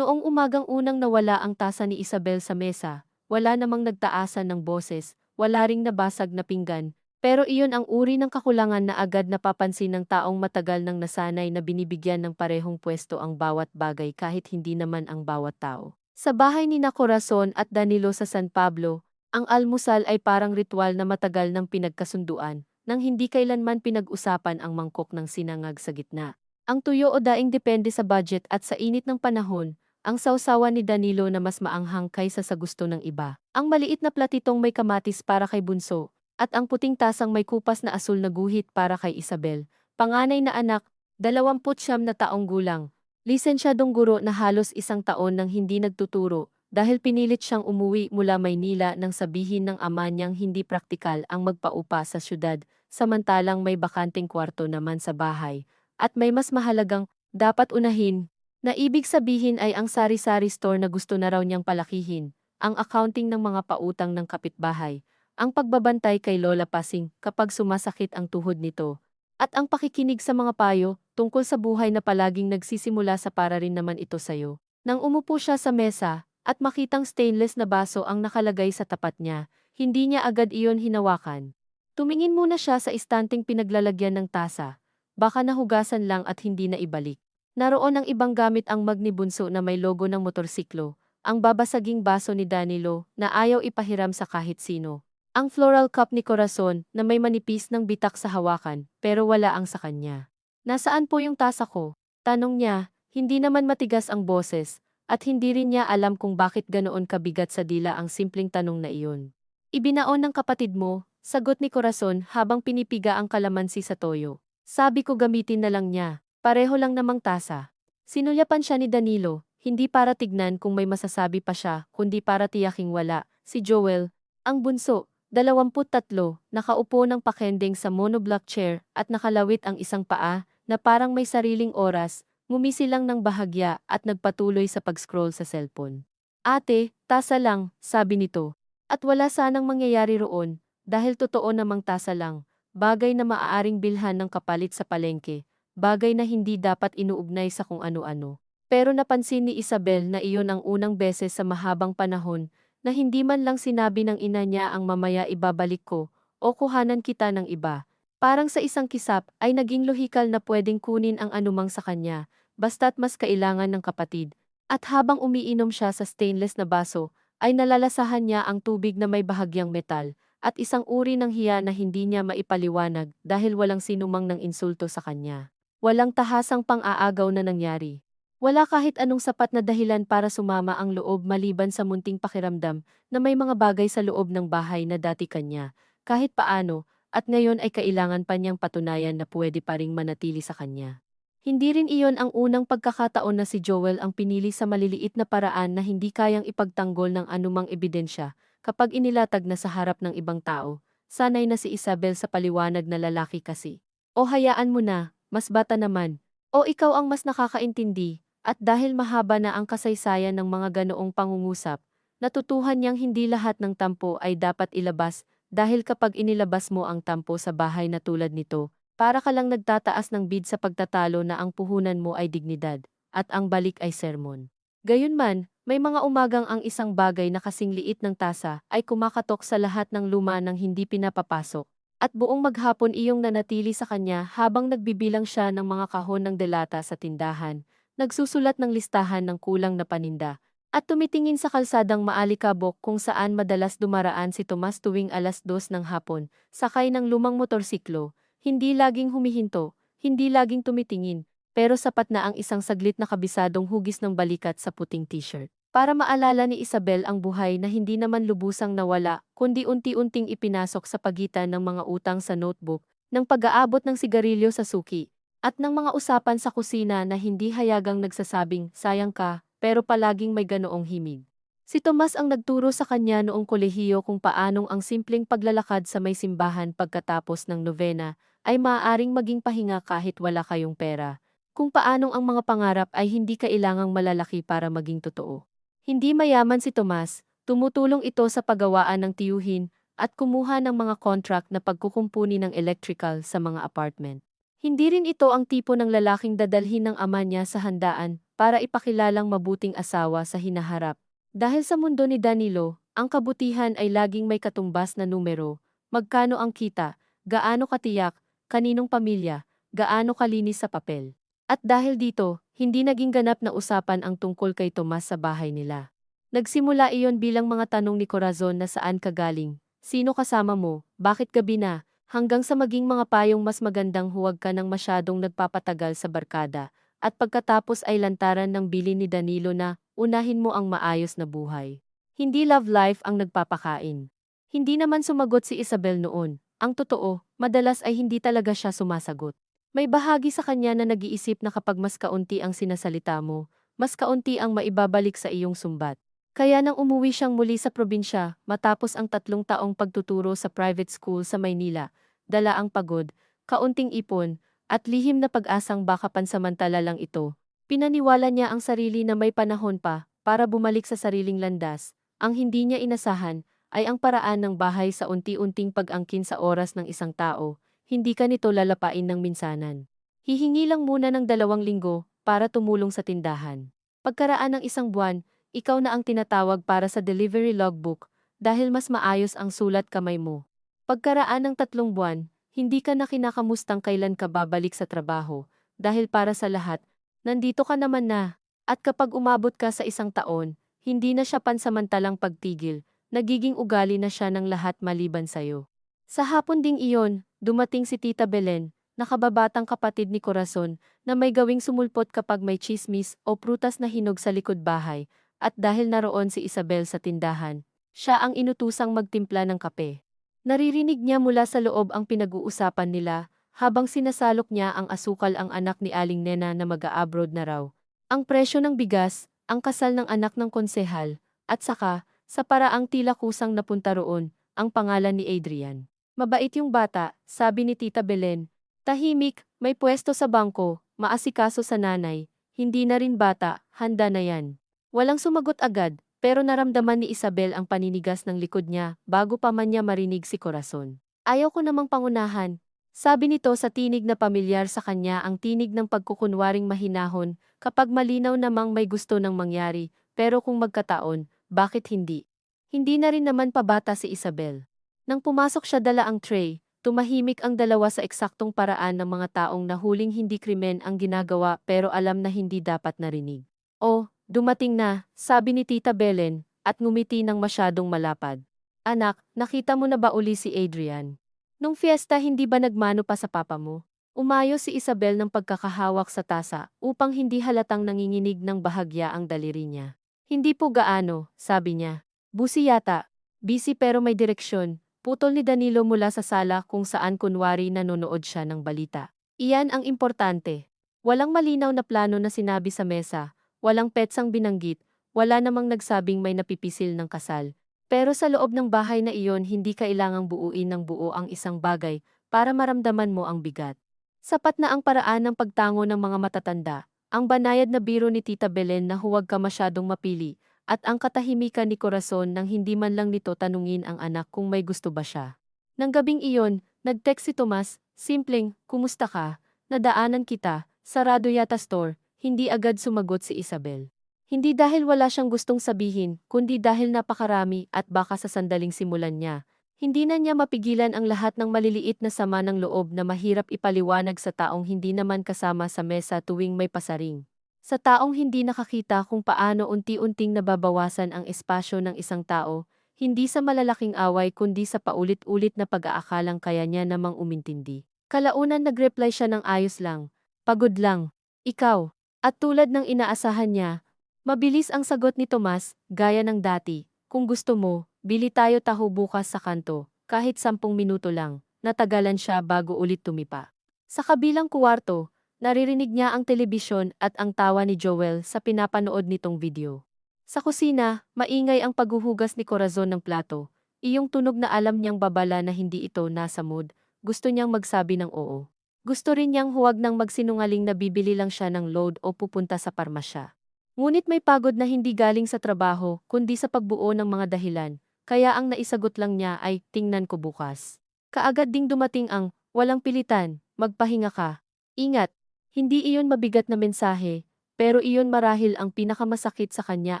Noong umagang unang nawala ang tasa ni Isabel sa mesa, wala namang nagtaasan ng boses, wala ring nabasag na pinggan, pero iyon ang uri ng kakulangan na agad napapansin ng taong matagal nang nasanay na binibigyan ng parehong pwesto ang bawat bagay kahit hindi naman ang bawat tao. Sa bahay ni na Corazon at Danilo sa San Pablo, ang almusal ay parang ritual na matagal ng pinagkasunduan, nang hindi kailanman pinag-usapan ang mangkok ng sinangag sa gitna. Ang tuyo o daing depende sa budget at sa init ng panahon, ang sawsawan ni Danilo na mas maanghang kaysa sa gusto ng iba. Ang maliit na platitong may kamatis para kay Bunso, at ang puting tasang may kupas na asul na guhit para kay Isabel, panganay na anak, 29 na taong gulang. Lisensyadong guro na halos 1 taon nang hindi nagtuturo, dahil pinilit siyang umuwi mula Maynila nang sabihin ng ama niyang hindi praktikal ang magpaupa sa syudad, samantalang may bakanteng kwarto naman sa bahay, at may mas mahalagang, dapat unahin, na ibig sabihin ay ang sari-sari store na gusto na raw niyang palakihin, ang accounting ng mga pautang ng kapitbahay, ang pagbabantay kay Lola Pasing kapag sumasakit ang tuhod nito, at ang pakikinig sa mga payo tungkol sa buhay na palaging nagsisimula sa para rin naman ito sayo. Nang umupo siya sa mesa, at makitang stainless na baso ang nakalagay sa tapat niya, hindi niya agad iyon hinawakan. Tumingin muna siya sa istanteng pinaglalagyan ng tasa, baka nahugasan lang at hindi na ibalik. Naroon ang ibang gamit ang mag ni Bunso na may logo ng motorsiklo, ang babasaging baso ni Danilo na ayaw ipahiram sa kahit sino, ang floral cup ni Corazon na may manipis ng bitak sa hawakan pero wala ang sa kanya. Nasaan po yung tasa ko? Tanong niya, hindi naman matigas ang boses, at hindi rin niya alam kung bakit ganoon kabigat sa dila ang simpleng tanong na iyon. Ibinaon ng kapatid mo, sagot ni Corazon habang pinipiga ang kalamansi sa toyo. Sabi ko gamitin na lang niya. Pareho lang namang tasa. Sinulyapan siya ni Danilo, hindi para tignan kung may masasabi pa siya, kundi para tiyaking wala. Si Joel, ang bunso, 23, nakaupo ng pakending sa monoblock chair at nakalawit ang isang paa na parang may sariling oras, ngumisi lang ng bahagya at nagpatuloy sa pag-scroll sa cellphone. Ate, tasa lang, sabi nito. At wala sanang mangyayari roon, dahil totoo namang tasa lang, bagay na maaaring bilhan ng kapalit sa palengke. Bagay na hindi dapat inuugnay sa kung ano-ano. Pero napansin ni Isabel na iyon ang unang beses sa mahabang panahon na hindi man lang sinabi ng ina niya ang mamaya ibabalik ko o kuhanan kita ng iba. Parang sa isang kisap ay naging lohikal na pwedeng kunin ang anumang sa kanya, basta't mas kailangan ng kapatid. At habang umiinom siya sa stainless na baso, ay nalalasahan niya ang tubig na may bahagyang metal, at isang uri ng hiya na hindi niya maipaliwanag dahil walang sinumang nang insulto sa kanya. Walang tahasang pang-aagaw na nangyari. Wala kahit anong sapat na dahilan para sumama ang loob maliban sa munting pakiramdam na may mga bagay sa loob ng bahay na dati kanya, kahit paano, at ngayon ay kailangan pa niyang patunayan na pwede pa ring manatili sa kanya. Hindi rin iyon ang unang pagkakataon na si Joel ang pinili sa maliliit na paraan na hindi kayang ipagtanggol ng anumang ebidensya kapag inilatag na sa harap ng ibang tao. Sanay na si Isabel sa paliwanag na lalaki kasi. O hayaan mo na. Mas bata naman. O ikaw ang mas nakakaintindi, at dahil mahaba na ang kasaysayan ng mga ganoong pangungusap, natutuhan niyang hindi lahat ng tampo ay dapat ilabas, dahil kapag inilabas mo ang tampo sa bahay na tulad nito, para ka lang nagtataas ng bid sa pagtatalo na ang puhunan mo ay dignidad, at ang balik ay sermon. Gayunman, may mga umagang ang isang bagay na kasing liit ng tasa ay kumakatok sa lahat ng luma ng hindi pinapapasok. At buong maghapon iyong nanatili sa kanya habang nagbibilang siya ng mga kahon ng delata sa tindahan, nagsusulat ng listahan ng kulang na paninda, at tumitingin sa kalsadang maalikabok kung saan madalas dumaraan si Tomas tuwing 2:00 ng hapon, sakay ng lumang motorsiklo, hindi laging humihinto, hindi laging tumitingin, pero sapat na ang isang saglit na kabisadong hugis ng balikat sa puting t-shirt. Para maalala ni Isabel ang buhay na hindi naman lubusang nawala, kundi unti-unting ipinasok sa pagitan ng mga utang sa notebook, ng pag-aabot ng sigarilyo sa suki, at ng mga usapan sa kusina na hindi hayagang nagsasabing, sayang ka, pero palaging may ganoong himig. Si Tomas ang nagturo sa kanya noong kolehiyo kung paanong ang simpleng paglalakad sa may simbahan pagkatapos ng novena ay maaaring maging pahinga kahit wala kayong pera. Kung paanong ang mga pangarap ay hindi kailangang malalaki para maging totoo. Hindi mayaman si Tomas, tumutulong ito sa paggawaan ng tiyuhin at kumuha ng mga contract na pagkukumpuni ng electrical sa mga apartment. Hindi rin ito ang tipo ng lalaking dadalhin ng ama niya sa handaan para ipakilalang mabuting asawa sa hinaharap. Dahil sa mundo ni Danilo, ang kabutihan ay laging may katumbas na numero, magkano ang kita, gaano katiyak, kaninong pamilya, gaano kalinis sa papel. At dahil dito, hindi naging ganap na usapan ang tungkol kay Tomas sa bahay nila. Nagsimula iyon bilang mga tanong ni Corazon na saan ka galing, sino kasama mo, bakit gabi na, hanggang sa maging mga payong mas magandang huwag ka nang masyadong nagpapatagal sa barkada, at pagkatapos ay lantaran ng bilin ni Danilo na unahin mo ang maayos na buhay. Hindi love life ang nagpapakain. Hindi naman sumagot si Isabel noon. Ang totoo, madalas ay hindi talaga siya sumasagot. May bahagi sa kanya na nag-iisip na kapag mas kaunti ang sinasalita mo, mas kaunti ang maibabalik sa iyong sumbat. Kaya nang umuwi siyang muli sa probinsya, matapos ang 3 taong pagtuturo sa private school sa Maynila, dala ang pagod, kaunting ipon, at lihim na pag-asang baka pansamantala lang ito. Pinaniwala niya ang sarili na may panahon pa para bumalik sa sariling landas. Ang hindi niya inasahan ay ang paraan ng bahay sa unti-unting pag-angkin sa oras ng isang tao. Hindi ka nito lalapain ng minsanan. Hihingi lang muna ng 2 linggo para tumulong sa tindahan. Pagkaraan ng 1 buwan, ikaw na ang tinatawag para sa delivery logbook dahil mas maayos ang sulat kamay mo. Pagkaraan ng 3 buwan, hindi ka na kinakamustang kailan ka babalik sa trabaho dahil para sa lahat, nandito ka naman na. At kapag umabot ka sa 1 taon, hindi na siya pansamantalang pagtigil, nagiging ugali na siya ng lahat maliban sayo. Sa hapon ding iyon, dumating si Tita Belen, nakababatang kapatid ni Corazon, na may gawing sumulpot kapag may chismis o prutas na hinog sa likod bahay, at dahil naroon si Isabel sa tindahan, siya ang inutusang magtimpla ng kape. Naririnig niya mula sa loob ang pinag-uusapan nila, habang sinasalok niya ang asukal ang anak ni Aling Nena na mag-a-abroad na raw. Ang presyo ng bigas, ang kasal ng anak ng konsehal, at saka, sa paraang tila kusang napunta roon, ang pangalan ni Adrian. Mabait yung bata, sabi ni Tita Belen. Tahimik, may pwesto sa bangko, maasikaso sa nanay, hindi na rin bata, handa na yan. Walang sumagot agad, pero naramdaman ni Isabel ang paninigas ng likod niya bago pa man niya marinig si Corazon. Ayaw ko namang pangunahan. Sabi nito sa tinig na pamilyar sa kanya ang tinig ng pagkukunwaring mahinahon kapag malinaw namang may gusto nang mangyari, pero kung magkataon, bakit hindi? Hindi na rin naman pabata si Isabel. Nang pumasok siya dala ang tray, tumahimik ang dalawa sa eksaktong paraan ng mga taong nahuling hindi krimen ang ginagawa pero alam na hindi dapat narinig. Oh, dumating na, sabi ni Tita Belen, at ngumiti ng masyadong malapad. Anak, nakita mo na ba uli si Adrian? Nung fiesta hindi ba nagmano pa sa papa mo? Umayo si Isabel ng pagkakahawak sa tasa upang hindi halatang nanginginig ng bahagya ang daliri niya. Hindi po gaano, sabi niya. Busi yata. Busy pero may direksyon. Putol ni Danilo mula sa sala kung saan kunwari nanonood siya ng balita. Iyan ang importante. Walang malinaw na plano na sinabi sa mesa, walang petsang binanggit, wala namang nagsabing may napipisil ng kasal. Pero sa loob ng bahay na iyon hindi kailangang buuin ng buo ang isang bagay para maramdaman mo ang bigat. Sapat na ang paraan ng pagtango ng mga matatanda, ang banayad na biro ni Tita Belen na huwag ka masyadong mapili, at ang katahimikan ni Corazon nang hindi man lang nito tanungin ang anak kung may gusto ba siya. Nang gabing iyon, nag-text si Tomas, simpleng, kumusta ka, nadaanan kita, sarado yata store, hindi agad sumagot si Isabel. Hindi dahil wala siyang gustong sabihin, kundi dahil napakarami at baka sa sandaling simulan niya. Hindi na niya mapigilan ang lahat ng maliliit na sama ng loob na mahirap ipaliwanag sa taong hindi naman kasama sa mesa tuwing may pasaring. Sa taong hindi nakakita kung paano unti-unting nababawasan ang espasyo ng isang tao, hindi sa malalaking away kundi sa paulit-ulit na pag-aakalang kaya niya namang umintindi. Kalaunan nag-reply siya ng ayos lang, pagod lang, ikaw. At tulad ng inaasahan niya, mabilis ang sagot ni Tomas, gaya ng dati, kung gusto mo, bili tayo taho bukas sa kanto, kahit 10 minuto lang, natagalan siya bago ulit tumipa. Sa kabilang kuwarto, naririnig niya ang telebisyon at ang tawa ni Joel sa pinapanood nitong video. Sa kusina, maingay ang paghuhugas ni Corazon ng plato, iyong tunog na alam niyang babala na hindi ito nasa mood, gusto niyang magsabi ng oo. Gusto rin niyang huwag nang magsinungaling na bibili lang siya ng load o pupunta sa parmasya. Ngunit may pagod na hindi galing sa trabaho, kundi sa pagbuo ng mga dahilan, kaya ang naisagot lang niya ay, tingnan ko bukas. Kaagad ding dumating ang, walang pilitan, magpahinga ka. Ingat! Hindi iyon mabigat na mensahe, Pero iyon marahil ang pinakamasakit sa kanya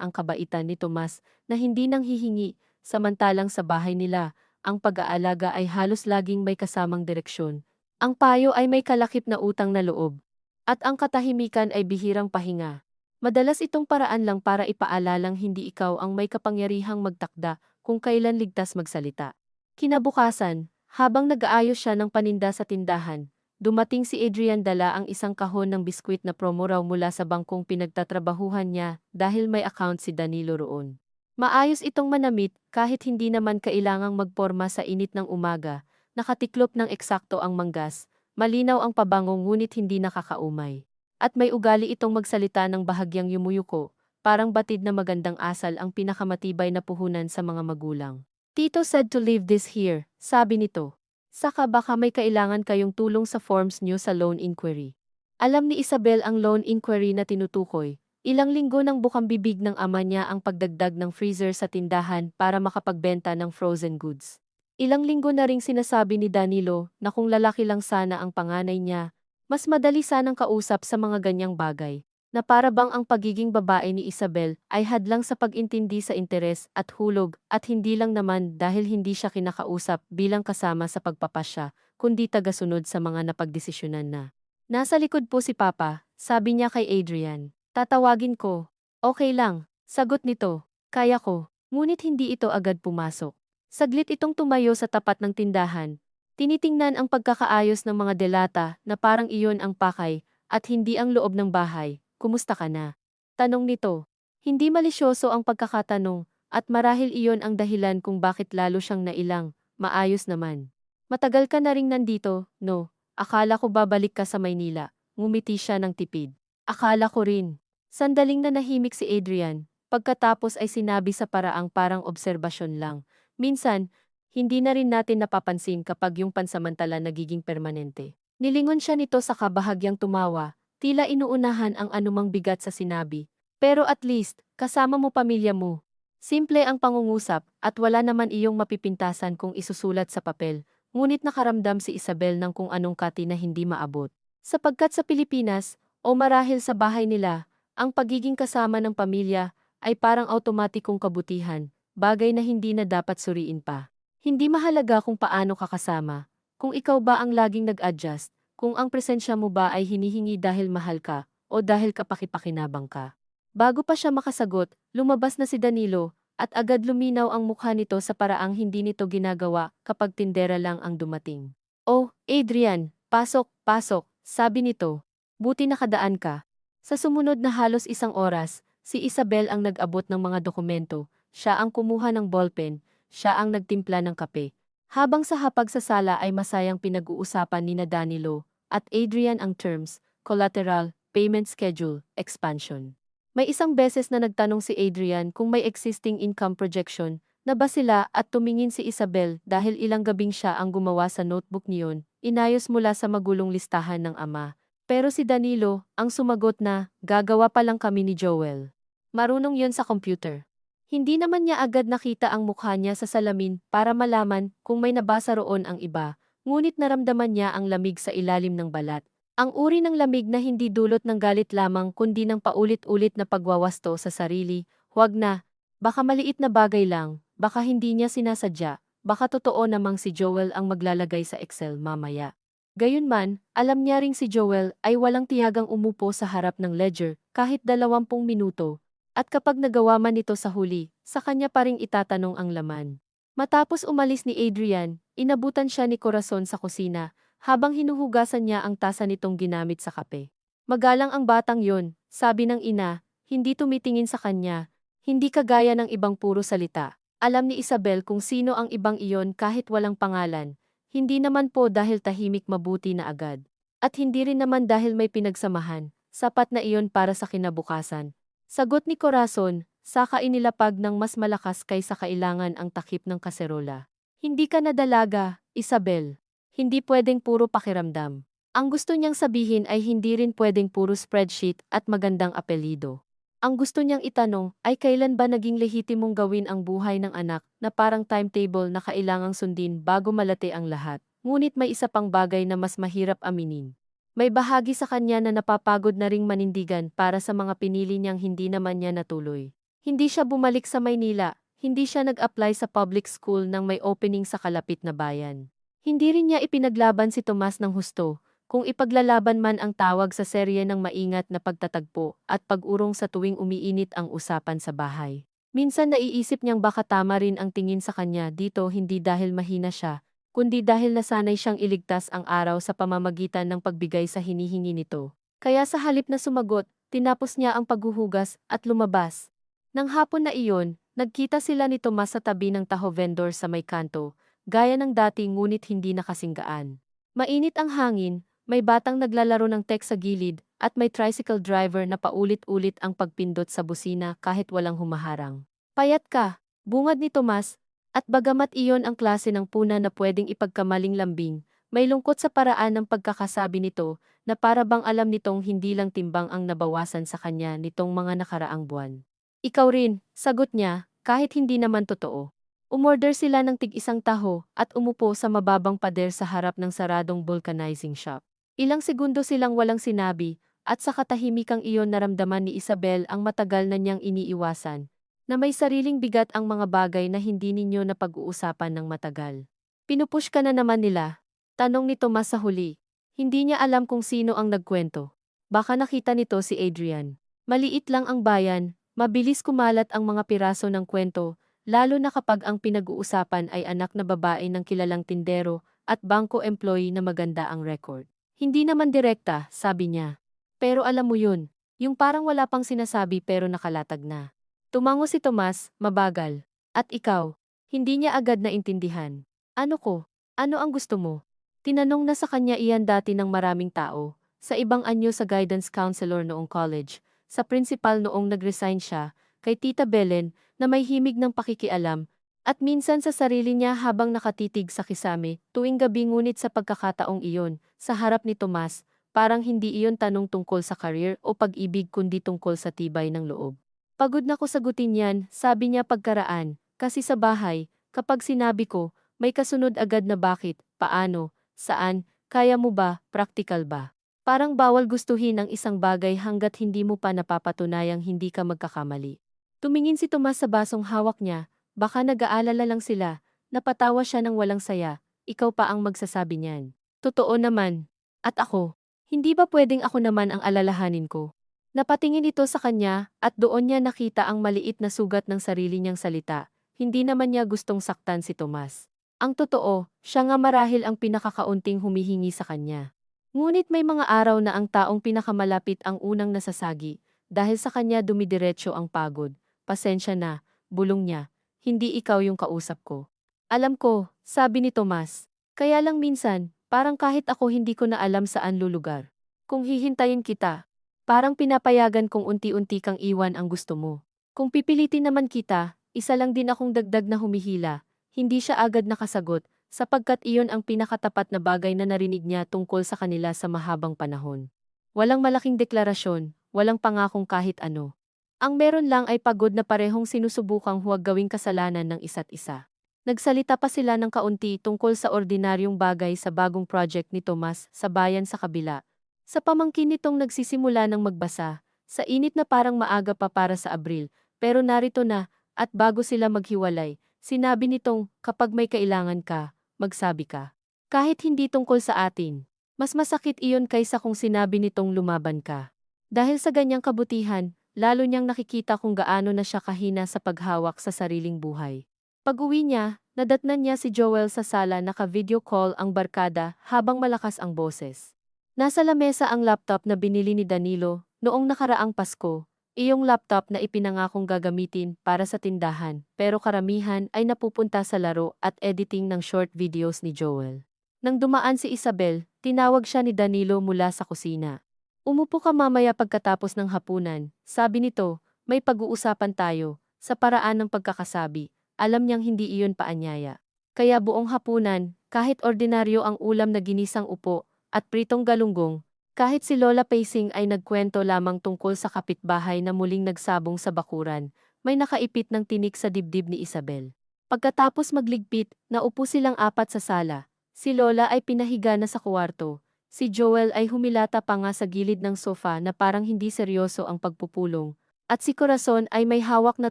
ang kabaitan ni Tomas na hindi nang hihingi, samantalang sa bahay nila, ang pag-aalaga ay halos laging may kasamang direksyon. Ang payo ay may kalakip na utang na loob. At ang katahimikan ay bihirang pahinga. Madalas itong paraan lang para ipaalalang hindi ikaw ang may kapangyarihang magtakda kung kailan ligtas magsalita. Kinabukasan, habang nag-aayos siya ng paninda sa tindahan, dumating si Adrian dala ang isang kahon ng biskwit na promo raw mula sa bangkong pinagtatrabahuhan niya dahil may account si Danilo roon. Maayos itong manamit kahit hindi naman kailangang magporma sa init ng umaga, nakatiklop ng eksakto ang manggas, malinaw ang pabango ngunit hindi nakakaumay. At may ugali itong magsalita ng bahagyang yumuyuko, parang batid na magandang asal ang pinakamatibay na puhunan sa mga magulang. Tito said to leave this here, sabi nito. Saka baka may kailangan kayong tulong sa forms niyo sa loan inquiry. Alam ni Isabel ang loan inquiry na tinutukoy. Ilang linggo nang bukang bibig ng ama niya ang pagdagdag ng freezer sa tindahan para makapagbenta ng frozen goods. Ilang linggo na ring sinasabi ni Danilo na kung lalaki lang sana ang panganay niya, mas madali sanang kausap sa mga ganyang bagay, na para bang ang pagiging babae ni Isabel ay hadlang sa pag-intindi sa interes at hulog at hindi lang naman dahil hindi siya kinakausap bilang kasama sa pagpapasya, kundi tagasunod sa mga napagdesisyonan na. Nasa likod po si Papa, sabi niya kay Adrian. Tatawagin ko. Okay lang, sagot nito. Kaya ko, ngunit hindi ito agad pumasok. Saglit itong tumayo sa tapat ng tindahan. Tinitingnan ang pagkakaayos ng mga delata na parang iyon ang pakay at hindi ang loob ng bahay. Kumusta ka na? Tanong nito. Hindi malisyoso ang pagkakatanong at marahil iyon ang dahilan kung bakit lalo siyang nailang. Maayos naman. Matagal ka na ring nandito, no? Akala ko babalik ka sa Maynila. Ngumiti siya ng tipid. Akala ko rin. Sandaling nanahimik si Adrian. Pagkatapos ay sinabi sa paraang parang obserbasyon lang. Minsan, hindi na rin natin napapansin kapag yung pansamantala nagiging permanente. Nilingon siya nito sa kabahagyang tumawa, tila inuunahan ang anumang bigat sa sinabi. Pero at least, kasama mo pamilya mo. Simple ang pangungusap at wala naman iyong mapipintasan kung isusulat sa papel, ngunit nakaramdam si Isabel ng kung anong kati na hindi maabot. Sapagkat sa Pilipinas, o marahil sa bahay nila, ang pagiging kasama ng pamilya ay parang automatikong kabutihan, bagay na hindi na dapat suriin pa. Hindi mahalaga kung paano ka kasama, kung ikaw ba ang laging nag-adjust, kung ang presensya mo ba ay hinihingi dahil mahal ka, o dahil kapakipakinabang ka. Bago pa siya makasagot, lumabas na si Danilo, at agad luminaw ang mukha nito sa paraang hindi nito ginagawa kapag tindera lang ang dumating. Oh, Adrian, pasok, pasok, sabi nito. Buti nakadaan ka. Sa sumunod na halos isang oras, si Isabel ang nag-abot ng mga dokumento, siya ang kumuha ng ballpen, siya ang nagtimpla ng kape. Habang sa hapag sa sala ay masayang pinag-uusapan ni Danilo at Adrian ang terms, collateral, payment schedule, expansion. May isang beses na nagtanong si Adrian kung may existing income projection na ba sila at tumingin si Isabel dahil ilang gabing siya ang gumawa sa notebook niyon, inayos mula sa magulong listahan ng ama. Pero si Danilo, ang sumagot na, gagawa pa lang kami ni Joel. Marunong yon sa computer. Hindi naman niya agad nakita ang mukha niya sa salamin para malaman kung may nabasa roon ang iba, ngunit naramdaman niya ang lamig sa ilalim ng balat. Ang uri ng lamig na hindi dulot ng galit lamang kundi ng paulit-ulit na pagwawasto sa sarili, huwag na, baka maliit na bagay lang, baka hindi niya sinasadya, baka totoo namang si Joel ang maglalagay sa Excel mamaya. Gayunman, alam niya ring si Joel ay walang tiyagang umupo sa harap ng ledger kahit 20 minuto, at kapag nagawa man ito sa huli, sa kanya pa ring itatanong ang laman. Matapos umalis ni Adrian, inabutan siya ni Corazon sa kusina, habang hinuhugasan niya ang tasa nitong ginamit sa kape. Magalang ang batang yon, sabi ng ina, hindi tumitingin sa kanya, hindi kagaya ng ibang puro salita. Alam ni Isabel kung sino ang ibang iyon kahit walang pangalan. Hindi naman po dahil tahimik mabuti na agad. At hindi rin naman dahil may pinagsamahan, sapat na iyon para sa kinabukasan. Sagot ni Corazon, saka inilapag ng mas malakas kaysa kailangan ang takip ng kaserola. Hindi ka na dalaga, Isabel. Hindi pwedeng puro pakiramdam. Ang gusto niyang sabihin ay hindi rin pwedeng puro spreadsheet at magandang apelido. Ang gusto niyang itanong ay kailan ba naging lehitimong gawin ang buhay ng anak na parang timetable na kailangang sundin bago malate ang lahat. Ngunit may isa pang bagay na mas mahirap aminin. May bahagi sa kanya na napapagod na ring manindigan para sa mga pinili niyang hindi naman niya natuloy. Hindi siya bumalik sa Maynila, hindi siya nag-apply sa public school nang may opening sa kalapit na bayan. Hindi rin niya ipinaglaban si Tomas ng husto, kung ipaglalaban man ang tawag sa serye ng maingat na pagtatagpo at pag-urong sa tuwing umiinit ang usapan sa bahay. Minsan naiisip niyang baka tama rin ang tingin sa kanya dito hindi dahil mahina siya, kundi dahil nasanay siyang iligtas ang araw sa pamamagitan ng pagbigay sa hinihingi nito. Kaya sa halip na sumagot, tinapos niya ang paghuhugas at lumabas. Nang hapon na iyon, nagkita sila ni Tomas sa tabi ng taho vendor sa may kanto, gaya ng dati ngunit hindi nakasinggaan. Mainit ang hangin, may batang naglalaro ng tek sa gilid, at may tricycle driver na paulit-ulit ang pagpindot sa busina kahit walang humaharang. Payat ka, bungad ni Tomas. At bagamat iyon ang klase ng puna na pwedeng ipagkamaling lambing, may lungkot sa paraan ng pagkakasabi nito na para bang alam nitong hindi lang timbang ang nabawasan sa kanya nitong mga nakaraang buwan. Ikaw rin, sagot niya, kahit hindi naman totoo. Umorder sila ng tig-isang taho at umupo sa mababang pader sa harap ng saradong vulcanizing shop. Ilang segundo silang walang sinabi at sa katahimikang iyon naramdaman ni Isabel ang matagal na niyang iniiwasan na may sariling bigat ang mga bagay na hindi ninyo napag-uusapan ng matagal. Pinupush ka na naman nila? Tanong ni Tomas sa huli. Hindi niya alam kung sino ang nagkwento. Baka nakita nito si Adrian. Maliit lang ang bayan, mabilis kumalat ang mga piraso ng kwento, lalo na kapag ang pinag-uusapan ay anak na babae ng kilalang tindero at bangko employee na maganda ang record. Hindi naman direkta, sabi niya. Pero alam mo yun, yung parang wala pang sinasabi pero nakalatag na. Tumango si Tomas, mabagal. At ikaw? Hindi niya agad naintindihan. Ano ko? Ano ang gusto mo? Tinanong na sa kanya iyan dati ng maraming tao, sa ibang anyo sa guidance counselor noong college, sa principal noong nag-resign siya, kay Tita Belen na may himig ng pakikialam, at minsan sa sarili niya habang nakatitig sa kisame, tuwing gabi ngunit sa pagkakataong iyon, sa harap ni Tomas, parang hindi iyon tanong tungkol sa career o pag-ibig kundi tungkol sa tibay ng loob. Pagod na ko sagutin yan, sabi niya pagkaraan, kasi sa bahay, kapag sinabi ko, may kasunod agad na bakit, paano, saan, kaya mo ba, praktikal ba? Parang bawal gustuhin ang isang bagay hanggat hindi mo pa napapatunayang hindi ka magkakamali. Tumingin si Tomas sa basong hawak niya, baka nag-aalala lang sila, napatawa siya ng walang saya, ikaw pa ang magsasabi niyan. Totoo naman. At ako, hindi ba pwedeng ako naman ang alalahanin ko? Napatingin ito sa kanya at doon niya nakita ang maliit na sugat ng sarili niyang salita. Hindi naman niya gustong saktan si Tomas. Ang totoo, siya nga marahil ang pinakakaunting humihingi sa kanya. Ngunit may mga araw na ang taong pinakamalapit ang unang nasasagi. Dahil sa kanya dumidiretso ang pagod. Pasensya na, bulong niya. Hindi ikaw yung kausap ko. Alam ko, sabi ni Tomas. Kaya lang minsan, parang kahit ako hindi ko na alam saan lulugar. Kung hihintayin kita, parang pinapayagan kong unti-unti kang iwan ang gusto mo. Kung pipilitin naman kita, isa lang din akong dagdag na humihila. Hindi siya agad nakasagot, sapagkat iyon ang pinakatapat na bagay na narinig niya tungkol sa kanila sa mahabang panahon. Walang malaking deklarasyon, walang pangakong kahit ano. Ang meron lang ay pagod na parehong sinusubukang huwag gawing kasalanan ng isa't isa. Nagsalita pa sila ng kaunti tungkol sa ordinaryong bagay sa bagong project ni Tomas sa bayan sa kabila. Sa pamangkin nitong nagsisimula ng magbasa, sa init na parang maaga pa para sa Abril, pero narito na, at bago sila maghiwalay, sinabi nitong, kapag may kailangan ka, magsabi ka. Kahit hindi tungkol sa atin, mas masakit iyon kaysa kung sinabi nitong lumaban ka. Dahil sa ganyang kabutihan, lalo niyang nakikita kung gaano na siya kahina sa paghawak sa sariling buhay. Pag-uwi niya, nadatnan niya si Joel sa sala naka-video call ang barkada habang malakas ang boses. Nasa lamesa ang laptop na binili ni Danilo noong nakaraang Pasko, iyong laptop na ipinangakong gagamitin para sa tindahan pero karamihan ay napupunta sa laro at editing ng short videos ni Joel. Nang dumaan si Isabel, tinawag siya ni Danilo mula sa kusina. Umupo ka mamaya pagkatapos ng hapunan, sabi nito, may pag-uusapan tayo, sa paraan ng pagkakasabi, alam niyang hindi iyon paanyaya. Kaya buong hapunan, kahit ordinaryo ang ulam na ginisang upo, at pritong galunggong, kahit si Lola Pacing ay nagkwento lamang tungkol sa kapitbahay na muling nagsabong sa bakuran, may nakaipit ng tinik sa dibdib ni Isabel. Pagkatapos magligpit, naupo silang apat sa sala. Si Lola ay pinahiga na sa kuwarto, Si Joel ay humilata pa nga sa gilid ng sofa na parang hindi seryoso ang pagpupulong, at si Corazon ay may hawak na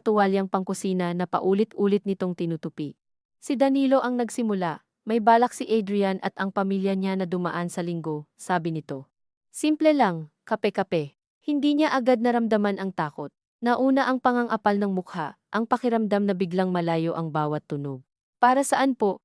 tuwalyang pangkusina na paulit-ulit nitong tinutupi. Si Danilo ang nagsimula, may balak si Adrian at ang pamilya niya na dumaan sa linggo, sabi nito. Simple lang, kape-kape. Hindi niya agad naramdaman ang takot. Nauna ang pangangapal ng mukha, ang pakiramdam na biglang malayo ang bawat tunog. Para saan po?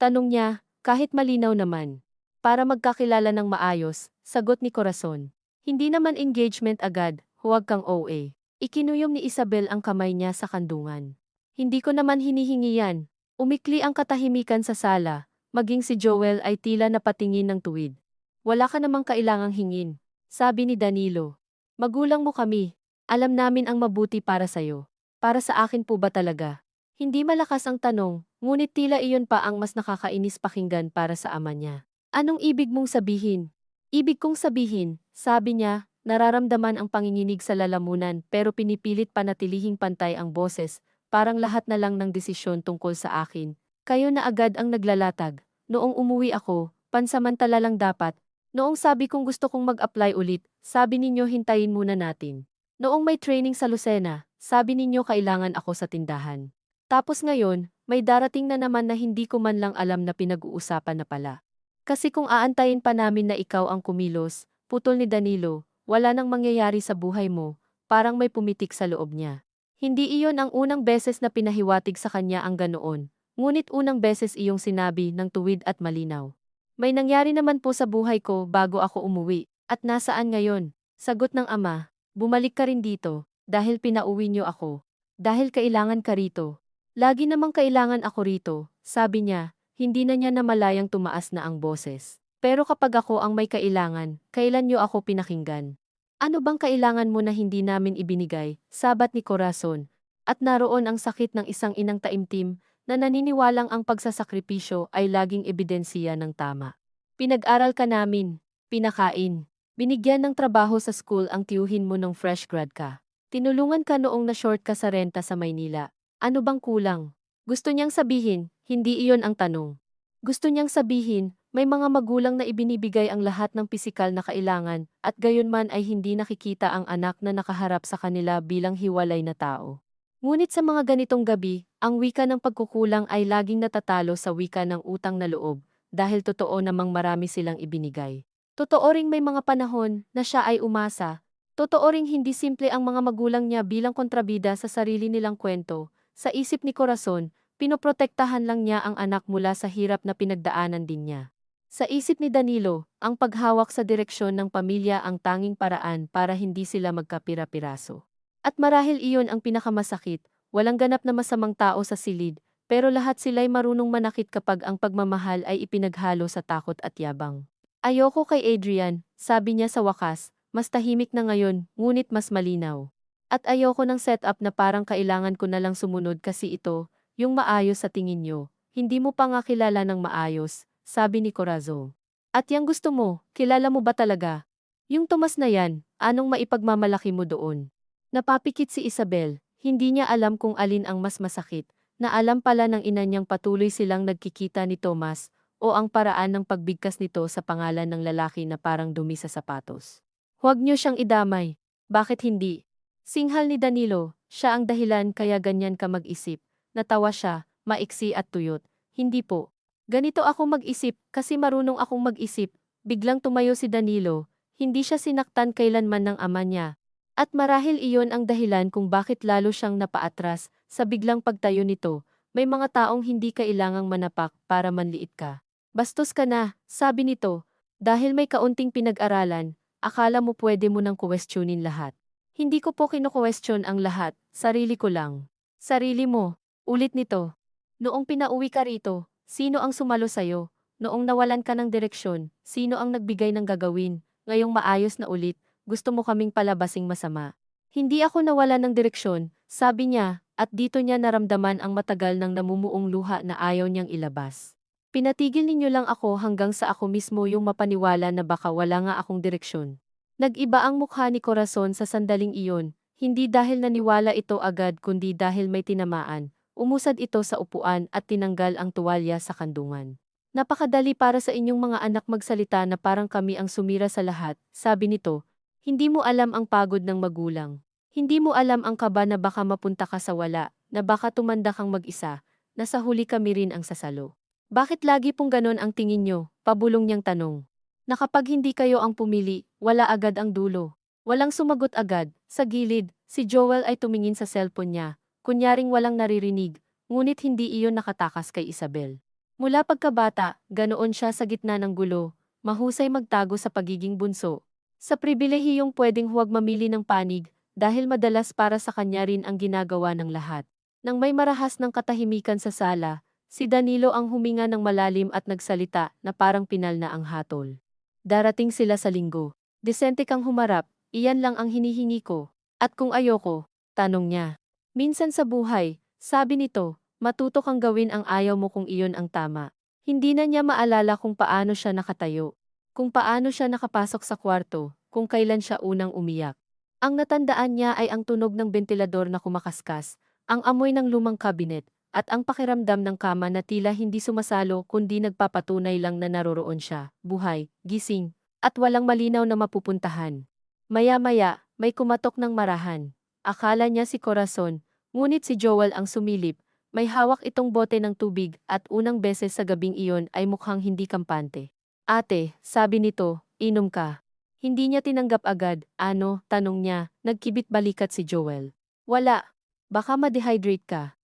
Tanong niya, kahit malinaw naman. Para magkakilala ng maayos, sagot ni Corazon. Hindi naman engagement agad, huwag kang OA. Ikinuyom ni Isabel ang kamay niya sa kandungan. Hindi ko naman hinihingi yan. Umikli ang katahimikan sa sala, maging si Joel ay tila napatingin ng tuwid. Wala ka namang kailangang hingin, sabi ni Danilo. Magulang mo kami. Alam namin ang mabuti para sayo. Para sa akin po ba talaga? Hindi malakas ang tanong, ngunit tila iyon pa ang mas nakakainis pakinggan para sa ama niya. Anong ibig mong sabihin? Ibig kong sabihin, sabi niya, nararamdaman ang panginginig sa lalamunan pero pinipilit panatilihing pantay ang boses, parang lahat na lang ng desisyon tungkol sa akin. Kayo na agad ang naglalatag. Noong umuwi ako, pansamantala lang dapat. Noong sabi kong gusto kong mag-apply ulit, sabi ninyo hintayin muna natin. Noong may training sa Lucena, sabi ninyo kailangan ako sa tindahan. Tapos ngayon, may darating na naman na hindi ko man lang alam na pinag-uusapan na pala. Kasi kung aantayin pa namin na ikaw ang kumilos, putol ni Danilo, wala nang mangyayari sa buhay mo, parang may pumitik sa loob niya. Hindi iyon ang unang beses na pinahiwatig sa kanya ang ganoon, ngunit unang beses iyong sinabi ng tuwid at malinaw. May nangyari naman po sa buhay ko bago ako umuwi, at nasaan ngayon? Sagot ng ama, bumalik ka rin dito, dahil pinauwi niyo ako. Dahil kailangan ka rito. Lagi namang kailangan ako rito, sabi niya. Hindi na niya namalayang tumaas na ang boses. Pero kapag ako ang may kailangan, kailan niyo ako pinakinggan? Ano bang kailangan mo na hindi namin ibinigay? Sabat ni Corazon. At naroon ang sakit ng isang inang taimtim na naniniwalang ang pagsasakripisyo ay laging ebidensiya ng tama. Pinag-aral ka namin, pinakain, binigyan ng trabaho sa school ang tiyuhin mo nung fresh grad ka. Tinulungan ka noong na-short ka sa renta sa Maynila. Ano bang kulang? Gusto niyang sabihin, hindi iyon ang tanong. Gusto niyang sabihin, may mga magulang na ibinibigay ang lahat ng pisikal na kailangan at gayunman ay hindi nakikita ang anak na nakaharap sa kanila bilang hiwalay na tao. Ngunit sa mga ganitong gabi, ang wika ng pagkukulang ay laging natatalo sa wika ng utang na loob dahil totoo namang marami silang ibinigay. Totoo ring may mga panahon na siya ay umasa. Totoo ring hindi simple ang mga magulang niya bilang kontrabida sa sarili nilang kwento. Sa isip ni Corazon, pinoprotektahan lang niya ang anak mula sa hirap na pinagdaanan din niya. Sa isip ni Danilo, ang paghawak sa direksyon ng pamilya ang tanging paraan para hindi sila magkapira-piraso. At marahil iyon ang pinakamasakit, walang ganap na masamang tao sa silid, pero lahat sila'y marunong manakit kapag ang pagmamahal ay ipinaghalo sa takot at yabang. Ayoko kay Adrian, sabi niya sa wakas, mas tahimik na ngayon, ngunit mas malinaw. At ayoko ng setup na parang kailangan ko na lang sumunod kasi ito, yung maayos sa tingin nyo, hindi mo pa nga kilala ng maayos, sabi ni Corazon. At yang gusto mo, kilala mo ba talaga? Yung Tomas na yan, anong maipagmamalaki mo doon? Napapikit si Isabel, hindi niya alam kung alin ang mas masakit, na alam pala ng ina niyang patuloy silang nagkikita ni Tomas, o ang paraan ng pagbigkas nito sa pangalan ng lalaki na parang dumi sa sapatos. Huwag niyo siyang idamay. Bakit hindi? Singhal ni Danilo, siya ang dahilan kaya ganyan ka mag-isip. Natawa siya, maiksi at tuyot. Hindi po. Ganito ako mag-isip kasi marunong akong mag-isip. Biglang tumayo si Danilo, hindi siya sinaktan kailanman ng ama niya. At marahil iyon ang dahilan kung bakit lalo siyang napaatras sa biglang pagtayo nito. May mga taong hindi kailangang manapak para manliit ka. Bastos ka na, sabi nito. Dahil may kaunting pinag-aralan, akala mo pwede mo nang kuwestiyonin lahat. Hindi ko po kinu-question ang lahat, sarili ko lang. Sarili mo, ulit nito. Noong pinauwi ka rito, sino ang sumalo sa'yo? Noong nawalan ka ng direksyon, sino ang nagbigay ng gagawin? Ngayong maayos na ulit, gusto mo kaming palabasing masama. Hindi ako nawalan ng direksyon, sabi niya, at dito niya naramdaman ang matagal ng namumuong luha na ayaw niyang ilabas. Pinatigil ninyo lang ako hanggang sa ako mismo yung mapaniwala na baka wala nga akong direksyon. Nag-iba ang mukha ni Corazon sa sandaling iyon, hindi dahil naniwala ito agad kundi dahil may tinamaan. Umusad ito sa upuan at tinanggal ang tuwalya sa kandungan. Napakadali para sa inyong mga anak magsalita na parang kami ang sumira sa lahat, sabi nito. Hindi mo alam ang pagod ng magulang. Hindi mo alam ang kaba na baka mapunta ka sa wala, na baka tumanda kang mag-isa, na sa huli kami rin ang sasalo. Bakit lagi pong ganon ang tingin nyo? Pabulong niyang tanong. Na kapag hindi kayo ang pumili, wala agad ang dulo. Walang sumagot agad. Sa gilid, si Joel ay tumingin sa cellphone niya, kunyaring walang naririnig, ngunit hindi iyon nakatakas kay Isabel. Mula pagkabata, ganoon siya sa gitna ng gulo, mahusay magtago sa pagiging bunso. Sa pribilehiyong pwedeng huwag mamili ng panig, dahil madalas para sa kanya rin ang ginagawa ng lahat. Nang may marahas ng katahimikan sa sala, si Danilo ang huminga ng malalim at nagsalita na parang pinal na ang hatol. Darating sila sa linggo. Disente kang humarap, iyan lang ang hinihingi ko. At kung ayoko, tanong niya. Minsan sa buhay, sabi nito, matuto kang gawin ang ayaw mo kung iyon ang tama. Hindi na niya maalala kung paano siya nakatayo, kung paano siya nakapasok sa kwarto, kung kailan siya unang umiyak. Ang natandaan niya ay ang tunog ng bentilador na kumakaskas, ang amoy ng lumang kabinet, at ang pakiramdam ng kama na tila hindi sumasalo kundi nagpapatunay lang na naroroon siya, buhay, gising, at walang malinaw na mapupuntahan. Maya-maya, may kumatok ng marahan. Akala niya si Corazon, ngunit si Joel ang sumilip. May hawak itong bote ng tubig at unang beses sa gabing iyon ay mukhang hindi kampante. Ate, sabi nito, inom ka. Hindi niya tinanggap agad. Ano, tanong niya, nagkibit balikat si Joel. Wala. Baka ma-dehydrate ka.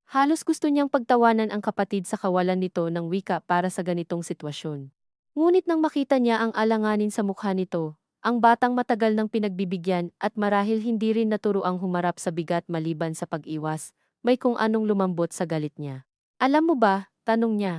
Halos gusto niyang pagtawanan ang kapatid sa kawalan nito ng wika para sa ganitong sitwasyon. Ngunit nang makita niya ang alanganin sa mukha nito, ang batang matagal ng pinagbibigyan at marahil hindi rin naturuang humarap sa bigat maliban sa pag-iwas, may kung anong lumambot sa galit niya. Alam mo ba, tanong niya,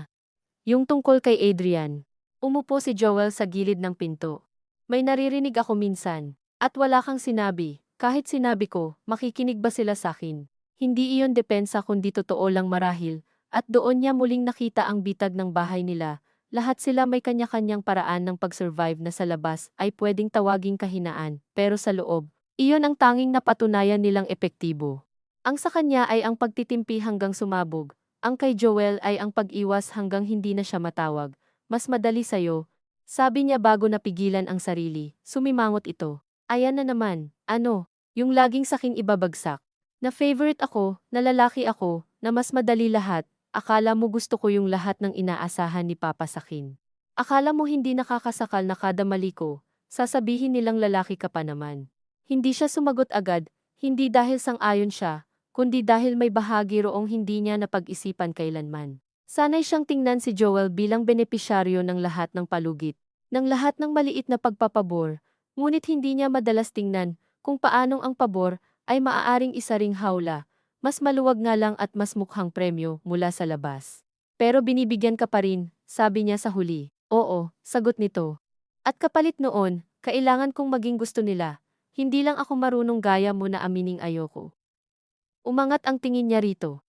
yung tungkol kay Adrian. Umupo si Joel sa gilid ng pinto. May naririnig ako minsan, at wala kang sinabi. Kahit sinabi ko, makikinig ba sila sa akin? Hindi iyon depensa kundi totoo lang marahil, at doon niya muling nakita ang bitag ng bahay nila. Lahat sila may kanya-kanyang paraan ng pag-survive na sa labas ay pwedeng tawaging kahinaan, pero sa loob, iyon ang tanging napatunayan nilang epektibo. Ang sa kanya ay ang pagtitimpi hanggang sumabog, ang kay Joel ay ang pag-iwas hanggang hindi na siya matawag. Mas madali sa'yo, sabi niya bago napigilan ang sarili, sumimangot ito. Ayan na naman, ano, yung laging saking ibabagsak. Na favorite ako, na lalaki ako, na mas madali lahat, akala mo gusto ko yung lahat ng inaasahan ni Papa sakin. Akala mo hindi nakakasakal na kada mali ko, sasabihin nilang lalaki ka pa naman. Hindi siya sumagot agad, hindi dahil sang-ayon siya, kundi dahil may bahagi roong hindi niya napag-isipan kailanman. Sanay siyang tingnan si Joel bilang benepisyaryo ng lahat ng palugit, ng lahat ng maliit na pagpapabor, ngunit hindi niya madalas tingnan kung paanong ang pabor ay maaaring isa ring hawla, mas maluwag nga lang at mas mukhang premyo mula sa labas. Pero binibigyan ka pa rin, sabi niya sa huli. Oo, sagot nito. At kapalit noon, kailangan kong maging gusto nila. Hindi lang ako marunong gaya mo na amining ayoko. Umangat ang tingin niya rito.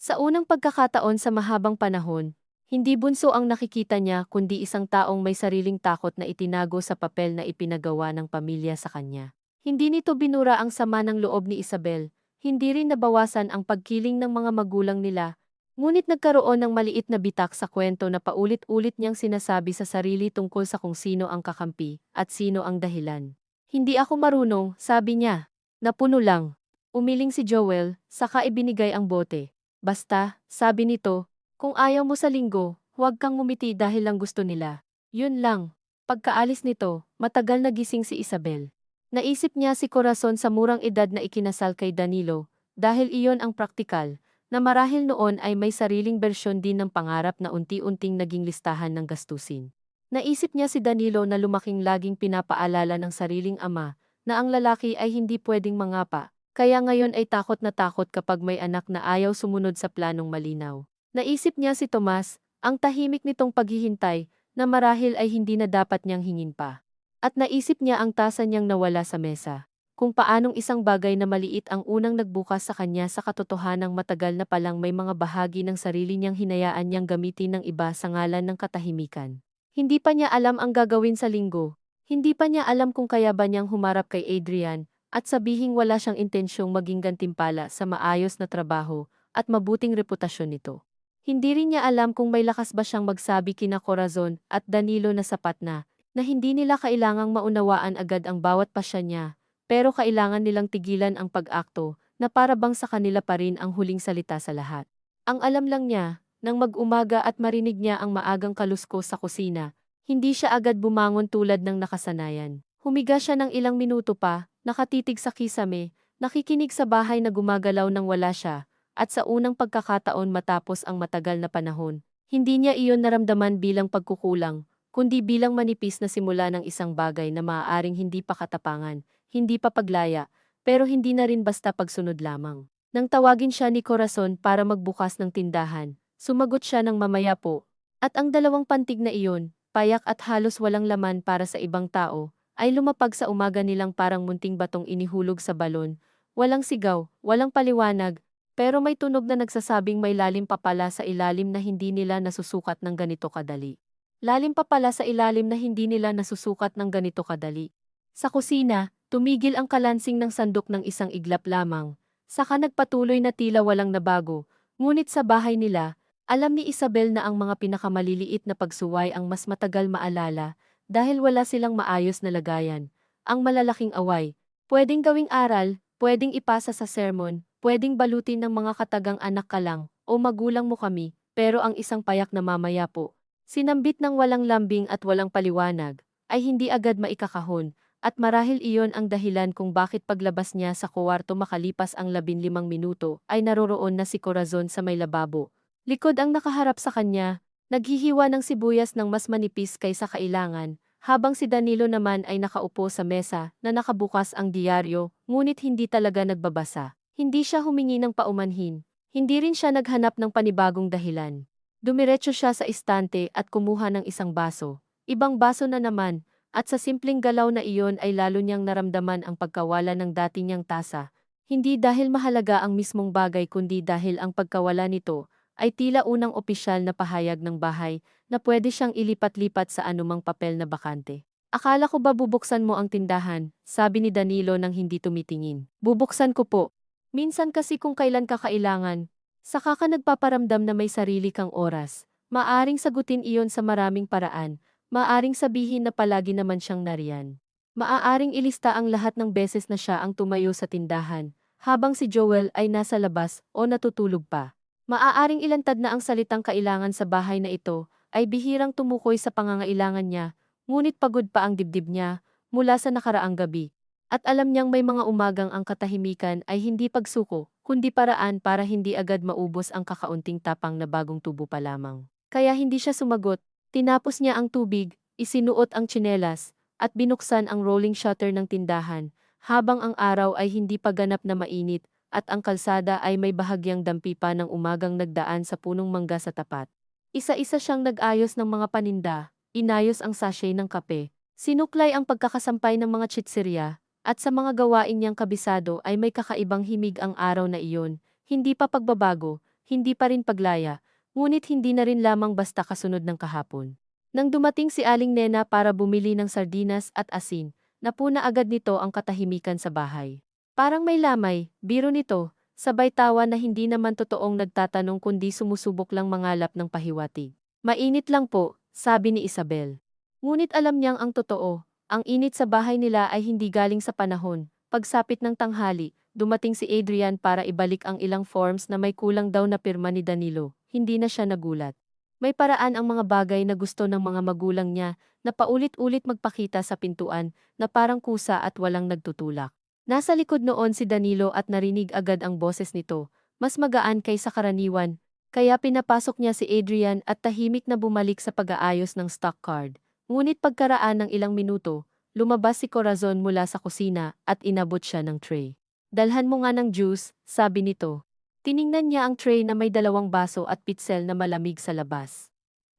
Sa unang pagkakataon sa mahabang panahon, hindi bunso ang nakikita niya kundi isang taong may sariling takot na itinago sa papel na ipinagawa ng pamilya sa kanya. Hindi nito binura ang sama ng loob ni Isabel, hindi rin nabawasan ang pagkiling ng mga magulang nila, ngunit nagkaroon ng maliit na bitak sa kwento na paulit-ulit niyang sinasabi sa sarili tungkol sa kung sino ang kakampi at sino ang dahilan. Hindi ako marunong, sabi niya. Napuno lang. Umiling si Joel, saka ibinigay ang bote. Basta, sabi nito, kung ayaw mo sa linggo, huwag kang ngumiti dahil lang gusto nila. Yun lang. Pagkaalis nito, matagal nagising si Isabel. Naisip niya si Corazon sa murang edad na ikinasal kay Danilo, dahil iyon ang praktikal, na marahil noon ay may sariling bersyon din ng pangarap na unti-unting naging listahan ng gastusin. Naisip niya si Danilo na lumaking laging pinapaalala ng sariling ama, na ang lalaki ay hindi pwedeng mangapa. Kaya ngayon ay takot na takot kapag may anak na ayaw sumunod sa planong malinaw. Naisip niya si Tomas, ang tahimik nitong paghihintay, na marahil ay hindi na dapat niyang hingin pa. At naisip niya ang tasa niyang nawala sa mesa. Kung paanong isang bagay na maliit ang unang nagbukas sa kanya sa katotohanang matagal na palang may mga bahagi ng sarili niyang hinayaan niyang gamitin ng iba sa ngalan ng katahimikan. Hindi pa niya alam ang gagawin sa linggo. Hindi pa niya alam kung kaya ba niyang humarap kay Adrian, at sabihing wala siyang intensyong maging gantimpala sa maayos na trabaho at mabuting reputasyon nito. Hindi rin niya alam kung may lakas ba siyang magsabi kina Corazon at Danilo na sapat na hindi nila kailangang maunawaan agad ang bawat pasya niya, pero kailangan nilang tigilan ang pag-akto na para bang sa kanila pa rin ang huling salita sa lahat. Ang alam lang niya, nang mag-umaga at marinig niya ang maagang kaluskos sa kusina, hindi siya agad bumangon tulad ng nakasanayan. Humiga siya ng ilang minuto pa, nakatitig sa kisame, nakikinig sa bahay na gumagalaw nang wala siya, at sa unang pagkakataon matapos ang matagal na panahon, hindi niya iyon naramdaman bilang pagkukulang, kundi bilang manipis na simula ng isang bagay na maaaring hindi pa katapangan, hindi pa paglaya, pero hindi na rin basta pagsunod lamang. Nang tawagin siya ni Corazon para magbukas ng tindahan, sumagot siya ng mamaya po. At ang dalawang pantig na iyon, payak at halos walang laman para sa ibang tao, ay lumapag sa umaga nilang parang munting batong inihulog sa balon. Walang sigaw, walang paliwanag, pero may tunog na nagsasabing may lalim pa pala sa ilalim na hindi nila nasusukat ng ganito kadali. Lalim pa pala sa ilalim na hindi nila nasusukat ng ganito kadali. Sa kusina, tumigil ang kalansing ng sandok ng isang iglap lamang. Saka nagpatuloy na tila walang nabago, ngunit sa bahay nila, alam ni Isabel na ang mga pinakamaliliit na pagsuway ang mas matagal maalala dahil wala silang maayos na lagayan. Ang malalaking away, pwedeng gawing aral, pwedeng ipasa sa sermon, pwedeng balutin ng mga katagang anak ka lang o magulang mo kami, pero ang isang payak na mamaya po, sinambit ng walang lambing at walang paliwanag, ay hindi agad maikakahon. At marahil iyon ang dahilan kung bakit paglabas niya sa kuwarto makalipas ang 15 minuto ay naroroon na si Corazon sa may lababo. Likod ang nakaharap sa kanya, naghihiwa ng sibuyas ng mas manipis kaysa kailangan, habang si Danilo naman ay nakaupo sa mesa na nakabukas ang diaryo, ngunit hindi talaga nagbabasa. Hindi siya humingi ng paumanhin. Hindi rin siya naghanap ng panibagong dahilan. Dumiretso siya sa istante at kumuha ng isang baso. Ibang baso na naman. At sa simpleng galaw na iyon ay lalo niyang naramdaman ang pagkawala ng dati niyang tasa. Hindi dahil mahalaga ang mismong bagay kundi dahil ang pagkawala nito ay tila unang opisyal na pahayag ng bahay na pwede siyang ilipat-lipat sa anumang papel na bakante. Akala ko ba bubuksan mo ang tindahan, sabi ni Danilo nang hindi tumitingin. Bubuksan ko po. Minsan kasi kung kailan ka kailangan, saka ka nagpaparamdam na may sarili kang oras. Maaring sagutin iyon sa maraming paraan. Maaring sabihin na palagi naman siyang nariyan. Maaaring ilista ang lahat ng beses na siya ang tumayo sa tindahan, habang si Joel ay nasa labas o natutulog pa. Maaaring ilantad na ang salitang kailangan sa bahay na ito, ay bihirang tumukoy sa pangangailangan niya, ngunit pagod pa ang dibdib niya, mula sa nakaraang gabi. At alam niyang may mga umagang ang katahimikan ay hindi pagsuko, kundi paraan para hindi agad maubos ang kakaunting tapang na bagong tubo pa lamang. Kaya hindi siya sumagot. Tinapos niya ang tubig, isinuot ang tsinelas, at binuksan ang rolling shutter ng tindahan, habang ang araw ay hindi pa ganap na mainit, at ang kalsada ay may bahagyang dampi pa ng umagang nagdaan sa punong mangga sa tapat. Isa-isa siyang nag-ayos ng mga paninda, inayos ang sachet ng kape, sinuklay ang pagkakasampay ng mga chitsiria, at sa mga gawain niyang kabisado ay may kakaibang himig ang araw na iyon, hindi pa pagbabago, hindi pa rin paglaya, ngunit hindi na rin lamang basta kasunod ng kahapon. Nang dumating si Aling Nena para bumili ng sardinas at asin, napuna agad nito ang katahimikan sa bahay. Parang may lamay, biro nito, sabay tawa na hindi naman totoong nagtatanong kundi sumusubok lang mangalap ng pahiwatig. Mainit lang po, sabi ni Isabel. Ngunit alam niyang ang totoo, ang init sa bahay nila ay hindi galing sa panahon. Pagsapit ng tanghali, dumating si Adrian para ibalik ang ilang forms na may kulang daw na pirma ni Danilo. Hindi na siya nagulat. May paraan ang mga bagay na gusto ng mga magulang niya na paulit-ulit magpakita sa pintuan na parang kusa at walang nagtutulak. Nasa likod noon si Danilo at narinig agad ang boses nito, mas magaan kaysa karaniwan, kaya pinapasok niya si Adrian at tahimik na bumalik sa pag-aayos ng stock card. Ngunit pagkaraan ng ilang minuto, lumabas si Corazon mula sa kusina at inabot siya ng tray. Dalhan mo nga ng juice, sabi nito. Tiningnan niya ang tray na may 2 baso at pitsel na malamig sa labas.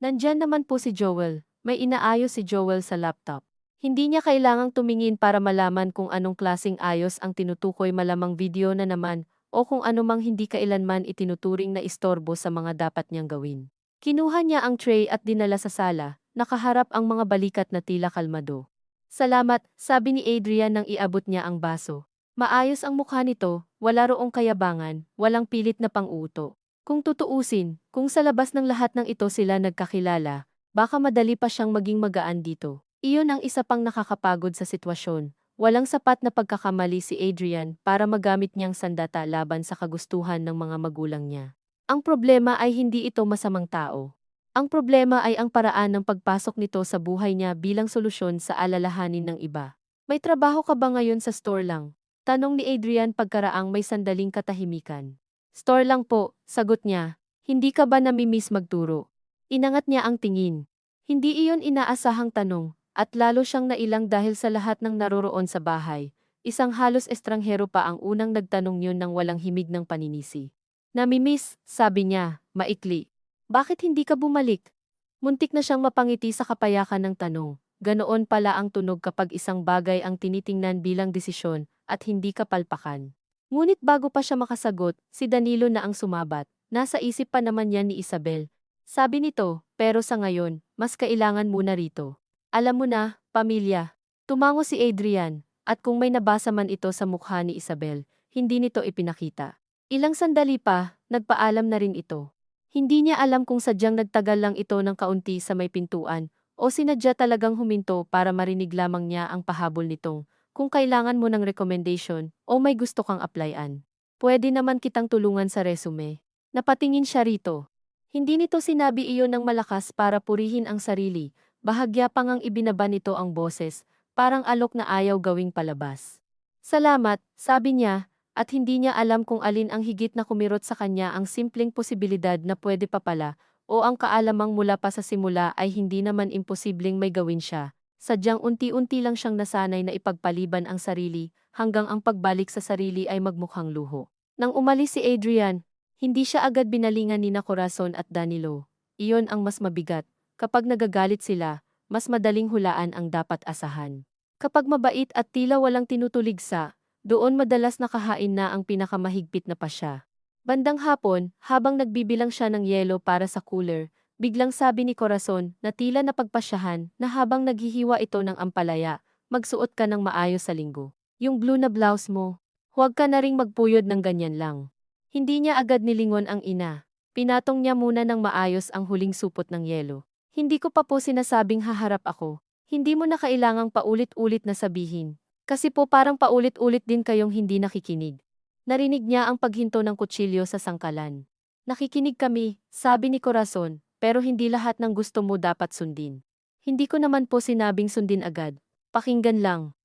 Nandyan naman po si Joel, may inaayos si Joel sa laptop. Hindi niya kailangang tumingin para malaman kung anong klaseng ayos ang tinutukoy, malamang video na naman o kung anumang hindi kailanman itinuturing na istorbo sa mga dapat niyang gawin. Kinuha niya ang tray at dinala sa sala, nakaharap ang mga balikat na tila kalmado. Salamat, sabi ni Adrian nang iabot niya ang baso. Maayos ang mukha nito, wala roong kayabangan, walang pilit na pang-uto. Kung tutuusin, kung sa labas ng lahat ng ito sila nagkakilala, baka madali pa siyang maging magaan dito. Iyon ang isa pang nakakapagod sa sitwasyon. Walang sapat na pagkakamali si Adrian para magamit niyang sandata laban sa kagustuhan ng mga magulang niya. Ang problema ay hindi ito masamang tao. Ang problema ay ang paraan ng pagpasok nito sa buhay niya bilang solusyon sa alalahanin ng iba. May trabaho ka ba ngayon sa store lang? Tanong ni Adrian pagkaraang may sandaling katahimikan. Store lang po, sagot niya. Hindi ka ba namimiss magturo? Inangat niya ang tingin. Hindi iyon inaasahang tanong, at lalo siyang nailang dahil sa lahat ng naroroon sa bahay. Isang halos estranghero pa ang unang nagtanong yun ng walang himig ng paninisi. Namimiss, sabi niya, maikli. Bakit hindi ka bumalik? Muntik na siyang mapangiti sa kapayakan ng tanong. Ganoon pala ang tunog kapag isang bagay ang tinitingnan bilang desisyon at hindi kapalpakan. Ngunit bago pa siya makasagot, si Danilo na ang sumabat. Nasa isip pa naman yan ni Isabel. Sabi nito, pero sa ngayon, mas kailangan muna rito. Alam mo na, pamilya. Tumango si Adrian, at kung may nabasa man ito sa mukha ni Isabel, hindi nito ipinakita. Ilang sandali pa, nagpaalam na rin ito. Hindi niya alam kung sadyang nagtagal lang ito ng kaunti sa may pintuan, o sinadya talagang huminto para marinig lamang niya ang pahabol nitong, kung kailangan mo ng recommendation o may gusto kang applyan. Pwede naman kitang tulungan sa resume. Napatingin siya rito. Hindi nito sinabi iyon ng malakas para purihin ang sarili, bahagya pang ang ibinaba nito ang boses, parang alok na ayaw gawing palabas. Salamat, sabi niya, at hindi niya alam kung alin ang higit na kumirot sa kanya ang simpleng posibilidad na pwede pa pala, o ang kaalamang mula pa sa simula ay hindi naman imposibleng may gawin siya. Sadyang unti-unti lang siyang nasanay na ipagpaliban ang sarili, hanggang ang pagbalik sa sarili ay magmukhang luho. Nang umalis si Adrian, hindi siya agad binalingan ni Corazon at Danilo. Iyon ang mas mabigat. Kapag nagagalit sila, mas madaling hulaan ang dapat asahan. Kapag mabait at tila walang tinutuligsa, doon madalas nakahain na ang pinakamahigpit na pasya. Bandang hapon, habang nagbibilang siya ng yelo para sa cooler, biglang sabi ni Corazon na tila napagpasyahan na habang naghihiwa ito ng ampalaya, magsuot ka ng maayos sa linggo. Yung blue na blouse mo, huwag ka na ring magpuyod ng ganyan lang. Hindi niya agad nilingon ang ina. Pinatong niya muna ng maayos ang huling supot ng yelo. Hindi ko pa po sinasabing haharap ako. Hindi mo na kailangang paulit-ulit na sabihin. Kasi po parang paulit-ulit din kayong hindi nakikinig. Narinig niya ang paghinto ng kutsilyo sa sangkalan. Nakikinig kami, sabi ni Corazon, pero hindi lahat ng gusto mo dapat sundin. Hindi ko naman po sinabing sundin agad. Pakinggan lang.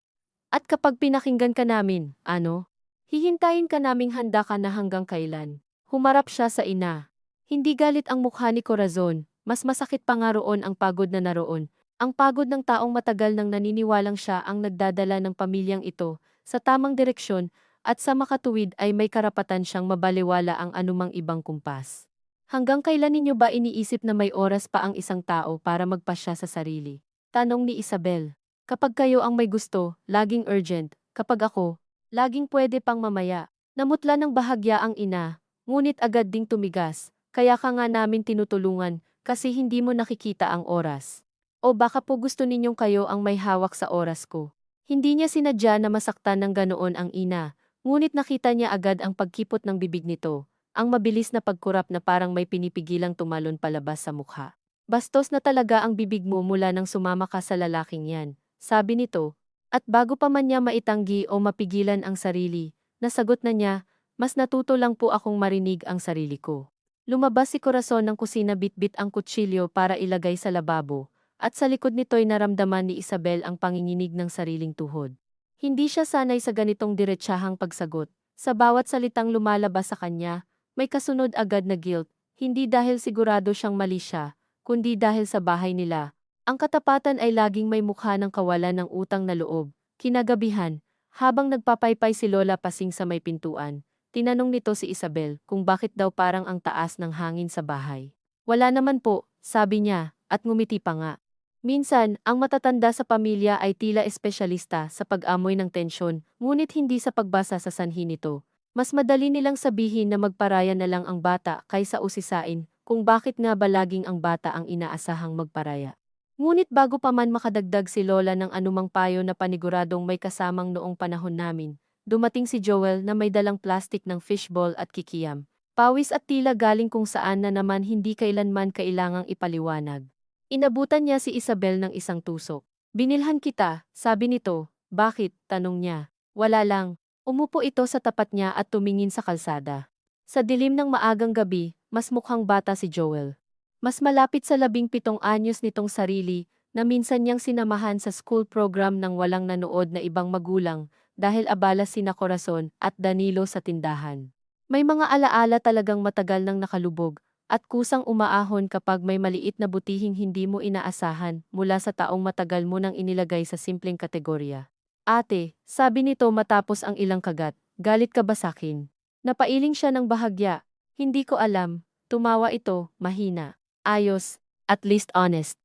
At kapag pinakinggan ka namin, ano? Hihintayin ka naming handa ka na hanggang kailan. Humarap siya sa ina. Hindi galit ang mukha ni Corazon, mas masakit pa nga roon ang pagod na naroon. Ang pagod ng taong matagal nang naniniwalang siya ang nagdadala ng pamilyang ito sa tamang direksyon at sa makatuwid ay may karapatan siyang mabaliwala ang anumang ibang kumpas. Hanggang kailan ninyo ba iniisip na may oras pa ang isang tao para magpasya sa sarili? Tanong ni Isabel. Kapag kayo ang may gusto, laging urgent. Kapag ako, laging pwede pang mamaya. Namutla ng bahagya ang ina, ngunit agad ding tumigas. Kaya ka nga namin tinutulungan, kasi hindi mo nakikita ang oras. O baka po gusto ninyong kayo ang may hawak sa oras ko. Hindi niya sinadya na masaktan ng ganoon ang ina, ngunit nakita niya agad ang pagkipot ng bibig nito. Ang mabilis na pagkurap na parang may pinipigilang tumalon palabas sa mukha. Bastos na talaga ang bibig mo mula nang sumama ka sa lalaking yan, sabi nito. At bago pa man niya maitanggi o mapigilan ang sarili, nasagot na niya, mas natuto lang po akong marinig ang sarili ko. Lumabas si Corazon ng kusina bitbit ang kutsilyo para ilagay sa lababo, at sa likod nito'y naramdaman ni Isabel ang panginginig ng sariling tuhod. Hindi siya sanay sa ganitong diretsahang pagsagot. Sa bawat salitang lumalabas sa kanya, may kasunod agad na guilt, hindi dahil sigurado siyang mali siya, kundi dahil sa bahay nila. Ang katapatan ay laging may mukha ng kawalan ng utang na loob. Kinagabihan, habang nagpapaypay si Lola Pasing sa may pintuan, tinanong nito si Isabel kung bakit daw parang ang taas ng hangin sa bahay. Wala naman po, sabi niya, at ngumiti pa nga. Minsan, ang matatanda sa pamilya ay tila espesyalista sa pag-amoy ng tensyon, ngunit hindi sa pagbasa sa sanhi nito. Mas madali nilang sabihin na magparaya na lang ang bata kaysa usisain kung bakit nga ba laging ang bata ang inaasahang magparaya. Ngunit bago pa man makadagdag si Lola ng anumang payo na paniguradong may kasamang noong panahon namin, dumating si Joel na may dalang plastik ng fishball at kikiyam. Pawis at tila galing kung saan na naman hindi kailanman kailangang ipaliwanag. Inabutan niya si Isabel ng isang tusok. Binilhan kita, sabi nito. Bakit? Tanong niya. Wala lang. Umupo ito sa tapat niya at tumingin sa kalsada. Sa dilim ng maagang gabi, mas mukhang bata si Joel. Mas malapit sa 17 anyos nitong sarili, na minsan niyang sinamahan sa school program ng walang nanood na ibang magulang, dahil abala sina Corazon at Danilo sa tindahan. May mga alaala talagang matagal nang nakalubog, at kusang umaahon kapag may maliit na butihing hindi mo inaasahan mula sa taong matagal mo nang inilagay sa simpleng kategorya. Ate, sabi nito matapos ang ilang kagat, galit ka ba sakin? Napailing siya ng bahagya. Hindi ko alam, tumawa ito, mahina. Ayos, at least honest.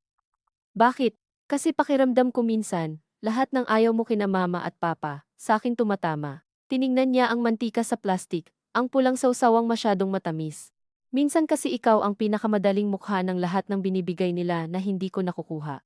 Bakit? Kasi pakiramdam ko minsan, lahat ng ayaw mo kina mama at papa, sakin tumatama. Tiningnan niya ang mantika sa plastik, ang pulang sawsawang masyadong matamis. Minsan kasi ikaw ang pinakamadaling mukha ng lahat ng binibigay nila na hindi ko nakukuha.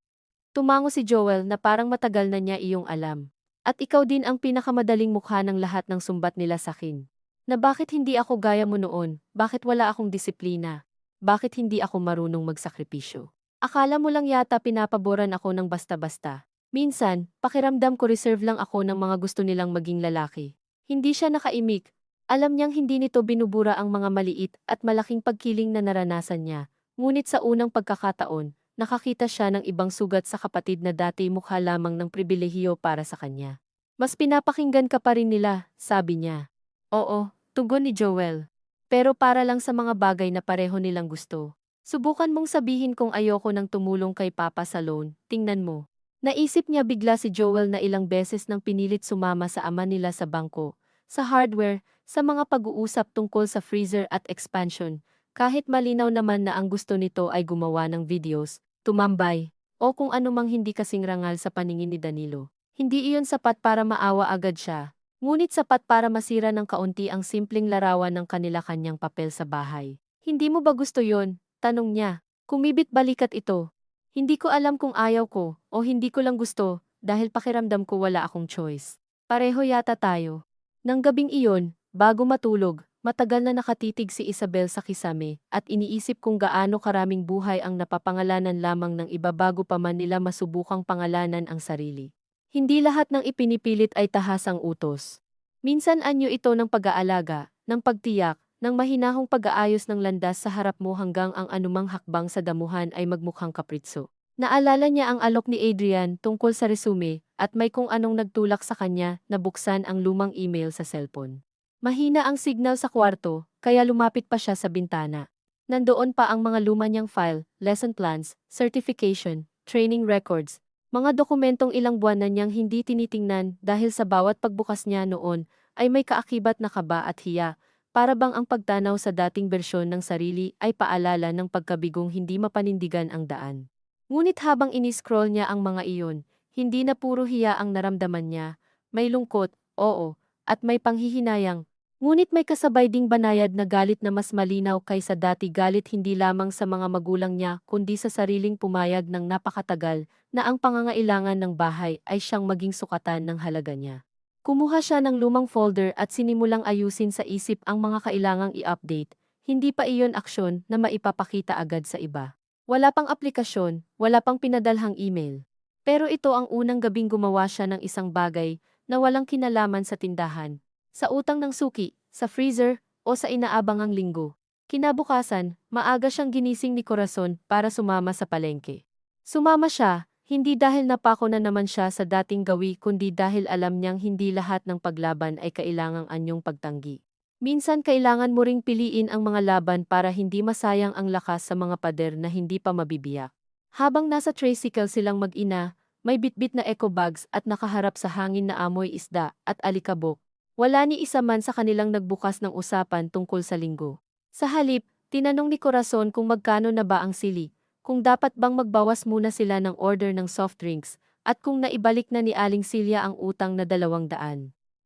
Tumango si Joel na parang matagal na niya iyong alam. At ikaw din ang pinakamadaling mukha ng lahat ng sumbat nila sakin. Na bakit hindi ako gaya mo noon, bakit wala akong disiplina, bakit hindi ako marunong magsakripisyo. Akala mo lang yata pinapaboran ako ng basta-basta. Minsan, pakiramdam ko reserve lang ako ng mga gusto nilang maging lalaki. Hindi siya nakaimik. Alam niyang hindi nito binubura ang mga maliit at malaking pagkiling na naranasan niya. Ngunit sa unang pagkakataon, nakakita siya ng ibang sugat sa kapatid na dati mukha lamang ng pribilehiyo para sa kanya. Mas pinapakinggan ka pa rin nila, sabi niya. Oo, tugon ni Joel. Pero para lang sa mga bagay na pareho nilang gusto. Subukan mong sabihin kung ayoko nang tumulong kay Papa sa loan, tingnan mo. Naisip niya bigla si Joel na ilang beses nang pinilit sumama sa ama nila sa bangko, sa hardware, sa mga pag-uusap tungkol sa freezer at expansion, kahit malinaw naman na ang gusto nito ay gumawa ng videos, tumambay, o kung anumang hindi kasing rangal sa paningin ni Danilo. Hindi iyon sapat para maawa agad siya, ngunit sapat para masira ng kaunti ang simpleng larawan ng kanila-kanyang papel sa bahay. Hindi mo ba gusto yon? Tanong niya. Kumibit balikat ito. Hindi ko alam kung ayaw ko o hindi ko lang gusto dahil pakiramdam ko wala akong choice. Pareho yata tayo. Nang gabing iyon, bago matulog, matagal na nakatitig si Isabel sa kisame at iniisip kung gaano karaming buhay ang napapangalanan lamang ng iba bago pa man nila masubukang pangalanan ang sarili. Hindi lahat ng ipinipilit ay tahasang utos. Minsan anyo ito ng pag-aalaga, ng pagtiyak, ng mahinahong pag-aayos ng landas sa harap mo hanggang ang anumang hakbang sa damuhan ay magmukhang kapritso. Naalala niya ang alok ni Adrian tungkol sa resume at may kung anong nagtulak sa kanya na buksan ang lumang email sa cellphone. Mahina ang signal sa kwarto, kaya lumapit pa siya sa bintana. Nandoon pa ang mga luma niyang file, lesson plans, certification, training records, mga dokumentong ilang buwan na niyang hindi tinitingnan dahil sa bawat pagbukas niya noon ay may kaakibat na kaba at hiya. Para bang ang pagtanaw sa dating bersyon ng sarili ay paalala ng pagkabigong hindi mapanindigan ang daan. Ngunit habang ini-scroll niya ang mga iyon, hindi na puro hiya ang naramdaman niya, may lungkot, oo, at may panghihinayang. Ngunit may kasabay ding banayad na galit na mas malinaw kaysa dati galit hindi lamang sa mga magulang niya kundi sa sariling pumayag ng napakatagal na ang pangangailangan ng bahay ay siyang maging sukatan ng halaga niya. Kumuha siya ng lumang folder at sinimulang ayusin sa isip ang mga kailangang i-update, hindi pa iyon aksyon na maipapakita agad sa iba. Wala pang aplikasyon, wala pang pinadalhang email. Pero ito ang unang gabing gumawa siya ng isang bagay na walang kinalaman sa tindahan, sa utang ng suki, sa freezer, o sa inaabangang linggo. Kinabukasan, maaga siyang ginising ni Corazon para sumama sa palengke. Sumama siya, hindi dahil napako na naman siya sa dating gawi kundi dahil alam niyang hindi lahat ng paglaban ay kailangang anyong pagtanggi. Minsan kailangan mo ring piliin ang mga laban para hindi masayang ang lakas sa mga pader na hindi pa mabibiyak. Habang nasa tricycle silang mag-ina, may bitbit na eco bags at nakaharap sa hangin na amoy isda at alikabok. Wala ni isa man sa kanilang nagbukas ng usapan tungkol sa linggo. Sa halip, tinanong ni Corazon kung magkano na ba ang sili, kung dapat bang magbawas muna sila ng order ng soft drinks, at kung naibalik na ni Aling Silya ang utang na 200.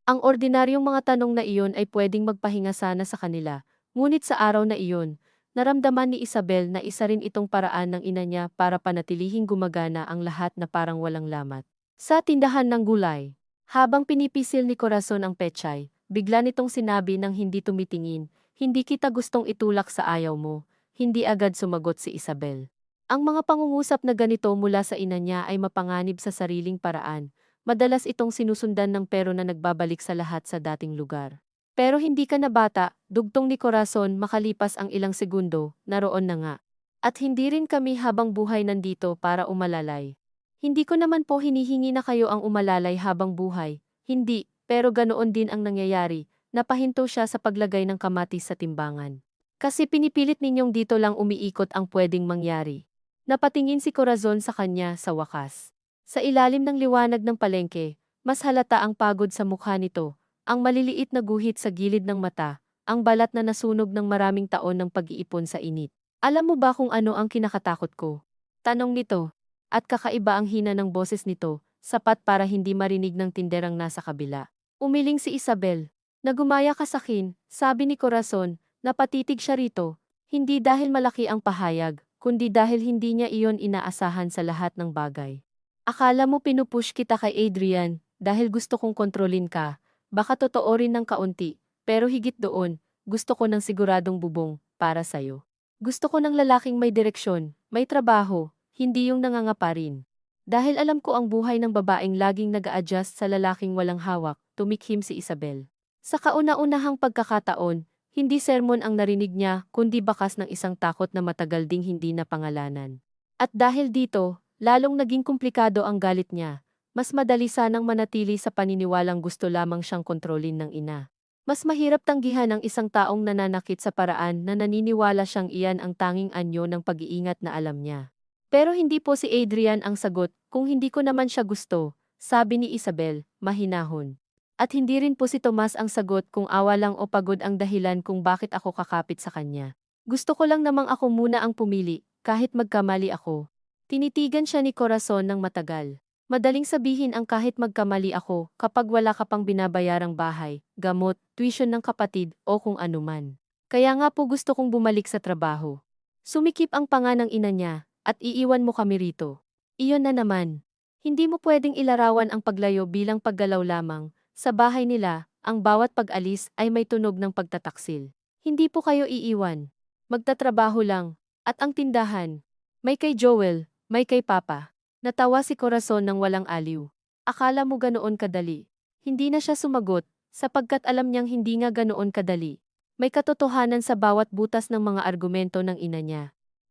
Ang ordinaryong mga tanong na iyon ay pwedeng magpahinga sana sa kanila, ngunit sa araw na iyon, naramdaman ni Isabel na isa rin itong paraan ng ina niya para panatilihing gumagana ang lahat na parang walang lamat. Sa tindahan ng gulay, habang pinipisil ni Corazon ang pechay, bigla nitong sinabi ng hindi tumitingin, Hindi kita gustong itulak sa ayaw mo, hindi agad sumagot si Isabel. Ang mga pangungusap na ganito mula sa ina niya ay mapanganib sa sariling paraan. Madalas itong sinusundan ng pero na nagbabalik sa lahat sa dating lugar. Pero hindi ka na bata, dugtong ni Corazon makalipas ang ilang segundo, naroon na nga. At hindi rin kami habang buhay nandito para umalalay. Hindi ko naman po hinihingi na kayo ang umalalay habang buhay. Hindi, pero ganoon din ang nangyayari. Napahinto siya sa paglagay ng kamatis sa timbangan. Kasi pinipilit ninyong dito lang umiikot ang pwedeng mangyari. Napatingin si Corazon sa kanya sa wakas. Sa ilalim ng liwanag ng palengke, mas halata ang pagod sa mukha nito, ang maliliit na guhit sa gilid ng mata, ang balat na nasunog ng maraming taon ng pag-iipon sa init. Alam mo ba kung ano ang kinakatakot ko? Tanong nito. At kakaiba ang hina ng boses nito, sapat para hindi marinig ng tinderang nasa kabila. Umiling si Isabel. Nagumaya ka sakin, sabi ni Corazon, napatitig siya rito. Hindi dahil malaki ang pahayag, kundi dahil hindi niya iyon inaasahan sa lahat ng bagay. Akala mo pinupush kita kay Adrian, dahil gusto kong kontrolin ka. Baka totoo rin ng kaunti, pero higit doon, gusto ko ng siguradong bubong, para sayo. Gusto ko ng lalaking may direksyon, may trabaho, hindi yung nangangapa rin. Dahil alam ko ang buhay ng babaeng laging nag-a-adjust sa lalaking walang hawak, tumikhim si Isabel. Sa kauna-unahang pagkakataon, hindi sermon ang narinig niya, kundi bakas ng isang takot na matagal ding hindi napangalanan. At dahil dito, lalong naging komplikado ang galit niya. Mas madali sanang manatili sa paniniwalang gusto lamang siyang kontrolin ng ina. Mas mahirap tanggihan ang isang taong nananakit sa paraan na naniniwala siyang iyan ang tanging anyo ng pag-iingat na alam niya. Pero hindi po si Adrian ang sagot, kung hindi ko naman siya gusto, sabi ni Isabel, mahinahon. At hindi rin po si Tomas ang sagot kung awa lang o pagod ang dahilan kung bakit ako kakapit sa kanya. Gusto ko lang namang ako muna ang pumili, kahit magkamali ako. Tinitigan siya ni Corazon ng matagal. Madaling sabihin ang kahit magkamali ako kapag wala ka pang binabayarang bahay, gamot, tuition ng kapatid o kung anuman. Kaya nga po gusto kong bumalik sa trabaho. Sumikip ang panga ng ina niya. At iiwan mo kami rito. Iyon na naman. Hindi mo pwedeng ilarawan ang paglayo bilang paggalaw lamang. Sa bahay nila, ang bawat pag-alis ay may tunog ng pagtataksil. Hindi po kayo iiwan. Magtatrabaho lang. At ang tindahan. May kay Joel, may kay Papa. Natawa si Corazon ng walang aliw. Akala mo ganoon kadali. Hindi na siya sumagot, sapagkat alam niyang hindi nga ganoon kadali. May katotohanan sa bawat butas ng mga argumento ng ina niya.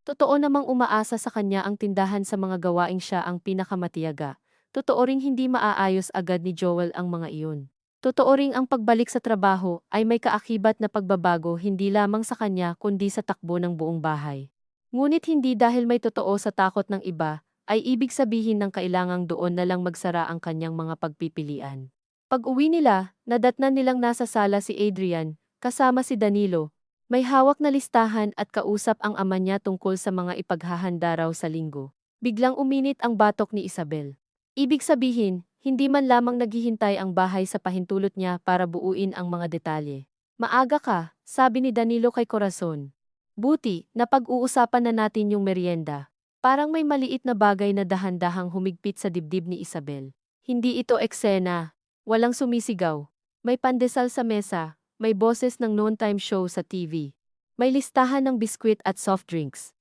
Totoo namang umaasa sa kanya ang tindahan sa mga gawaing siya ang pinakamatiyaga. Totoo ring hindi maaayos agad ni Joel ang mga iyon. Totoo ring ang pagbalik sa trabaho ay may kaakibat na pagbabago hindi lamang sa kanya kundi sa takbo ng buong bahay. Ngunit hindi dahil may totoo sa takot ng iba, ay ibig sabihin ng kailangang doon na lang magsara ang kanyang mga pagpipilian. Pag-uwi nila, nadatnan nilang nasa sala si Adrian, kasama si Danilo. May hawak na listahan at kausap ang ama niya tungkol sa mga ipaghahanda raw sa linggo. Biglang uminit ang batok ni Isabel. Ibig sabihin, hindi man lamang naghihintay ang bahay sa pahintulot niya para buuin ang mga detalye. Maaga ka, sabi ni Danilo kay Corazon. Buti, napag-uusapan na natin yung merienda. Parang may maliit na bagay na dahan-dahang humigpit sa dibdib ni Isabel. Hindi ito eksena. Walang sumisigaw. May pandesal sa mesa. May boses ng noontime show sa TV. May listahan ng biskwit at soft drinks.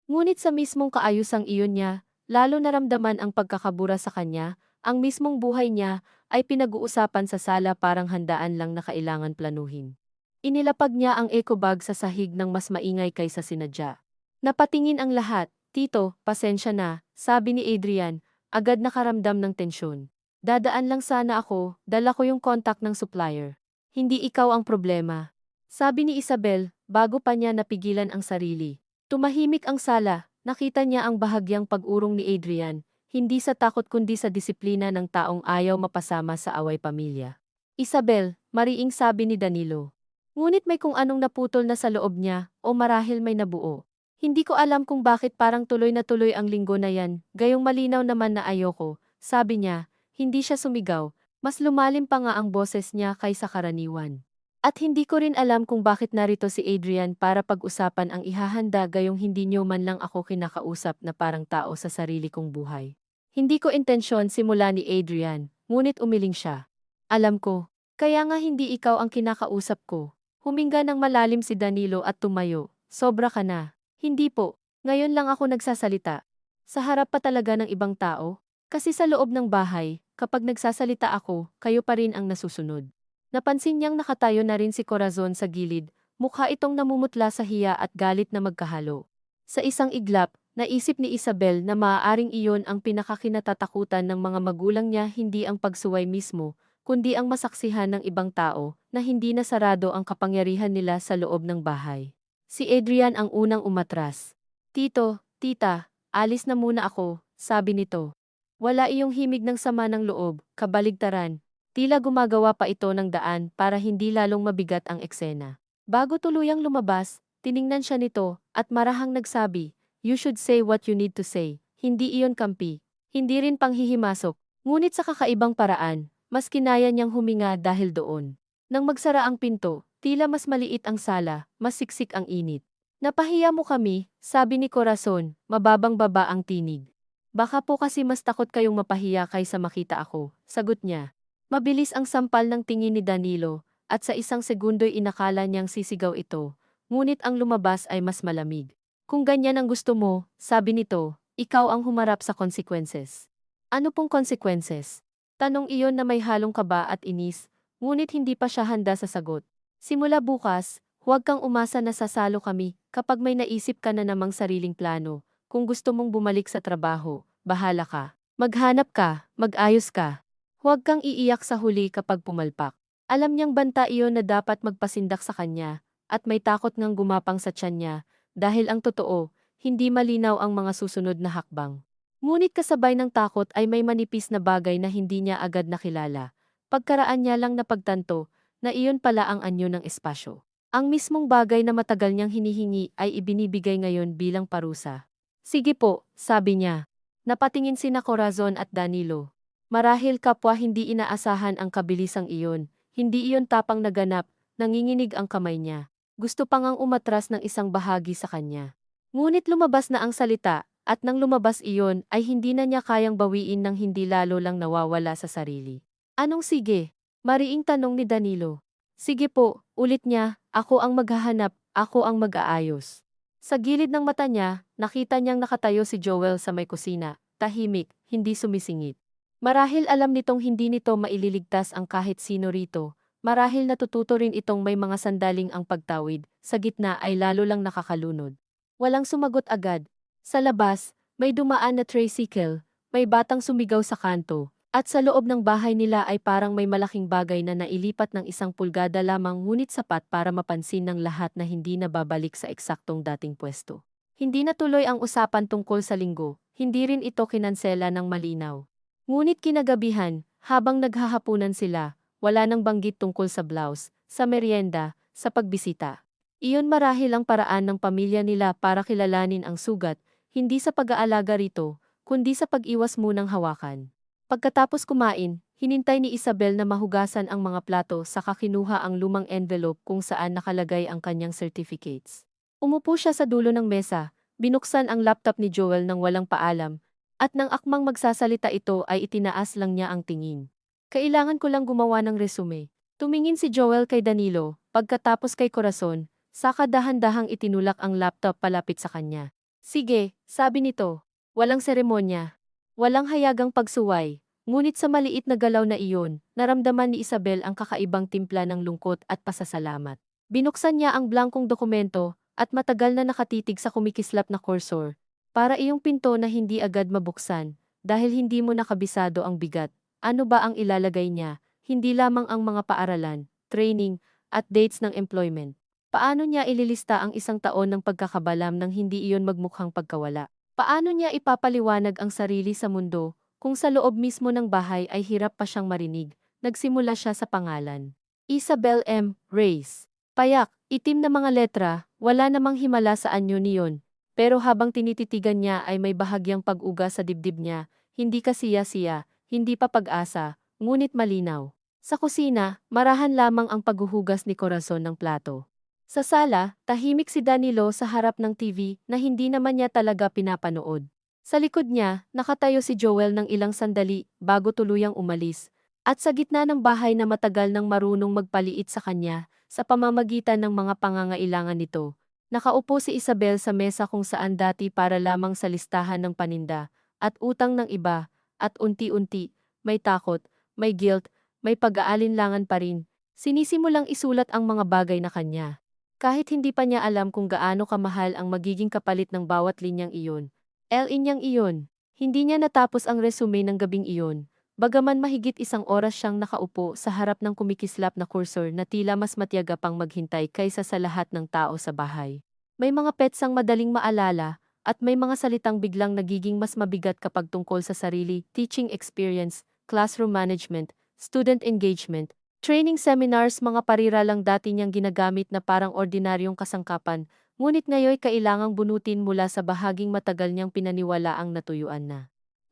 Ngunit sa mismong kaayusang iyon niya, lalo naramdaman ang pagkakabura sa kanya, ang mismong buhay niya ay pinag-uusapan sa sala parang handaan lang na kailangan planuhin. Inilapag niya ang eco bag sa sahig ng mas maingay kaysa sinadya. Napatingin ang lahat, Tito, pasensya na, sabi ni Adrian, agad nakaramdam ng tensyon. Dadaan lang sana ako, dala ko yung contact ng supplier. Hindi ikaw ang problema. Sabi ni Isabel, bago pa niya napigilan ang sarili. Tumahimik ang sala, nakita niya ang bahagyang pag-urong ni Adrian, hindi sa takot kundi sa disiplina ng taong ayaw mapasama sa away pamilya. Isabel, mariing sabi ni Danilo. Ngunit may kung anong naputol na sa loob niya, o marahil may nabuo. Hindi ko alam kung bakit parang tuloy na tuloy ang linggo na yan, gayong malinaw naman na ayoko, sabi niya, hindi siya sumigaw. Mas lumalim pa nga ang boses niya kaysa karaniwan. At hindi ko rin alam kung bakit narito si Adrian para pag-usapan ang ihahanda gayong hindi niyo man lang ako kinakausap na parang tao sa sarili kong buhay. Hindi ko intensyon simula ni Adrian, ngunit umiling siya. Alam ko, kaya nga hindi ikaw ang kinakausap ko. Huminga ng malalim si Danilo at tumayo. Sobra ka na. Hindi po. Ngayon lang ako nagsasalita. Sa harap pa talaga ng ibang tao? Kasi sa loob ng bahay, kapag nagsasalita ako, kayo pa rin ang nasusunod. Napansin niyang nakatayo na rin si Corazon sa gilid, mukha itong namumutla sa hiya at galit na magkahalo. Sa isang iglap, naisip ni Isabel na maaaring iyon ang pinakakinatatakutan ng mga magulang niya, hindi ang pagsuway mismo, kundi ang masaksihan ng ibang tao na hindi na sarado ang kapangyarihan nila sa loob ng bahay. Si Adrian ang unang umatras. Tito, tita, alis na muna ako, sabi nito. Wala iyong himig ng sama ng loob, kabaligtaran. Tila gumagawa pa ito ng daan para hindi lalong mabigat ang eksena. Bago tuluyang lumabas, tiningnan siya nito at marahang nagsabi, "You should say what you need to say." Hindi iyon kampi, hindi rin panghihimasok, ngunit sa kakaibang paraan, mas kinaya niyang huminga dahil doon. Nang magsara ang pinto, tila mas maliit ang sala, mas siksik ang init. "Napahiya mo kami," sabi ni Corazon, mababang baba ang tinig. "Baka po kasi mas takot kayong mapahiya kaysa makita ako," sagot niya. Mabilis ang sampal ng tingin ni Danilo, at sa isang segundo'y inakala niyang sisigaw ito, ngunit ang lumabas ay mas malamig. "Kung ganyan ang gusto mo," sabi nito, "ikaw ang humarap sa consequences." "Ano pong consequences?" Tanong iyon na may halong kaba at inis, ngunit hindi pa siya handa sa sagot. "Simula bukas, huwag kang umasa na sasalo kami kapag may naisip ka na namang sariling plano. Kung gusto mong bumalik sa trabaho, bahala ka. Maghanap ka, mag-ayos ka. Huwag kang iiyak sa huli kapag pumalpak." Alam niyang banta iyon na dapat magpasindak sa kanya, at may takot ngang gumapang sa tiyan niya, dahil ang totoo, hindi malinaw ang mga susunod na hakbang. Ngunit kasabay ng takot ay may manipis na bagay na hindi niya agad nakilala. Pagkaraan niya lang napagtanto, na iyon pala ang anyo ng espasyo. Ang mismong bagay na matagal niyang hinihingi ay ibinibigay ngayon bilang parusa. "Sige po," sabi niya. Napatingin sina Corazon at Danilo. Marahil kapwa hindi inaasahan ang kabilisang iyon, hindi iyon tapang naganap, nanginginig ang kamay niya. Gusto pa ngang umatras ng isang bahagi sa kanya. Ngunit lumabas na ang salita, at nang lumabas iyon ay hindi na niya kayang bawiin ng hindi lalo lang nawawala sa sarili. "Anong sige?" Mariing tanong ni Danilo. "Sige po," ulit niya, "ako ang maghahanap, ako ang mag-aayos." Sa gilid ng mata niya, nakita niyang nakatayo si Joel sa may kusina, tahimik, hindi sumisingit. Marahil alam nitong hindi nito maililigtas ang kahit sino rito, marahil natututo rin itong may mga sandaling ang pagtawid, sa gitna ay lalo lang nakakalunod. Walang sumagot agad. Sa labas, may dumaan na tricycle, may batang sumigaw sa kanto, at sa loob ng bahay nila ay parang may malaking bagay na nailipat ng 1 pulgada lamang, ngunit sapat para mapansin ng lahat na hindi na babalik sa eksaktong dating pwesto. Hindi natuloy ang usapan tungkol sa linggo, hindi rin ito kinansela ng malinaw. Ngunit kinagabihan, habang naghahapunan sila, wala nang banggit tungkol sa blouse, sa merienda, sa pagbisita. Iyon marahil ang paraan ng pamilya nila para kilalanin ang sugat, hindi sa pag-aalaga rito, kundi sa pag-iwas munang hawakan. Pagkatapos kumain, hinintay ni Isabel na mahugasan ang mga plato, saka kinuha ang lumang envelope kung saan nakalagay ang kanyang certificates. Umupo siya sa dulo ng mesa, binuksan ang laptop ni Joel nang walang paalam, at nang akmang magsasalita ito ay itinaas lang niya ang tingin. "Kailangan ko lang gumawa ng resume." Tumingin si Joel kay Danilo, pagkatapos kay Corazon, saka dahan-dahang itinulak ang laptop palapit sa kanya. "Sige," sabi nito. Walang seremonya. Walang hayagang pagsuway. Ngunit sa maliit na galaw na iyon, naramdaman ni Isabel ang kakaibang timpla ng lungkot at pasasalamat. Binuksan niya ang blankong dokumento, at matagal na nakatitig sa kumikislap na cursor. Para iyong pinto na hindi agad mabuksan, dahil hindi mo nakabisado ang bigat. Ano ba ang ilalagay niya? Hindi lamang ang mga paaralan, training, at dates ng employment. Paano niya ililista ang 1 taon ng pagkakabalam nang hindi iyon magmukhang pagkawala? Paano niya ipapaliwanag ang sarili sa mundo, kung sa loob mismo ng bahay ay hirap pa siyang marinig? Nagsimula siya sa pangalan. Isabel M. Reyes. Payak, itim na mga letra, wala namang himala sa anyo niyon. Pero habang tinititigan niya ay may bahagyang pag-uga sa dibdib niya, hindi kasiya-siya, hindi pa pag-asa, ngunit malinaw. Sa kusina, marahan lamang ang paghuhugas ni Corazon ng plato. Sa sala, tahimik si Danilo sa harap ng TV na hindi naman niya talaga pinapanood. Sa likod niya, nakatayo si Joel ng ilang sandali bago tuluyang umalis, at sa gitna ng bahay na matagal nang marunong magpaliit sa kanya, Sa pamamagitan ng mga pangangailangan nito, nakaupo si Isabel sa mesa kung saan dati para lamang sa listahan ng paninda at utang ng iba, at unti-unti, may takot, may guilt, may pag-aalinlangan pa rin. Sinisimulang isulat ang mga bagay na kanya. Kahit hindi pa niya alam kung gaano kamahal ang magiging kapalit ng bawat linyang iyon. Inyang iyon. Hindi niya natapos ang resume ng gabing iyon. Bagaman mahigit 1 oras siyang nakaupo sa harap ng kumikislap na cursor na tila mas matiyaga pang maghintay kaysa sa lahat ng tao sa bahay. May mga petsang madaling maalala, at may mga salitang biglang nagiging mas mabigat kapag tungkol sa sarili, teaching experience, classroom management, student engagement, training seminars, mga parira lang dati niyang ginagamit na parang ordinaryong kasangkapan, ngunit ngayoy kailangang bunutin mula sa bahaging matagal niyang pinaniwalaang natuyuan na.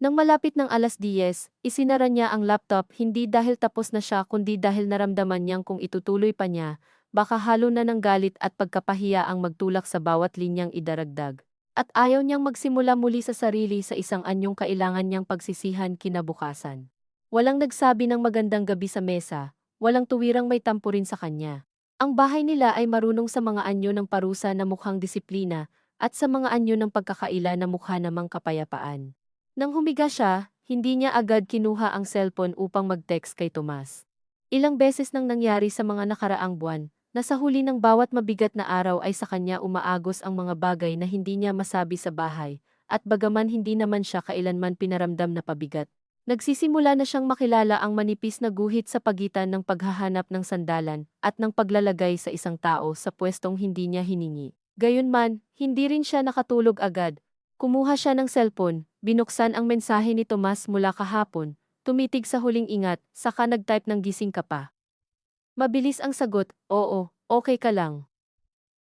Nang malapit ng 10:00, isinara niya ang laptop hindi dahil tapos na siya kundi dahil naramdaman niyang kung itutuloy pa niya, baka halo na ng galit at pagkapahiya ang magtulak sa bawat linyang idaragdag. At ayaw niyang magsimula muli sa sarili sa isang anyong kailangan niyang pagsisihan kinabukasan. Walang nagsabi ng magandang gabi sa mesa, walang tuwirang may tampo rin sa kanya. Ang bahay nila ay marunong sa mga anyo ng parusa na mukhang disiplina, at sa mga anyo ng pagkakaila na mukha namang kapayapaan. Nang humiga siya, hindi niya agad kinuha ang cellphone upang mag-text kay Tomas. Ilang beses nang nangyari sa mga nakaraang buwan, na sa huli ng bawat mabigat na araw ay sa kanya umaagos ang mga bagay na hindi niya masabi sa bahay, at bagaman hindi naman siya kailanman pinaramdam na pabigat. Nagsisimula na siyang makilala ang manipis na guhit sa pagitan ng paghahanap ng sandalan at ng paglalagay sa isang tao sa pwestong hindi niya hiningi. Gayunman, hindi rin siya nakatulog agad. Kumuha siya ng cellphone, binuksan ang mensahe ni Tomas mula kahapon, tumitig sa huling ingat, saka nag-type ng gising ka pa. Mabilis ang sagot, oo, okay ka lang.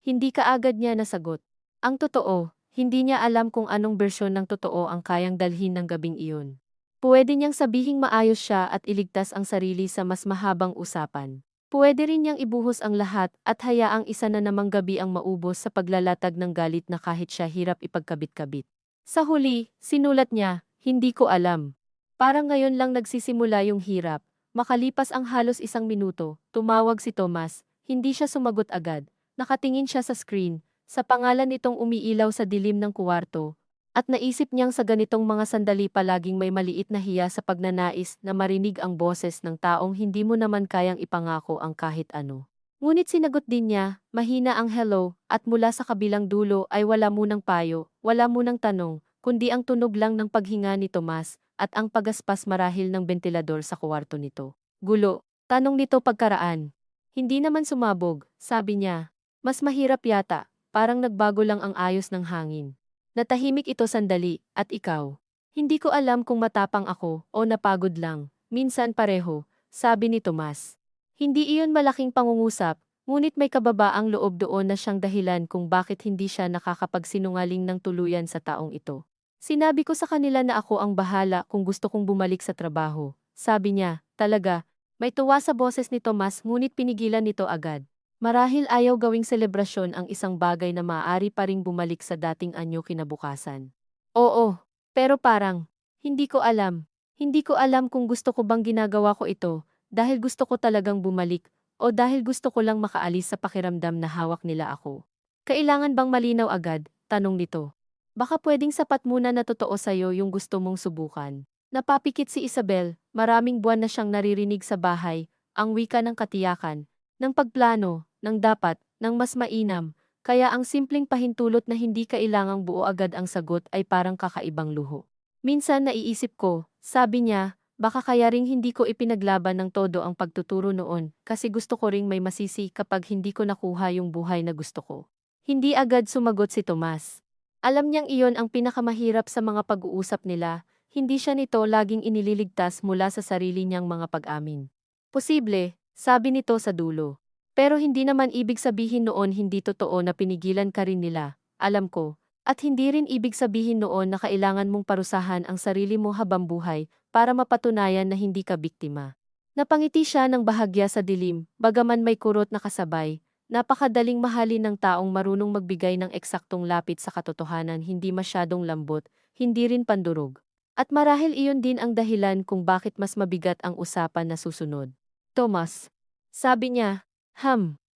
Hindi kaagad niya nasagot. Ang totoo, hindi niya alam kung anong bersyon ng totoo ang kayang dalhin ng gabing iyon. Pwede niyang sabihing maayos siya at iligtas ang sarili sa mas mahabang usapan. Pwede rin niyang ibuhos ang lahat at hayaang isa na namang gabi ang maubos sa paglalatag ng galit na kahit siya hirap ipagkabit-kabit. Sa huli, sinulat niya, hindi ko alam. Parang ngayon lang nagsisimula yung hirap. Makalipas ang halos 1 minuto, tumawag si Tomas, hindi siya sumagot agad. Nakatingin siya sa screen, sa pangalan nitong umiilaw sa dilim ng kuwarto. At naisip niyang sa ganitong mga sandali palaging may maliit na hiya sa pagnanais na marinig ang boses ng taong hindi mo naman kayang ipangako ang kahit ano. Ngunit sinagot din niya, mahina ang hello, at mula sa kabilang dulo ay wala munang payo, wala munang tanong, kundi ang tunog lang ng paghinga ni Tomas, at ang pagaspas marahil ng bentilador sa kuwarto nito. Gulo, tanong nito pagkaraan. Hindi naman sumabog, sabi niya. Mas mahirap yata, parang nagbago lang ang ayos ng hangin. Natahimik ito sandali, at ikaw? Hindi ko alam kung matapang ako o napagod lang, minsan pareho, sabi ni Tomas. Hindi iyon malaking pangungusap, ngunit may kababaang loob doon na siyang dahilan kung bakit hindi siya nakakapagsinungaling ng tuluyan sa taong ito. Sinabi ko sa kanila na ako ang bahala kung gusto kong bumalik sa trabaho, sabi niya, talaga, may tuwa sa boses ni Tomas ngunit pinigilan nito agad. Marahil ayaw gawing selebrasyon ang isang bagay na maaari pa ring bumalik sa dating anyo kinabukasan. Oo, pero parang, hindi ko alam. Hindi ko alam kung gusto ko bang ginagawa ko ito, dahil gusto ko talagang bumalik, o dahil gusto ko lang makaalis sa pakiramdam na hawak nila ako. Kailangan bang malinaw agad? Tanong nito. Baka pwedeng sapat muna na totoo sa'yo yung gusto mong subukan. Napapikit si Isabel, maraming buwan na siyang naririnig sa bahay, ang wika ng katiyakan, ng pagplano, ng dapat, ng mas mainam, kaya ang simpleng pahintulot na hindi kailangang buo agad ang sagot ay parang kakaibang luho. Minsan naiisip ko, sabi niya, baka kaya ring hindi ko ipinaglaban ng todo ang pagtuturo noon, kasi gusto ko ring may masisi kapag hindi ko nakuha yung buhay na gusto ko. Hindi agad sumagot si Tomas. Alam niyang iyon ang pinakamahirap sa mga pag-uusap nila, hindi siya nito laging inililigtas mula sa sarili niyang mga pag-amin. Posible, sabi nito sa dulo. Pero hindi naman ibig sabihin noon hindi totoo na pinigilan ka rin nila, alam ko. At hindi rin ibig sabihin noon na kailangan mong parusahan ang sarili mo habang buhay para mapatunayan na hindi ka biktima. Napangiti siya ng bahagya sa dilim, bagaman may kurot na kasabay. Napakadaling mahalin ng taong marunong magbigay ng eksaktong lapit sa katotohanan, hindi masyadong lambot, hindi rin pandurog. At marahil iyon din ang dahilan kung bakit mas mabigat ang usapan na susunod. Tomas, sabi niya,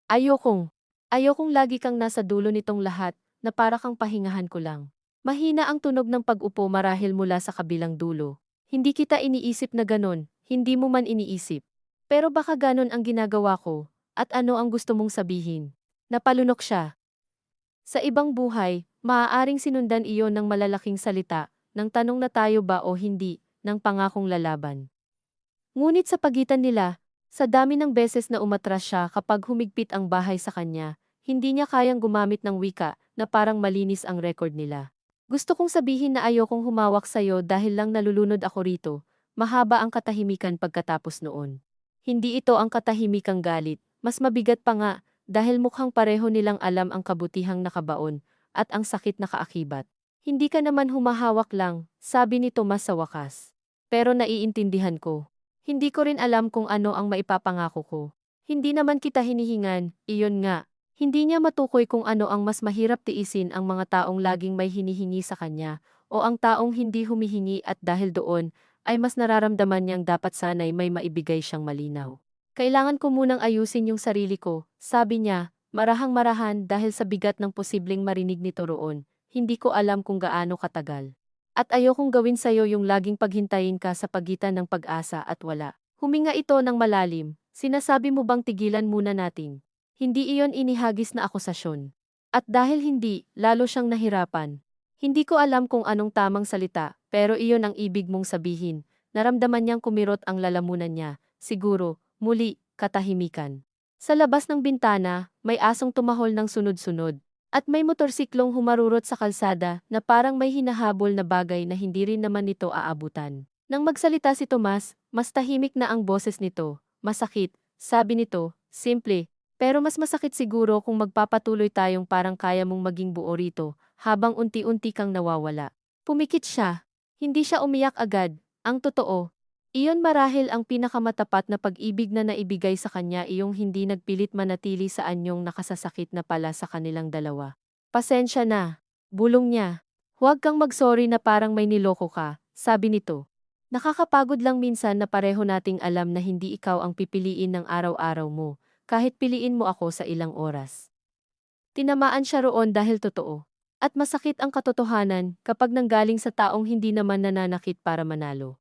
Ayokong. Ayokong lagi kang nasa dulo nitong lahat, na para kang pahingahan ko lang. Mahina ang tunog ng pag-upo marahil mula sa kabilang dulo. Hindi kita iniisip na ganon, hindi mo man iniisip. Pero baka ganon ang ginagawa ko, at ano ang gusto mong sabihin? Napalunok siya. Sa ibang buhay, maaaring sinundan iyon ng malalaking salita, ng tanong na tayo ba o hindi, ng pangakong lalaban. Ngunit sa pagitan nila, sa dami ng beses na umatras siya kapag humigpit ang bahay sa kanya, hindi niya kayang gumamit ng wika na parang malinis ang record nila. Gusto kong sabihin na ayokong humawak sa'yo dahil lang nalulunod ako rito. Mahaba ang katahimikan pagkatapos noon. Hindi ito ang katahimikang galit, mas mabigat pa nga, dahil mukhang pareho nilang alam ang kabutihang nakabaon, at ang sakit na kaakibat. Hindi ka naman humahawak lang, sabi ni Tomas sa wakas. Pero naiintindihan ko. Hindi ko rin alam kung ano ang maipapangako ko. Hindi naman kita hinihingan, iyon nga. Hindi niya matukoy kung ano ang mas mahirap tiisin, ang mga taong laging may hinihingi sa kanya, o ang taong hindi humihingi at dahil doon, ay mas nararamdaman niyang dapat sana'y may maibigay siyang malinaw. Kailangan ko munang ayusin yung sarili ko, sabi niya, marahang-marahan dahil sa bigat ng posibleng marinig nito roon. Hindi ko alam kung gaano katagal. At ayokong gawin sa'yo yung laging paghintayin ka sa pagitan ng pag-asa at wala. Huminga ito ng malalim. Sinasabi mo bang tigilan muna natin? Hindi iyon inihagis na akusasyon. At dahil hindi, lalo siyang nahirapan. Hindi ko alam kung anong tamang salita, pero iyon ang ibig mong sabihin. Naramdaman niyang kumirot ang lalamunan niya. Siguro, muli, katahimikan. Sa labas ng bintana, may asong tumahol ng sunod-sunod. At may motorsiklong humarurot sa kalsada na parang may hinahabol na bagay na hindi rin naman nito aabutan. Nang magsalita si Tomas, mas tahimik na ang boses nito. Masakit, sabi nito, simple. Pero mas masakit siguro kung magpapatuloy tayong parang kaya mong maging buo rito, habang unti-unti kang nawawala. Pumikit siya. Hindi siya umiyak agad. Ang totoo. Iyon marahil ang pinakamatapat na pag-ibig na naibigay sa kanya, iyong hindi nagpilit manatili sa anyong nakasasakit na pala sa kanilang dalawa. Pasensya na. Bulong niya. Huwag kang mag-sorry na parang may niloko ka, sabi nito. Nakakapagod lang minsan na pareho nating alam na hindi ikaw ang pipiliin ng araw-araw mo, kahit piliin mo ako sa ilang oras. Tinamaan siya roon dahil totoo. At masakit ang katotohanan kapag nanggaling sa taong hindi naman nananakit para manalo.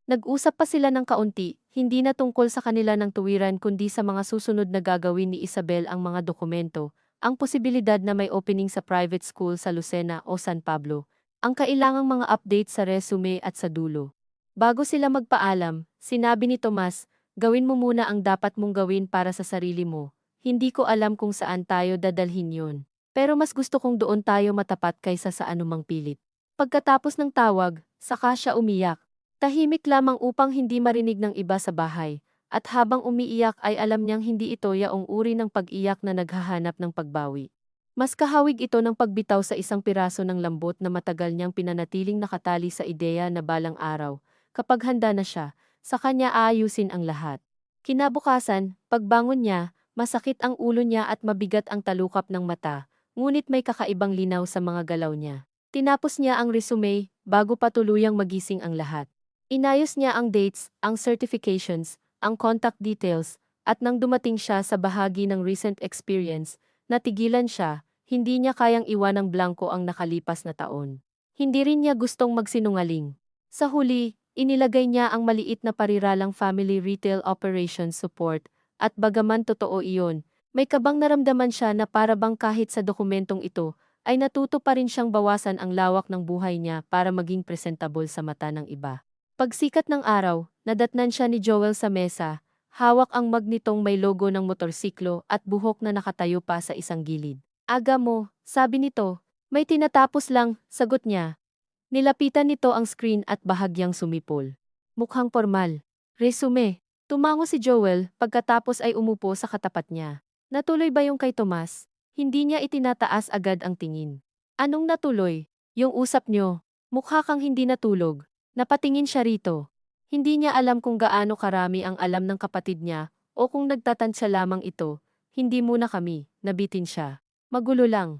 Nag-usap pa sila ng kaunti, hindi na tungkol sa kanila ng tuwiran kundi sa mga susunod na gagawin ni Isabel, ang mga dokumento, ang posibilidad na may opening sa private school sa Lucena o San Pablo, ang kailangang mga update sa resume at sa dulo. Bago sila magpaalam, sinabi ni Tomas, gawin mo muna ang dapat mong gawin para sa sarili mo. Hindi ko alam kung saan tayo dadalhin yon. Pero mas gusto kong doon tayo matapat kaysa sa anumang pilit. Pagkatapos ng tawag, saka siya umiyak. Tahimik lamang upang hindi marinig ng iba sa bahay. At habang umiiyak ay alam niyang hindi ito yaong uri ng pag-iyak na naghahanap ng pagbawi. Mas kahawig ito ng pagbitaw sa isang piraso ng lambot na matagal niyang pinanatiling nakatali sa ideya na balang araw, kapag handa na siya, sa kanya aayusin ang lahat. Kinabukasan, pagbangon niya, masakit ang ulo niya at mabigat ang talukap ng mata, ngunit may kakaibang linaw sa mga galaw niya. Tinapos niya ang resume, bago pa tuluyang magising ang lahat. Inayos niya ang dates, ang certifications, ang contact details, at nang dumating siya sa bahagi ng recent experience, natigilan siya, hindi niya kayang iwanang blanko ang nakalipas na taon. Hindi rin niya gustong magsinungaling. Sa huli, inilagay niya ang maliit na pariralang Family Retail Operations Support, at bagaman totoo iyon, may kabang naramdaman siya na parabang kahit sa dokumentong ito, ay natuto pa rin siyang bawasan ang lawak ng buhay niya para maging presentable sa mata ng iba. Pagsikat ng araw, nadatnan siya ni Joel sa mesa, hawak ang magnitong may logo ng motorsiklo at buhok na nakatayo pa sa isang gilid. Aga mo, sabi nito. May tinatapos lang, sagot niya. Nilapitan nito ang screen at bahagyang sumipol. Mukhang formal. Resume. Tumango si Joel, pagkatapos ay umupo sa katapat niya. Natuloy ba yung kay Tomas? Hindi niya itinataas agad ang tingin. Anong natuloy? Yung usap niyo. Mukha kang hindi natulog. Napatingin siya rito. Hindi niya alam kung gaano karami ang alam ng kapatid niya o kung nagtatansya lamang ito. Hindi muna kami, nabitin siya. Magulo lang.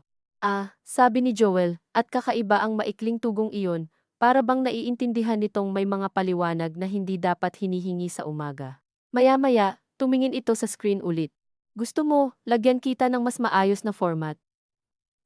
Sabi ni Joel, at kakaiba ang maikling tugong iyon, para bang naiintindihan nitong may mga paliwanag na hindi dapat hinihingi sa umaga. Maya-maya, tumingin ito sa screen ulit. Gusto mo, lagyan kita ng mas maayos na format.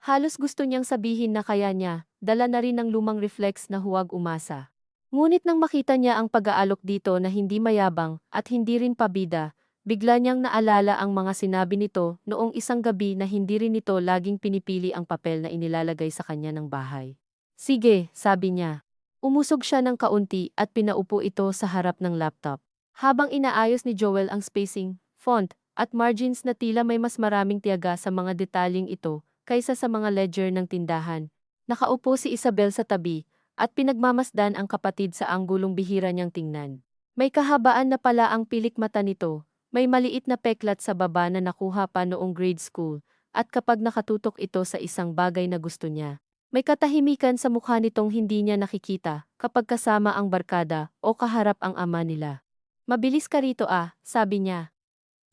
Halos gusto niyang sabihin na kaya niya, dala na rin ng lumang reflex na huwag umasa. Ngunit nang makita niya ang pag-aalok dito na hindi mayabang at hindi rin pabida, bigla niyang naalala ang mga sinabi nito noong isang gabi na hindi rin ito laging pinipili ang papel na inilalagay sa kanya ng bahay. Sige, sabi niya. Umusog siya ng kaunti at pinaupo ito sa harap ng laptop. Habang inaayos ni Joel ang spacing, font, at margins na tila may mas maraming tiyaga sa mga detalyeng ito, kaysa sa mga ledger ng tindahan. Nakaupo si Isabel sa tabi, at pinagmamasdan ang kapatid sa anggulong bihira niyang tingnan. May kahabaan na pala ang pilik mata nito, may maliit na peklat sa baba na nakuha pa noong grade school, at kapag nakatutok ito sa isang bagay na gusto niya, may katahimikan sa mukha nitong hindi niya nakikita kapag kasama ang barkada o kaharap ang ama nila. Mabilis ka rito sabi niya.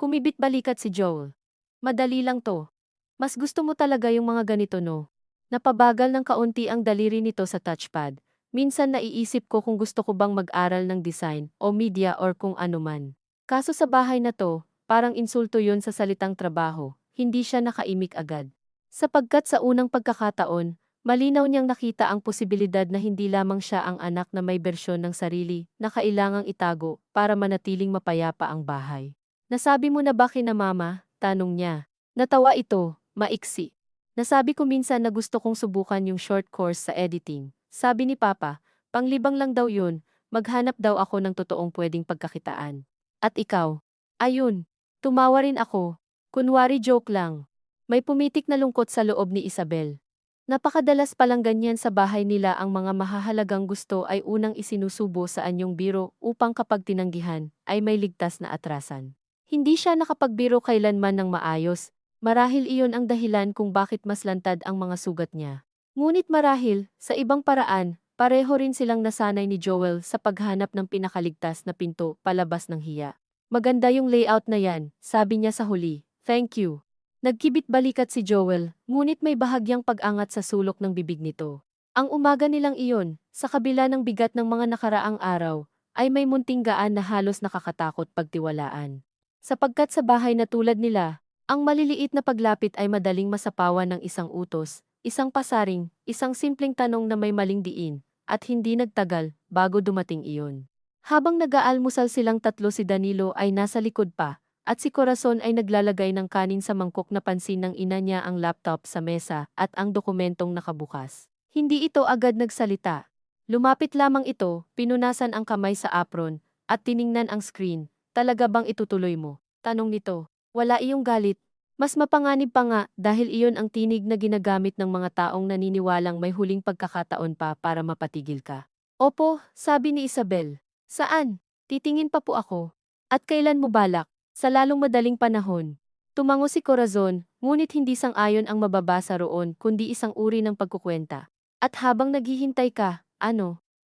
Kumibit balikat si Joel. Madali lang to. Mas gusto mo talaga yung mga ganito no? Napabagal ng kaunti ang daliri nito sa touchpad. Minsan naiisip ko kung gusto ko bang mag-aral ng design o media or kung ano man. Kaso sa bahay na to, parang insulto yun sa salitang trabaho, hindi siya nakaimik agad. Sapagkat sa unang pagkakataon, malinaw niyang nakita ang posibilidad na hindi lamang siya ang anak na may bersyon ng sarili na kailangang itago para manatiling mapayapa ang bahay. Nasabi mo na ba kina mama? Tanong niya. Natawa ito. Maiksi. Nasabi ko minsan na gusto kong subukan yung short course sa editing. Sabi ni Papa, panglibang lang daw yun, maghanap daw ako ng totoong pwedeng pagkakitaan. At ikaw? Ayun. Tumawa rin ako. Kunwari joke lang. May pumitik na lungkot sa loob ni Isabel. Napakadalas palang ganyan sa bahay nila ang mga mahahalagang gusto ay unang isinusubo sa anyong biro upang kapag tinanggihan ay may ligtas na atrasan. Hindi siya nakapagbiro kailanman ng maayos. Marahil iyon ang dahilan kung bakit mas lantad ang mga sugat niya. Ngunit marahil, sa ibang paraan, pareho rin silang nasanay ni Joel sa paghanap ng pinakaligtas na pinto palabas ng hiya. Maganda yung layout na yan, sabi niya sa huli. Thank you. Nagkibit balikat si Joel, ngunit may bahagyang pag-angat sa sulok ng bibig nito. Ang umaga nilang iyon, sa kabila ng bigat ng mga nakaraang araw, ay may munting gaan na halos nakakatakot pagtiwalaan. Sapagkat sa bahay na tulad nila, ang maliliit na paglapit ay madaling masapawan ng isang utos, isang pasaring, isang simpleng tanong na may maling diin, at hindi nagtagal bago dumating iyon. Habang nag-aalmusal silang tatlo si Danilo ay nasa likod pa, at si Corazon ay naglalagay ng kanin sa mangkok na pansin ng ina niya ang laptop sa mesa at ang dokumentong nakabukas. Hindi ito agad nagsalita. Lumapit lamang ito, pinunasan ang kamay sa apron, at tiningnan ang screen. Talaga bang itutuloy mo? Tanong nito. Wala iyong galit. Mas mapanganib pa nga dahil iyon ang tinig na ginagamit ng mga taong naniniwalang may huling pagkakataon pa para mapatigil ka. Opo, sabi ni Isabel. Saan? Titingin pa po ako. At kailan mo balak? Sa lalong madaling panahon. Tumango si Corazon, ngunit hindi sang-ayon ang mababasa roon kundi isang uri ng pagkukwenta. At habang naghihintay ka,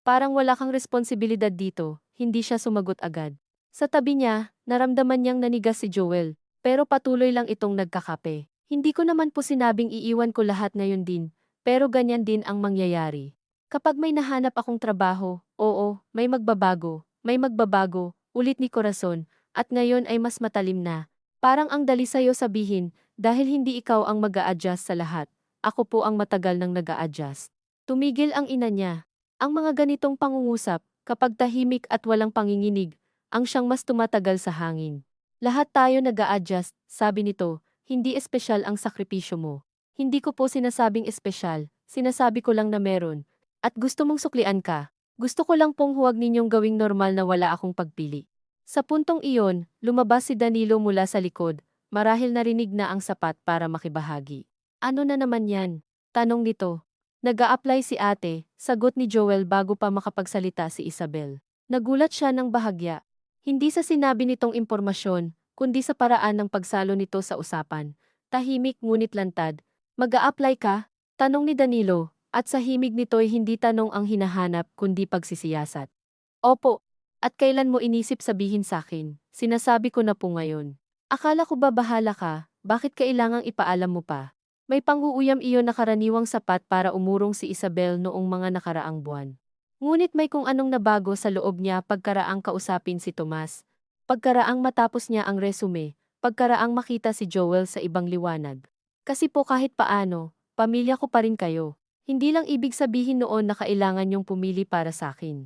parang wala kang responsibilidad dito, hindi siya sumagot agad. Sa tabi niya, naramdaman niyang nanigas si Joel. Pero patuloy lang itong nagkakape. Hindi ko naman po sinabing iiwan ko lahat ngayon din, pero ganyan din ang mangyayari. Kapag may nahanap akong trabaho, oo, may magbabago, ulit ni Corazon, at ngayon ay mas matalim na. Parang ang dali sa'yo sabihin, dahil hindi ikaw ang mag-a-adjust sa lahat, ako po ang matagal nang nag-a-adjust. Tumigil ang ina niya. Ang mga ganitong pangungusap, kapag tahimik at walang panginginig, ang siyang mas tumatagal sa hangin. Lahat tayo nag-a-adjust, sabi nito, hindi espesyal ang sakripisyo mo. Hindi ko po sinasabing espesyal, sinasabi ko lang na meron. At gusto mong suklian ka. Gusto ko lang pong huwag ninyong gawing normal na wala akong pagpili. Sa puntong iyon, lumabas si Danilo mula sa likod, marahil narinig na ang sapat para makibahagi. Ano na naman yan? Tanong nito. Nag-a-apply si ate, sagot ni Joel bago pa makapagsalita si Isabel. Nagulat siya ng bahagya. Hindi sa sinabi nitong impormasyon, kundi sa paraan ng pagsalo nito sa usapan. Tahimik ngunit lantad. Mag-a-apply ka? Tanong ni Danilo, at sa himig nito'y hindi tanong ang hinahanap kundi pagsisiyasat. Opo. At kailan mo inisip sabihin sa'kin? Sinasabi ko na po ngayon. Akala ko ba bahala ka, bakit kailangang ipaalam mo pa? May pang-uuyam iyon na karaniwang sapat para umurong si Isabel noong mga nakaraang buwan. Ngunit may kung anong nabago sa loob niya pagkaraang kausapin si Tomas. Pagkaraang matapos niya ang resume, pagkaraang makita si Joel sa ibang liwanag. Kasi po kahit paano, pamilya ko pa rin kayo. Hindi lang ibig sabihin noon na kailangan yung pumili para sa akin.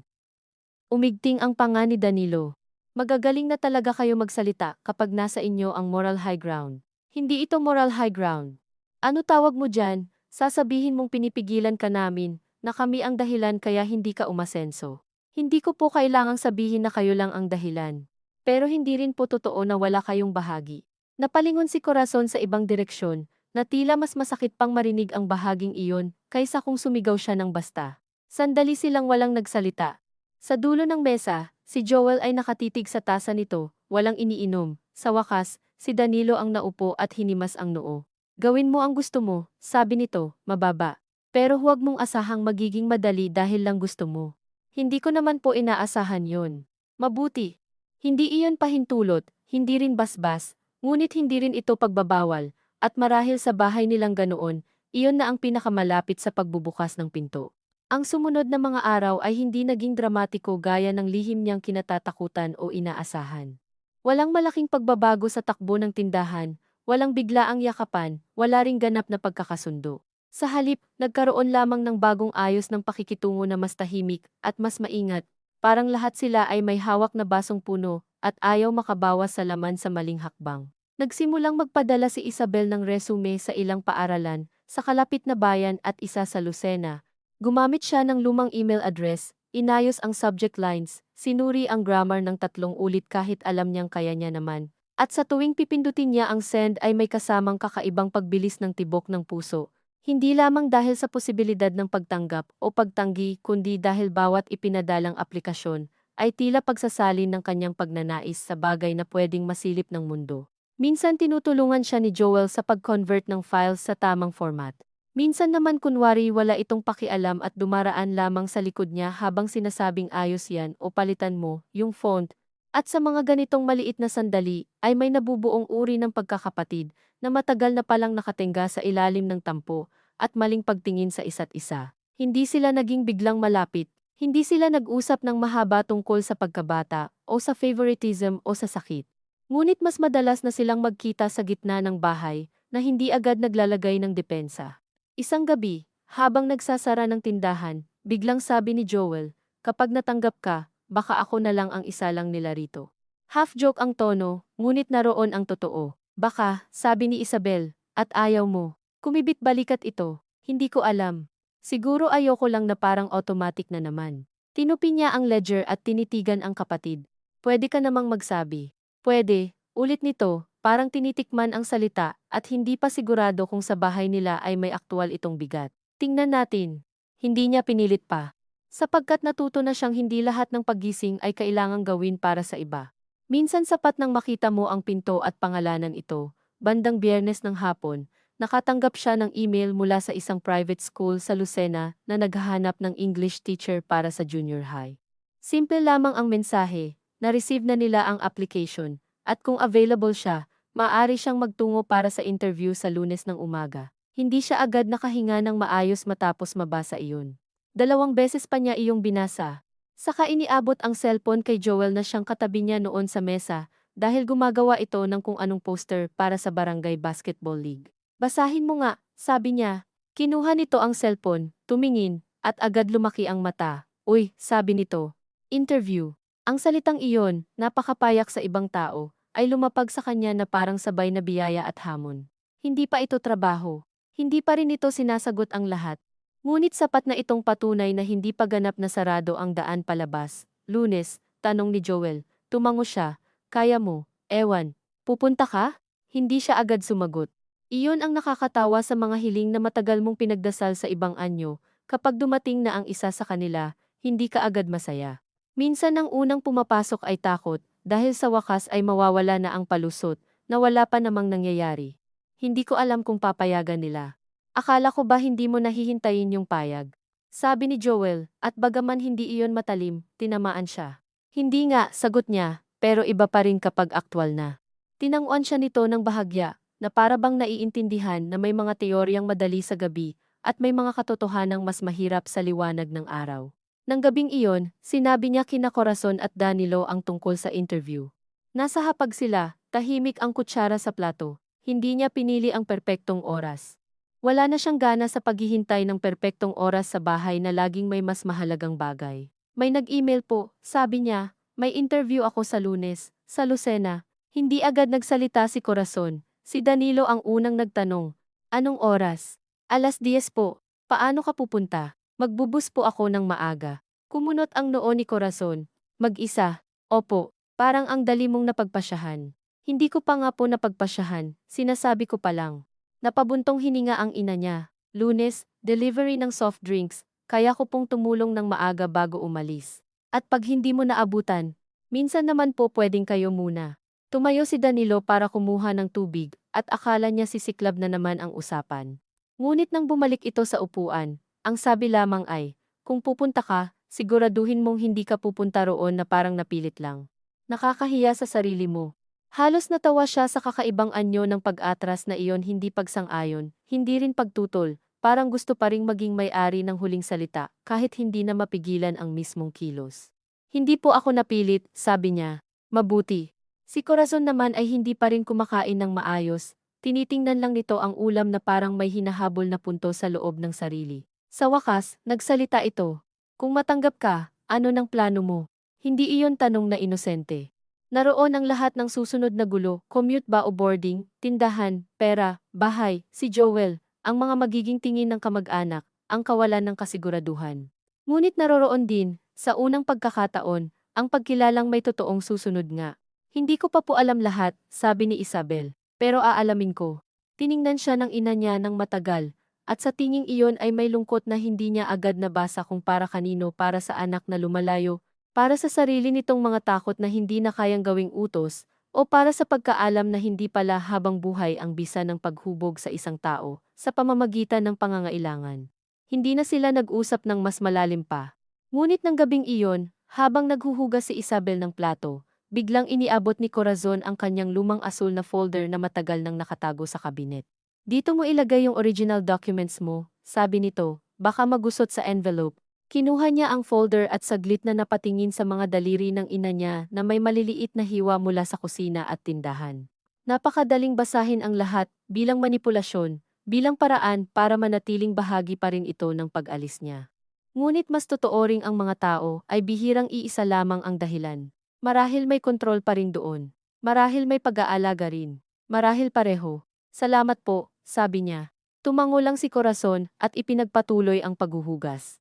Umigting ang panga ni Danilo. Magagaling na talaga kayo magsalita kapag nasa inyo ang moral high ground. Hindi ito moral high ground. Ano tawag mo dyan? Sasabihin mong pinipigilan ka namin, na kami ang dahilan kaya hindi ka umasenso. Hindi ko po kailangang sabihin na kayo lang ang dahilan. Pero hindi rin po totoo na wala kayong bahagi. Napalingon si Corazon sa ibang direksyon, na tila mas masakit pang marinig ang bahaging iyon, kaysa kung sumigaw siya ng basta. Sandali silang walang nagsalita. Sa dulo ng mesa, si Joel ay nakatitig sa tasa nito, walang iniinom. Sa wakas, si Danilo ang naupo at hinimas ang noo. Gawin mo ang gusto mo, sabi nito, mababa. Pero huwag mong asahang magiging madali dahil lang gusto mo. Hindi ko naman po inaasahan yon. Mabuti. Hindi iyon pahintulot, hindi rin basbas, ngunit hindi rin ito pagbabawal, at marahil sa bahay nilang ganoon, iyon na ang pinakamalapit sa pagbubukas ng pinto. Ang sumunod na mga araw ay hindi naging dramatiko gaya ng lihim niyang kinatatakutan o inaasahan. Walang malaking pagbabago sa takbo ng tindahan, walang biglaang yakapan, wala ring ganap na pagkakasundo. Sa halip, nagkaroon lamang ng bagong ayos ng pakikitungo na mas tahimik at mas maingat. Parang lahat sila ay may hawak na basong puno at ayaw makabawas sa laman sa maling hakbang. Nagsimulang magpadala si Isabel ng resume sa ilang paaralan, sa kalapit na bayan at isa sa Lucena. Gumamit siya ng lumang email address, inayos ang subject lines, sinuri ang grammar ng 3 ulit kahit alam niyang kaya niya naman. At sa tuwing pipindutin niya ang send ay may kasamang kakaibang pagbilis ng tibok ng puso. Hindi lamang dahil sa posibilidad ng pagtanggap o pagtanggi kundi dahil bawat ipinadalang aplikasyon ay tila pagsasalin ng kanyang pagnanais sa bagay na pwedeng masilip ng mundo. Minsan tinutulungan siya ni Joel sa pag-convert ng files sa tamang format. Minsan naman kunwari wala itong pakialam at dumaraan lamang sa likod niya habang sinasabing ayos yan o palitan mo yung font. At sa mga ganitong maliit na sandali ay may nabubuong uri ng pagkakapatid na matagal na palang nakatingga sa ilalim ng tampo at maling pagtingin sa isa't isa. Hindi sila naging biglang malapit, hindi sila nag-usap ng mahaba tungkol sa pagkabata o sa favoritism o sa sakit. Ngunit mas madalas na silang magkita sa gitna ng bahay na hindi agad naglalagay ng depensa. Isang gabi, habang nagsasara ng tindahan, biglang sabi ni Joel, kapag natanggap ka, baka ako na lang ang isa lang nila rito. Half-joke ang tono, ngunit naroon ang totoo. Baka, sabi ni Isabel, at ayaw mo. Kumibit balikat ito, hindi ko alam. Siguro ayoko lang na parang automatic na naman. Tinupi niya ang ledger at tinitigan ang kapatid. Pwede ka namang magsabi. Pwede, ulit nito. Parang tinitikman ang salita at hindi pa sigurado kung sa bahay nila ay may aktwal itong bigat. Tingnan natin. Hindi niya pinilit pa. Sapagkat natuto na siyang hindi lahat ng paggising ay kailangang gawin para sa iba. Minsan sapat nang makita mo ang pinto at pangalanan ito. Bandang Biyernes ng hapon, nakatanggap siya ng email mula sa isang private school sa Lucena na naghahanap ng English teacher para sa junior high. Simple lamang ang mensahe, na-receive na nila ang application. At kung available siya, maaari siyang magtungo para sa interview sa Lunes ng umaga. Hindi siya agad nakahinga ng maayos matapos mabasa iyon. 2 beses pa niya iyong binasa. Saka iniabot ang cellphone kay Joel na siyang katabi niya noon sa mesa dahil gumagawa ito ng kung anong poster para sa Barangay Basketball League. Basahin mo nga, sabi niya. Kinuha nito ang cellphone, tumingin, at agad lumaki ang mata. Uy, sabi nito. Interview. Ang salitang iyon, napakapayak sa ibang tao, ay lumapag sa kanya na parang sabay na biyaya at hamon. Hindi pa ito trabaho. Hindi pa rin ito sinasagot ang lahat. Ngunit sapat na itong patunay na hindi pa ganap na sarado ang daan palabas. Lunes, tanong ni Joel. Tumango siya. Kaya mo, ewan. Pupunta ka? Hindi siya agad sumagot. Iyon ang nakakatawa sa mga hiling na matagal mong pinagdasal sa ibang anyo. Kapag dumating na ang isa sa kanila, hindi ka agad masaya. Minsan ang unang pumapasok ay takot, dahil sa wakas ay mawawala na ang palusot, na wala pa namang nangyayari. Hindi ko alam kung papayagan nila. Akala ko ba hindi mo nahihintayin yung payag? Sabi ni Joel, at bagaman hindi iyon matalim, tinamaan siya. Hindi nga, sagot niya, pero iba pa rin kapag aktwal na. Tinanguan siya nito ng bahagya, na para bang naiintindihan na may mga teoryang madali sa gabi, at may mga katotohanang mas mahirap sa liwanag ng araw. Nang gabing iyon, sinabi niya kina Corazon at Danilo ang tungkol sa interview. Nasa hapag sila, Tahimik ang kutsara sa plato. Hindi niya pinili ang perpektong oras. Wala na siyang gana sa paghihintay ng perpektong oras sa bahay na laging may mas mahalagang bagay. May nag-email po, sabi niya, may interview ako sa Lunes, sa Lucena. Hindi agad nagsalita si Corazon. Si Danilo ang unang nagtanong. Anong oras? 10:00 po. Paano ka pupunta? Magbubus po ako ng maaga. Kumunot ang noo ni Corazon. Mag-isa. Opo, parang ang dali mong napagpasyahan. Hindi ko pa nga po napagpasyahan, sinasabi ko pa lang. Napabuntong hininga ang ina niya. Lunes, delivery ng soft drinks, kaya ko pong tumulong ng maaga bago umalis. At pag hindi mo naabutan, minsan naman po pwedeng kayo muna. Tumayo si Danilo para kumuha ng tubig at akala niya sisiklab na naman ang usapan. Ngunit nang bumalik ito sa upuan, ang sabi lamang ay, kung pupunta ka, siguraduhin mong hindi ka pupunta roon na parang napilit lang. Nakakahiya sa sarili mo. Halos natawa siya sa kakaibang anyo ng pag-atras na iyon, hindi pagsang-ayon, hindi rin pagtutol, parang gusto pa ring maging may-ari ng huling salita kahit hindi na mapigilan ang mismong kilos. Hindi po ako napilit, sabi niya. Mabuti. Si Corazon naman ay hindi pa rin kumakain ng maayos, tinitingnan lang nito ang ulam na parang may hinahabol na punto sa loob ng sarili. Sa wakas, nagsalita ito. Kung matanggap ka, ano ng plano mo? Hindi iyon tanong na inosente. Naroon ang lahat ng susunod na gulo, commute ba o boarding, tindahan, pera, bahay, si Joel, ang mga magiging tingin ng kamag-anak, ang kawalan ng kasiguraduhan. Ngunit naroroon din, sa unang pagkakataon, ang pagkilalang may totoong susunod nga. Hindi ko pa po alam lahat, sabi ni Isabel, pero aalamin ko. Tiningnan siya ng ina niya ng matagal, at sa tinging iyon ay may lungkot na hindi niya agad nabasa kung para kanino, para sa anak na lumalayo, para sa sarili nitong mga takot na hindi na kayang gawing utos, o para sa pagkaalam na hindi pala habang buhay ang bisa ng paghubog sa isang tao, sa pamamagitan ng pangangailangan. Hindi na sila nag-usap ng mas malalim pa. Ngunit ng gabing iyon, habang naghuhugas si Isabel ng plato, biglang iniabot ni Corazon ang kanyang lumang asul na folder na matagal nang nakatago sa kabinet. Dito mo ilagay yung original documents mo, sabi nito, baka magusot sa envelope. Kinuha niya ang folder at saglit na napatingin sa mga daliri ng ina niya na may maliliit na hiwa mula sa kusina at tindahan. Napakadaling basahin ang lahat, bilang manipulasyon, bilang paraan para manatiling bahagi pa rin ito ng pag-alis niya. Ngunit mas totoo ring ang mga tao ay bihirang iisa lamang ang dahilan. Marahil may kontrol pa rin doon. Marahil may pag-aalaga rin. Marahil pareho. Salamat po, sabi niya. Tumango lang si Corazon at ipinagpatuloy ang paghuhugas.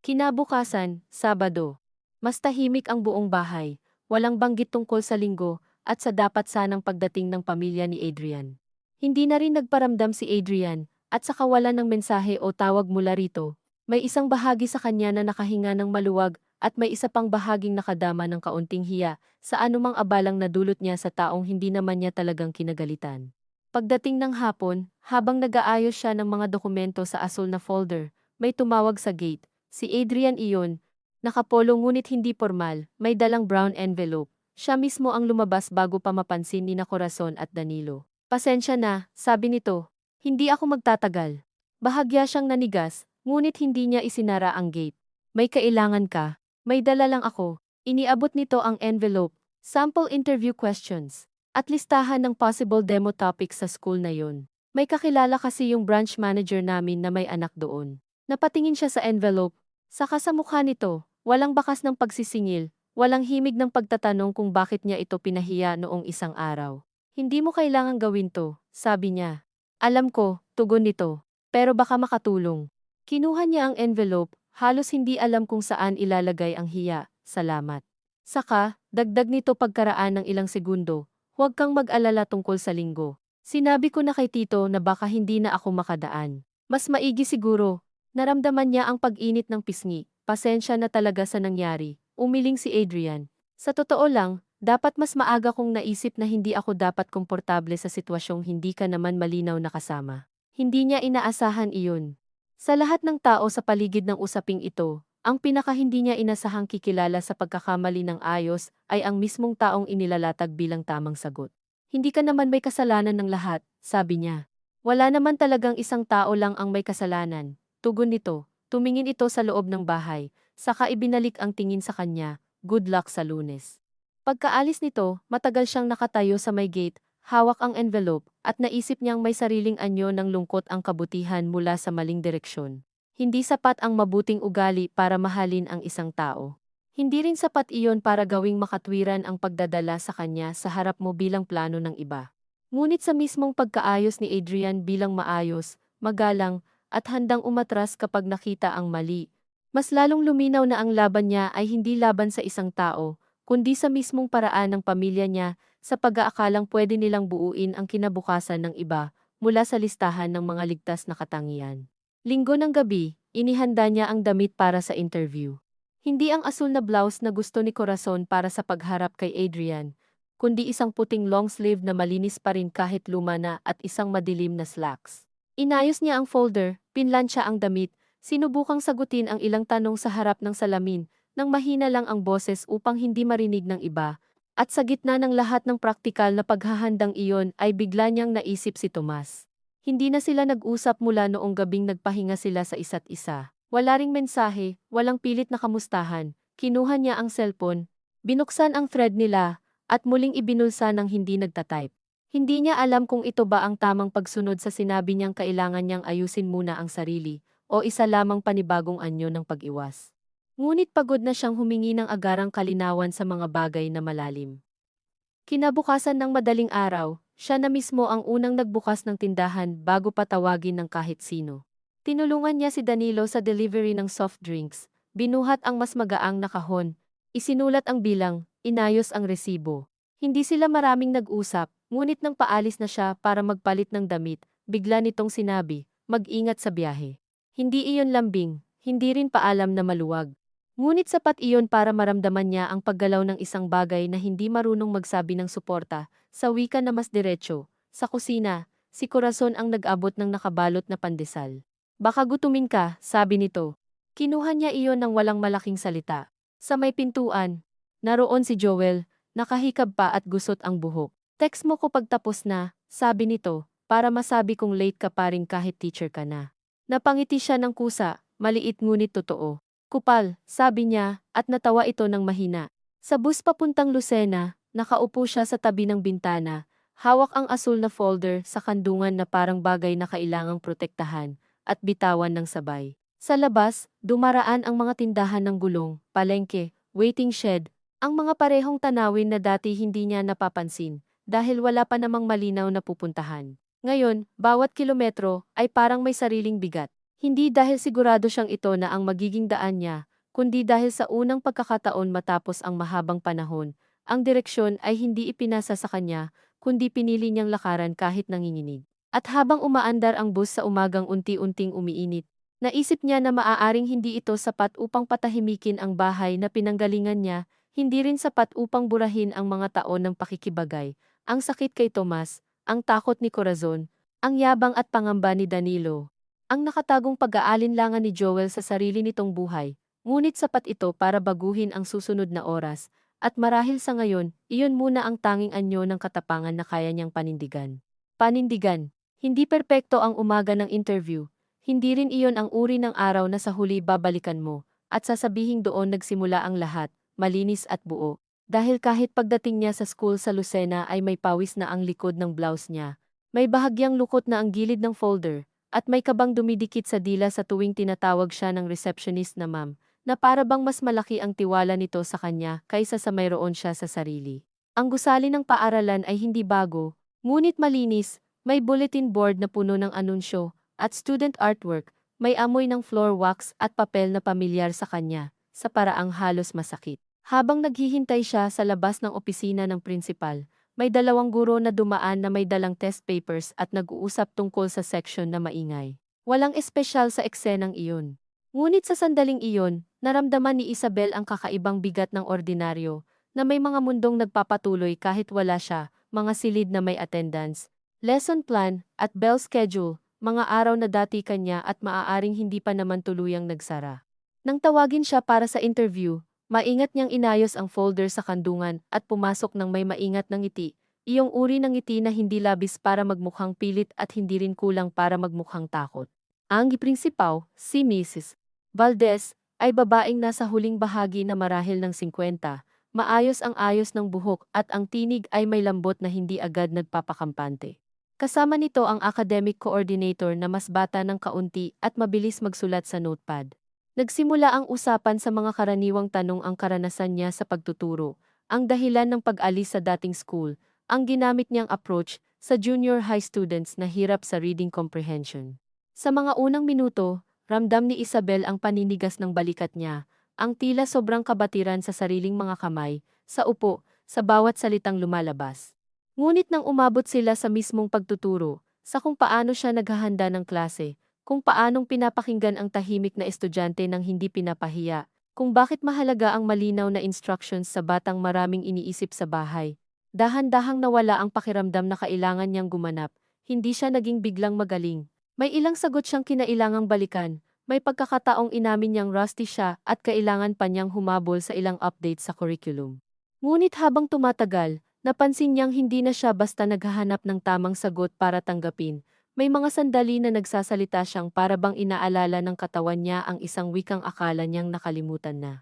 Kinabukasan, Sabado. Mas tahimik ang buong bahay. Walang banggit tungkol sa linggo at sa dapat sanang pagdating ng pamilya ni Adrian. Hindi na rin nagparamdam si Adrian at sa kawalan ng mensahe o tawag mula rito, may isang bahagi sa kanya na nakahinga ng maluwag at may isa pang bahaging nakadama ng kaunting hiya sa anumang abalang nadulot niya sa taong hindi naman niya talagang kinagalitan. Pagdating ng hapon, habang nag-aayos siya ng mga dokumento sa asul na folder, may tumawag sa gate. Si Adrian iyon, nakapolo ngunit hindi formal, may dalang brown envelope. Siya mismo ang lumabas bago pa mapansin ni na Corazon at Danilo. Pasensya na, sabi nito. Hindi ako magtatagal. Bahagya siyang nanigas, ngunit hindi niya isinara ang gate. May kailangan ka? May dala lang ako. Iniabot nito ang envelope, sample interview questions, at listahan ng possible demo topics sa school na yun. May kakilala kasi yung branch manager namin na may anak doon. Napatingin siya sa envelope, saka sa mukha nito, walang bakas ng pagsisingil, walang himig ng pagtatanong kung bakit niya ito pinahiya noong isang araw. Hindi mo kailangang gawin to, sabi niya. Alam ko, tugon nito, pero baka makatulong. Kinuha niya ang envelope, halos hindi alam kung saan ilalagay ang hiya, salamat. Saka, dagdag nito pagkaraan ng ilang segundo, huwag kang mag-alala tungkol sa linggo. Sinabi ko na kay Tito na baka hindi na ako makadaan. Mas maigi siguro. Naramdaman niya ang pag-init ng pisngi, pasensya na talaga sa nangyari, umiling si Adrian. Sa totoo lang, dapat mas maaga kong naisip na hindi ako dapat komportable sa sitwasyong hindi ka naman malinaw na kasama. Hindi niya inaasahan iyon. Sa lahat ng tao sa paligid ng usaping ito, ang pinaka hindi niya inasahang kikilala sa pagkakamali ng ayos ay ang mismong taong inilalatag bilang tamang sagot. Hindi ka naman may kasalanan ng lahat, sabi niya. Wala naman talagang isang tao lang ang may kasalanan, tugon nito. Tumingin ito sa loob ng bahay, saka ibinalik ang tingin sa kanya, good luck sa Lunes. Pagkaalis nito, matagal siyang nakatayo sa may gate, hawak ang envelope, at naisip niyang may sariling anyo ng lungkot ang kabutihan mula sa maling direksyon. Hindi sapat ang mabuting ugali para mahalin ang isang tao. Hindi rin sapat iyon para gawing makatwiran ang pagdadala sa kanya sa harap mo bilang plano ng iba. Ngunit sa mismong pagkaayos ni Adrian bilang maayos, magalang, at handang umatras kapag nakita ang mali, mas lalong luminaw na ang laban niya ay hindi laban sa isang tao, kundi sa mismong paraan ng pamilya niya, sa pag-aakalang pwede nilang buuin ang kinabukasan ng iba mula sa listahan ng mga ligtas na katangian. Linggo ng gabi, inihanda niya ang damit para sa interview. Hindi ang asul na blouse na gusto ni Corazon para sa pagharap kay Adrian, kundi isang puting long sleeve na malinis pa rin kahit luma na at isang madilim na slacks. Inayos niya ang folder, pinlansya ang damit, sinubukang sagutin ang ilang tanong sa harap ng salamin, nang mahina lang ang boses upang hindi marinig ng iba, at sa gitna ng lahat ng praktikal na paghahandang iyon ay bigla niyang naisip si Tomas. Hindi na sila nag-usap mula noong gabing nagpahinga sila sa isa't isa. Wala ring mensahe, walang pilit na kamustahan. Kinuha niya ang cellphone, binuksan ang thread nila, at muling ibinulsa ng hindi nagtatype. Hindi niya alam kung ito ba ang tamang pagsunod sa sinabi niyang kailangan niyang ayusin muna ang sarili, o isa lamang panibagong anyo ng pag-iwas. Ngunit pagod na siyang humingi ng agarang kalinawan sa mga bagay na malalim. Kinabukasan ng madaling araw, siya na mismo ang unang nagbukas ng tindahan bago patawagin ng kahit sino. Tinulungan niya si Danilo sa delivery ng soft drinks, binuhat ang mas magaang na kahon, isinulat ang bilang, inayos ang resibo. Hindi sila maraming nag-usap, ngunit nang paalis na siya para magpalit ng damit, bigla nitong sinabi, mag-ingat sa biyahe. Hindi iyon lambing, hindi rin paalam na maluwag. Ngunit sapat iyon para maramdaman niya ang paggalaw ng isang bagay na hindi marunong magsabi ng suporta, sa wika na mas diretso. Sa kusina, si Corazon ang nag-abot ng nakabalot na pandesal. Baka gutumin ka, sabi nito. Kinuha niya iyon ng walang malaking salita. Sa may pintuan, naroon si Joel, nakahikab pa at gusot ang buhok. Text mo ko pagtapos na, sabi nito, para masabi kong late ka pa rin kahit teacher ka na. Napangiti siya ng kusa, maliit ngunit totoo. Kupal, sabi niya, at natawa ito ng mahina. Sa bus papuntang Lucena, nakaupo siya sa tabi ng bintana, hawak ang asul na folder sa kandungan na parang bagay na kailangang protektahan, at bitawan ng sabay. Sa labas, dumaraan ang mga tindahan ng gulong, palengke, waiting shed, ang mga parehong tanawin na dati hindi niya napapansin, dahil wala pa namang malinaw na pupuntahan. Ngayon, bawat kilometro ay parang may sariling bigat. Hindi dahil sigurado siyang ito na ang magiging daan niya, kundi dahil sa unang pagkakataon matapos ang mahabang panahon, ang direksyon ay hindi ipinasa sa kanya, kundi pinili niyang lakaran kahit nanginginig. At habang umaandar ang bus sa umagang unti-unting umiinit, naisip niya na maaaring hindi ito sapat upang patahimikin ang bahay na pinanggalingan niya, hindi rin sapat upang burahin ang mga taon ng pakikibagay, ang sakit kay Tomas, ang takot ni Corazon, ang yabang at pangamba ni Danilo. Ang nakatagong pag-aalinlangan ni Joel sa sarili nitong buhay, ngunit sapat ito para baguhin ang susunod na oras, at marahil sa ngayon, iyon muna ang tanging anyo ng katapangan na kaya niyang panindigan. Panindigan. Hindi perpekto ang umaga ng interview, hindi rin iyon ang uri ng araw na sa huli babalikan mo, at sasabihing doon nagsimula ang lahat, malinis at buo. Dahil kahit pagdating niya sa school sa Lucena ay may pawis na ang likod ng blouse niya, may bahagyang lukot na ang gilid ng folder, at may kabang dumidikit sa dila sa tuwing tinatawag siya ng receptionist na ma'am, na para bang mas malaki ang tiwala nito sa kanya kaysa sa mayroon siya sa sarili. Ang gusali ng paaralan ay hindi bago, ngunit malinis, may bulletin board na puno ng anunsyo, at student artwork, may amoy ng floor wax at papel na pamilyar sa kanya, sa paraang halos masakit. Habang naghihintay siya sa labas ng opisina ng prinsipal, may dalawang guro na dumaan na may dalang test papers at nag-uusap tungkol sa section na maingay. Walang espesyal sa eksenang iyon. Ngunit sa sandaling iyon, naramdaman ni Isabel ang kakaibang bigat ng ordinaryo, na may mga mundong nagpapatuloy kahit wala siya, mga silid na may attendance, lesson plan, at bell schedule, mga araw na dati kanya at maaaring hindi pa naman tuluyang nagsara. Nang tawagin siya para sa interview, maingat niyang inayos ang folder sa kandungan at pumasok ng may maingat ng ngiti, iyong uri ng ngiti na hindi labis para magmukhang pilit at hindi rin kulang para magmukhang takot. Ang prinsipaw, si Mrs. Valdez, ay babaeng nasa huling bahagi na marahil ng 50, Maayos ang ayos ng buhok at ang tinig ay may lambot na hindi agad nagpapakampante. Kasama nito ang academic coordinator na mas bata ng kaunti at mabilis magsulat sa notepad. Nagsimula ang usapan sa mga karaniwang tanong ang karanasan niya sa pagtuturo, ang dahilan ng pag-alis sa dating school, ang ginamit niyang approach sa junior high students na hirap sa reading comprehension. Sa mga unang minuto, ramdam ni Isabel ang paninigas ng balikat niya, ang tila sobrang kabatiran sa sariling mga kamay, sa upo, sa bawat salitang lumalabas. Ngunit nang umabot sila sa mismong pagtuturo, sa kung paano siya naghahanda ng klase, kung paanong pinapakinggan ang tahimik na estudyante nang hindi pinapahiya, kung bakit mahalaga ang malinaw na instructions sa batang maraming iniisip sa bahay. Dahan-dahang nawala ang pakiramdam na kailangan niyang gumanap, hindi siya naging biglang magaling. May ilang sagot siyang kinailangang balikan, may pagkakataong inamin niyang rusty siya at kailangan pa niyang humabol sa ilang update sa curriculum. Ngunit habang tumatagal, napansin niyang hindi na siya basta naghahanap ng tamang sagot para tanggapin. May mga sandali na nagsasalita siyang para bang inaalala ng katawan niya ang isang wikang akala niyang nakalimutan na.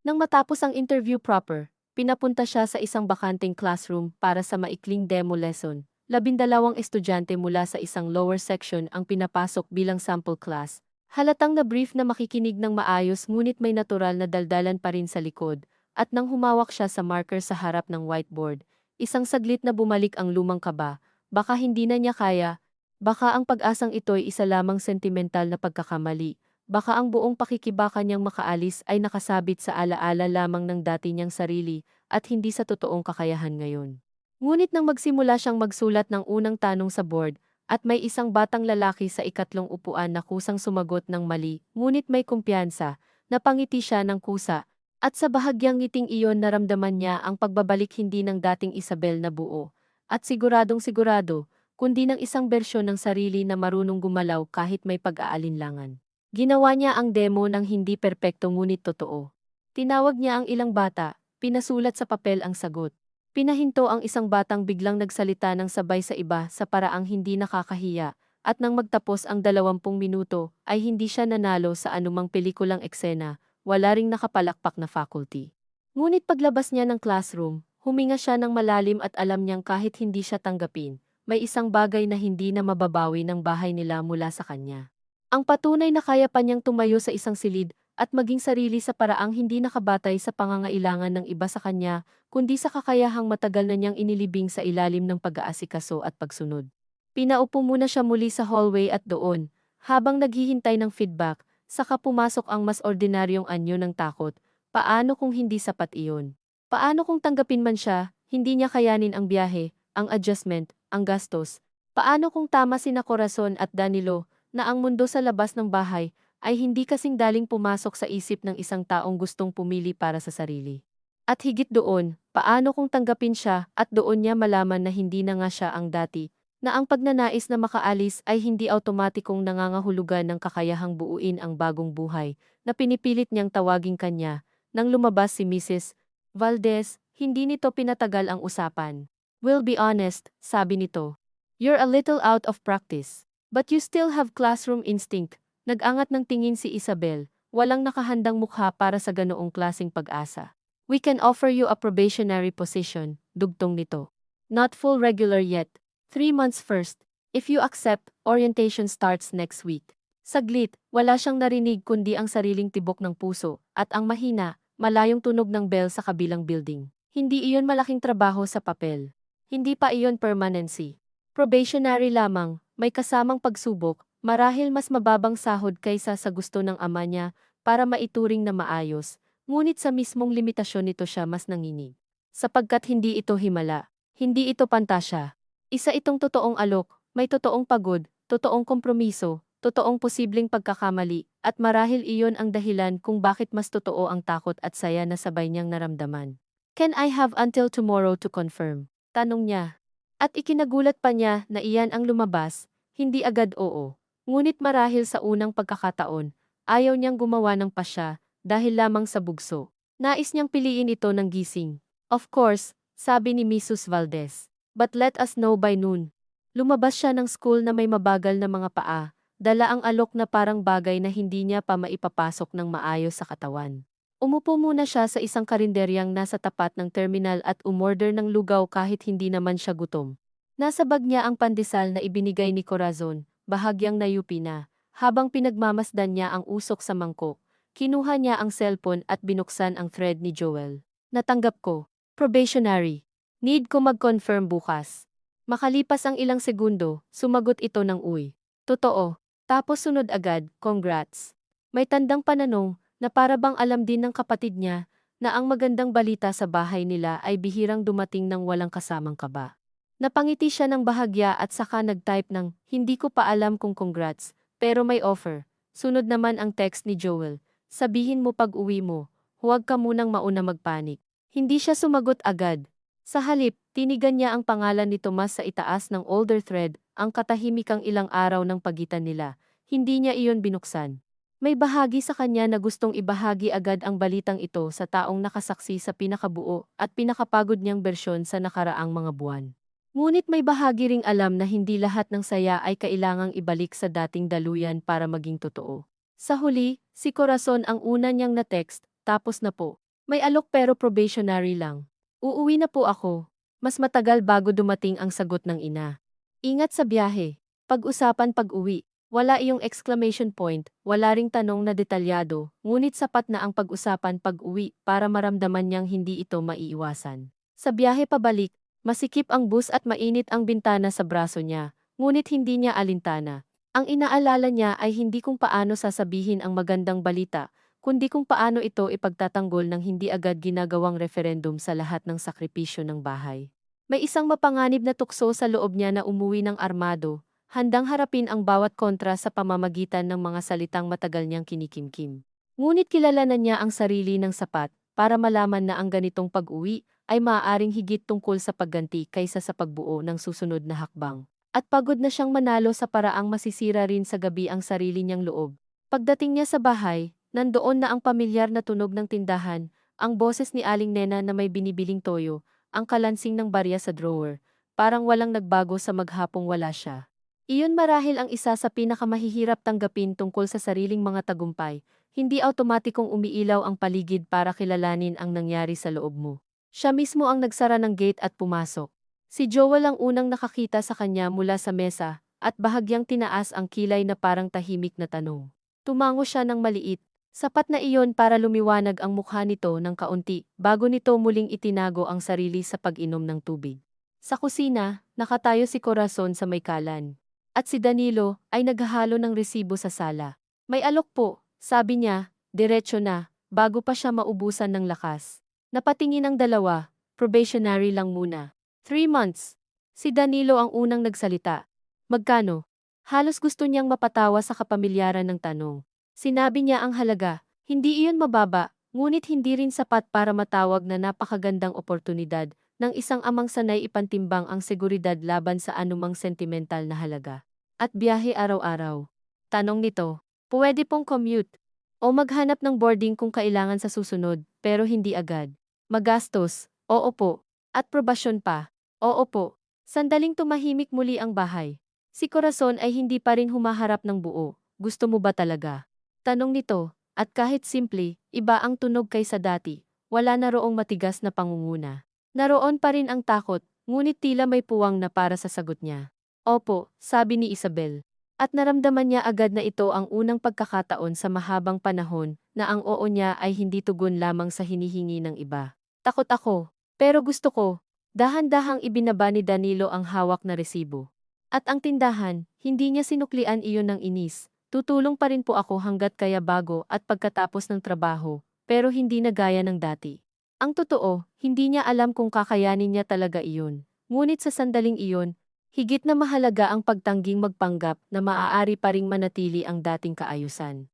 Nang matapos ang interview proper, pinapunta siya sa isang bakanteng classroom para sa maikling demo lesson. 12 estudyante mula sa isang lower section ang pinapasok bilang sample class. Halatang na-brief na makikinig ng maayos ngunit may natural na daldalan pa rin sa likod. At nang humawak siya sa marker sa harap ng whiteboard, isang saglit na bumalik ang lumang kaba. Baka hindi na niya kaya. Baka ang pag-asang ito'y isa lamang sentimental na pagkakamali. Baka ang buong pakikibaka niyang makaalis ay nakasabit sa alaala lamang ng dati niyang sarili at hindi sa totoong kakayahan ngayon. Ngunit nang magsimula siyang magsulat ng unang tanong sa board, at may isang batang lalaki sa ikatlong upuan na kusang sumagot ng mali, ngunit may kumpiyansa, napangiti siya ng kusa, at sa bahagyang ngiting iyon naramdaman niya ang pagbabalik hindi ng dating Isabel na buo, at siguradong sigurado, kundi ng isang bersyon ng sarili na marunong gumalaw kahit may pag-aalinlangan. Ginawa niya ang demo ng hindi perpekto ngunit totoo. Tinawag niya ang ilang bata, pinasulat sa papel ang sagot. Pinahinto ang isang batang biglang nagsalita ng sabay sa iba sa paraang hindi nakakahiya, at nang magtapos ang 20 minuto, ay hindi siya nanalo sa anumang pelikulang eksena, wala ring nakapalakpak na faculty. Ngunit paglabas niya ng classroom, huminga siya ng malalim at alam niyang kahit hindi siya tanggapin, may isang bagay na hindi na mababawi ng bahay nila mula sa kanya. Ang patunay na kaya pa niyang tumayo sa isang silid, at maging sarili sa paraang hindi nakabatay sa pangangailangan ng iba sa kanya, kundi sa kakayahang matagal na niyang inilibing sa ilalim ng pag-aasikaso at pagsunod. Pinaupo muna siya muli sa hallway at doon, habang naghihintay ng feedback, saka pumasok ang mas ordinaryong anyo ng takot. Paano kung hindi sapat iyon? Paano kung tanggapin man siya, hindi niya kayanin ang biyahe, ang adjustment, ang gastos? Paano kung tama sina Corazon at Danilo, na ang mundo sa labas ng bahay ay hindi kasing daling pumasok sa isip ng isang taong gustong pumili para sa sarili? At higit doon, paano kung tanggapin siya at doon niya malaman na hindi na nga siya ang dati, na ang pagnanais na makaalis ay hindi automatikong nangangahulugan ng kakayahang buuin ang bagong buhay, na pinipilit niyang tawaging kanya. Nang lumabas si Mrs. Valdez, hindi nito pinatagal ang usapan. "We'll be honest," sabi nito. "You're a little out of practice. But you still have classroom instinct." Nag-angat ng tingin si Isabel, walang nakahandang mukha para sa ganoong klaseng pag-asa. "We can offer you a probationary position," dugtong nito. "Not full regular yet. 3 months first. If you accept, orientation starts next week." Saglit, wala siyang narinig kundi ang sariling tibok ng puso, at ang mahina, malayong tunog ng bell sa kabilang building. Hindi iyon malaking trabaho sa papel. Hindi pa iyon permanency. Probationary lamang, may kasamang pagsubok, marahil mas mababang sahod kaysa sa gusto ng ama niya para maituring na maayos, ngunit sa mismong limitasyon nito siya mas nanginig. Sapagkat hindi ito himala, hindi ito pantasya. Isa itong totoong alok, may totoong pagod, totoong kompromiso, totoong posibleng pagkakamali, at marahil iyon ang dahilan kung bakit mas totoo ang takot at saya na sabay niyang naramdaman. "Can I have until tomorrow to confirm?" tanong niya. At ikinagulat pa niya na iyan ang lumabas, hindi agad oo. Ngunit marahil sa unang pagkakataon, ayaw niyang gumawa ng pasya dahil lamang sa bugso. Nais niyang piliin ito ng gising. "Of course," sabi ni Mrs. Valdez. "But let us know by noon." Lumabas siya ng school na may mabagal na mga paa, dala ang alok na parang bagay na hindi niya pa maipapasok ng maayos sa katawan. Umupo muna siya sa isang karinderyang nasa tapat ng terminal at umorder ng lugaw kahit hindi naman siya gutom. Nasa bag niya ang pandesal na ibinigay ni Corazon, bahagyang nayupi na. Habang pinagmamasdan niya ang usok sa mangkok, kinuha niya ang cellphone at binuksan ang thread ni Joel. Natanggap ko. Probationary. Need ko mag-confirm bukas. Makalipas ang ilang segundo, sumagot ito ng uy. Totoo. Tapos sunod agad, congrats. May tandang pananong na para bang alam din ng kapatid niya na ang magandang balita sa bahay nila ay bihirang dumating ng walang kasamang kaba. Napangiti siya ng bahagya at saka nag-type ng, hindi ko pa alam kung congrats, pero may offer. Sunod naman ang text ni Joel, sabihin mo pag uwi mo, huwag ka munang mauna magpanik. Hindi siya sumagot agad. Sa halip, tinigan niya ang pangalan ni Tomas sa itaas ng older thread, ang katahimikang ilang araw ng pagitan nila. Hindi niya iyon binuksan. May bahagi sa kanya na gustong ibahagi agad ang balitang ito sa taong nakasaksi sa pinakabuo at pinakapagod niyang bersyon sa nakaraang mga buwan. Ngunit may bahagi ring alam na hindi lahat ng saya ay kailangang ibalik sa dating daluyan para maging totoo. Sa huli, si Corazon ang una niyang na-text, tapos na po. May alok pero probationary lang. Uuwi na po ako. Mas matagal bago dumating ang sagot ng ina. Ingat sa biyahe. Pag-usapan pag-uwi. Wala iyong exclamation point, wala ring tanong na detalyado, ngunit sapat na ang pag-usapan pag-uwi para maramdaman niyang hindi ito maiiwasan. Sa biyahe pabalik, masikip ang bus at mainit ang bintana sa braso niya, ngunit hindi niya alintana. Ang inaalala niya ay hindi kung paano sasabihin ang magandang balita, kundi kung paano ito ipagtatanggol ng hindi agad ginagawang referendum sa lahat ng sakripisyo ng bahay. May isang mapanganib na tukso sa loob niya na umuwi ng armado, handang harapin ang bawat kontra sa pamamagitan ng mga salitang matagal niyang kinikimkim. Ngunit kilala na niya ang sarili ng sapat para malaman na ang ganitong pag-uwi ay maaaring higit tungkol sa pagganti kaysa sa pagbuo ng susunod na hakbang. At pagod na siyang manalo sa paraang masisira rin sa gabi ang sarili niyang loob. Pagdating niya sa bahay, nandoon na ang pamilyar na tunog ng tindahan, ang boses ni Aling Nena na may binibiling toyo, ang kalansing ng barya sa drawer, parang walang nagbago sa maghapong wala siya. Iyon marahil ang isa sa pinakamahihirap tanggapin tungkol sa sariling mga tagumpay, hindi automatikong umiilaw ang paligid para kilalanin ang nangyari sa loob mo. Siya mismo ang nagsara ng gate at pumasok. Si Joel ang unang nakakita sa kanya mula sa mesa, at bahagyang tinaas ang kilay na parang tahimik na tanong. Tumango siya ng maliit, sapat na iyon para lumiwanag ang mukha nito ng kaunti bago nito muling itinago ang sarili sa pag-inom ng tubig. Sa kusina, nakatayo si Corazon sa may kalan. At si Danilo ay naghahalo ng resibo sa sala. May alok po, sabi niya, diretso na, bago pa siya maubusan ng lakas. Napatingin ang dalawa, probationary lang muna. 3 months. Si Danilo ang unang nagsalita. Magkano? Halos gusto niyang mapatawa sa kapamilyaran ng tanong. Sinabi niya ang halaga, hindi iyon mababa, ngunit hindi rin sapat para matawag na napakagandang oportunidad ng isang amang sanay ipantimbang ang seguridad laban sa anumang sentimental na halaga. At biyahe araw-araw. Tanong nito, pwede pong commute o maghanap ng boarding kung kailangan sa susunod, pero hindi agad. Magastos, oo po. At probasyon pa, oo po. Sandaling tumahimik muli ang bahay. Si Corazon ay hindi pa rin humaharap ng buo. Gusto mo ba talaga? Tanong nito, at kahit simple, iba ang tunog kaysa dati. Wala na roong matigas na pangunguna. Naroon pa rin ang takot, ngunit tila may puwang na para sa sagot niya. Opo, sabi ni Isabel. At naramdaman niya agad na ito ang unang pagkakataon sa mahabang panahon na ang oo niya ay hindi tugon lamang sa hinihingi ng iba. Takot ako, pero gusto ko. Dahan-dahang ibinaba ni Danilo ang hawak na resibo. At ang tindahan, hindi niya sinuklian iyon ng inis. Tutulong pa rin po ako hanggat kaya bago at pagkatapos ng trabaho, pero hindi na gaya ng dati. Ang totoo, hindi niya alam kung kakayanin niya talaga iyon. Ngunit sa sandaling iyon, higit na mahalaga ang pagtangging magpanggap na maaari pa ring manatili ang dating kaayusan.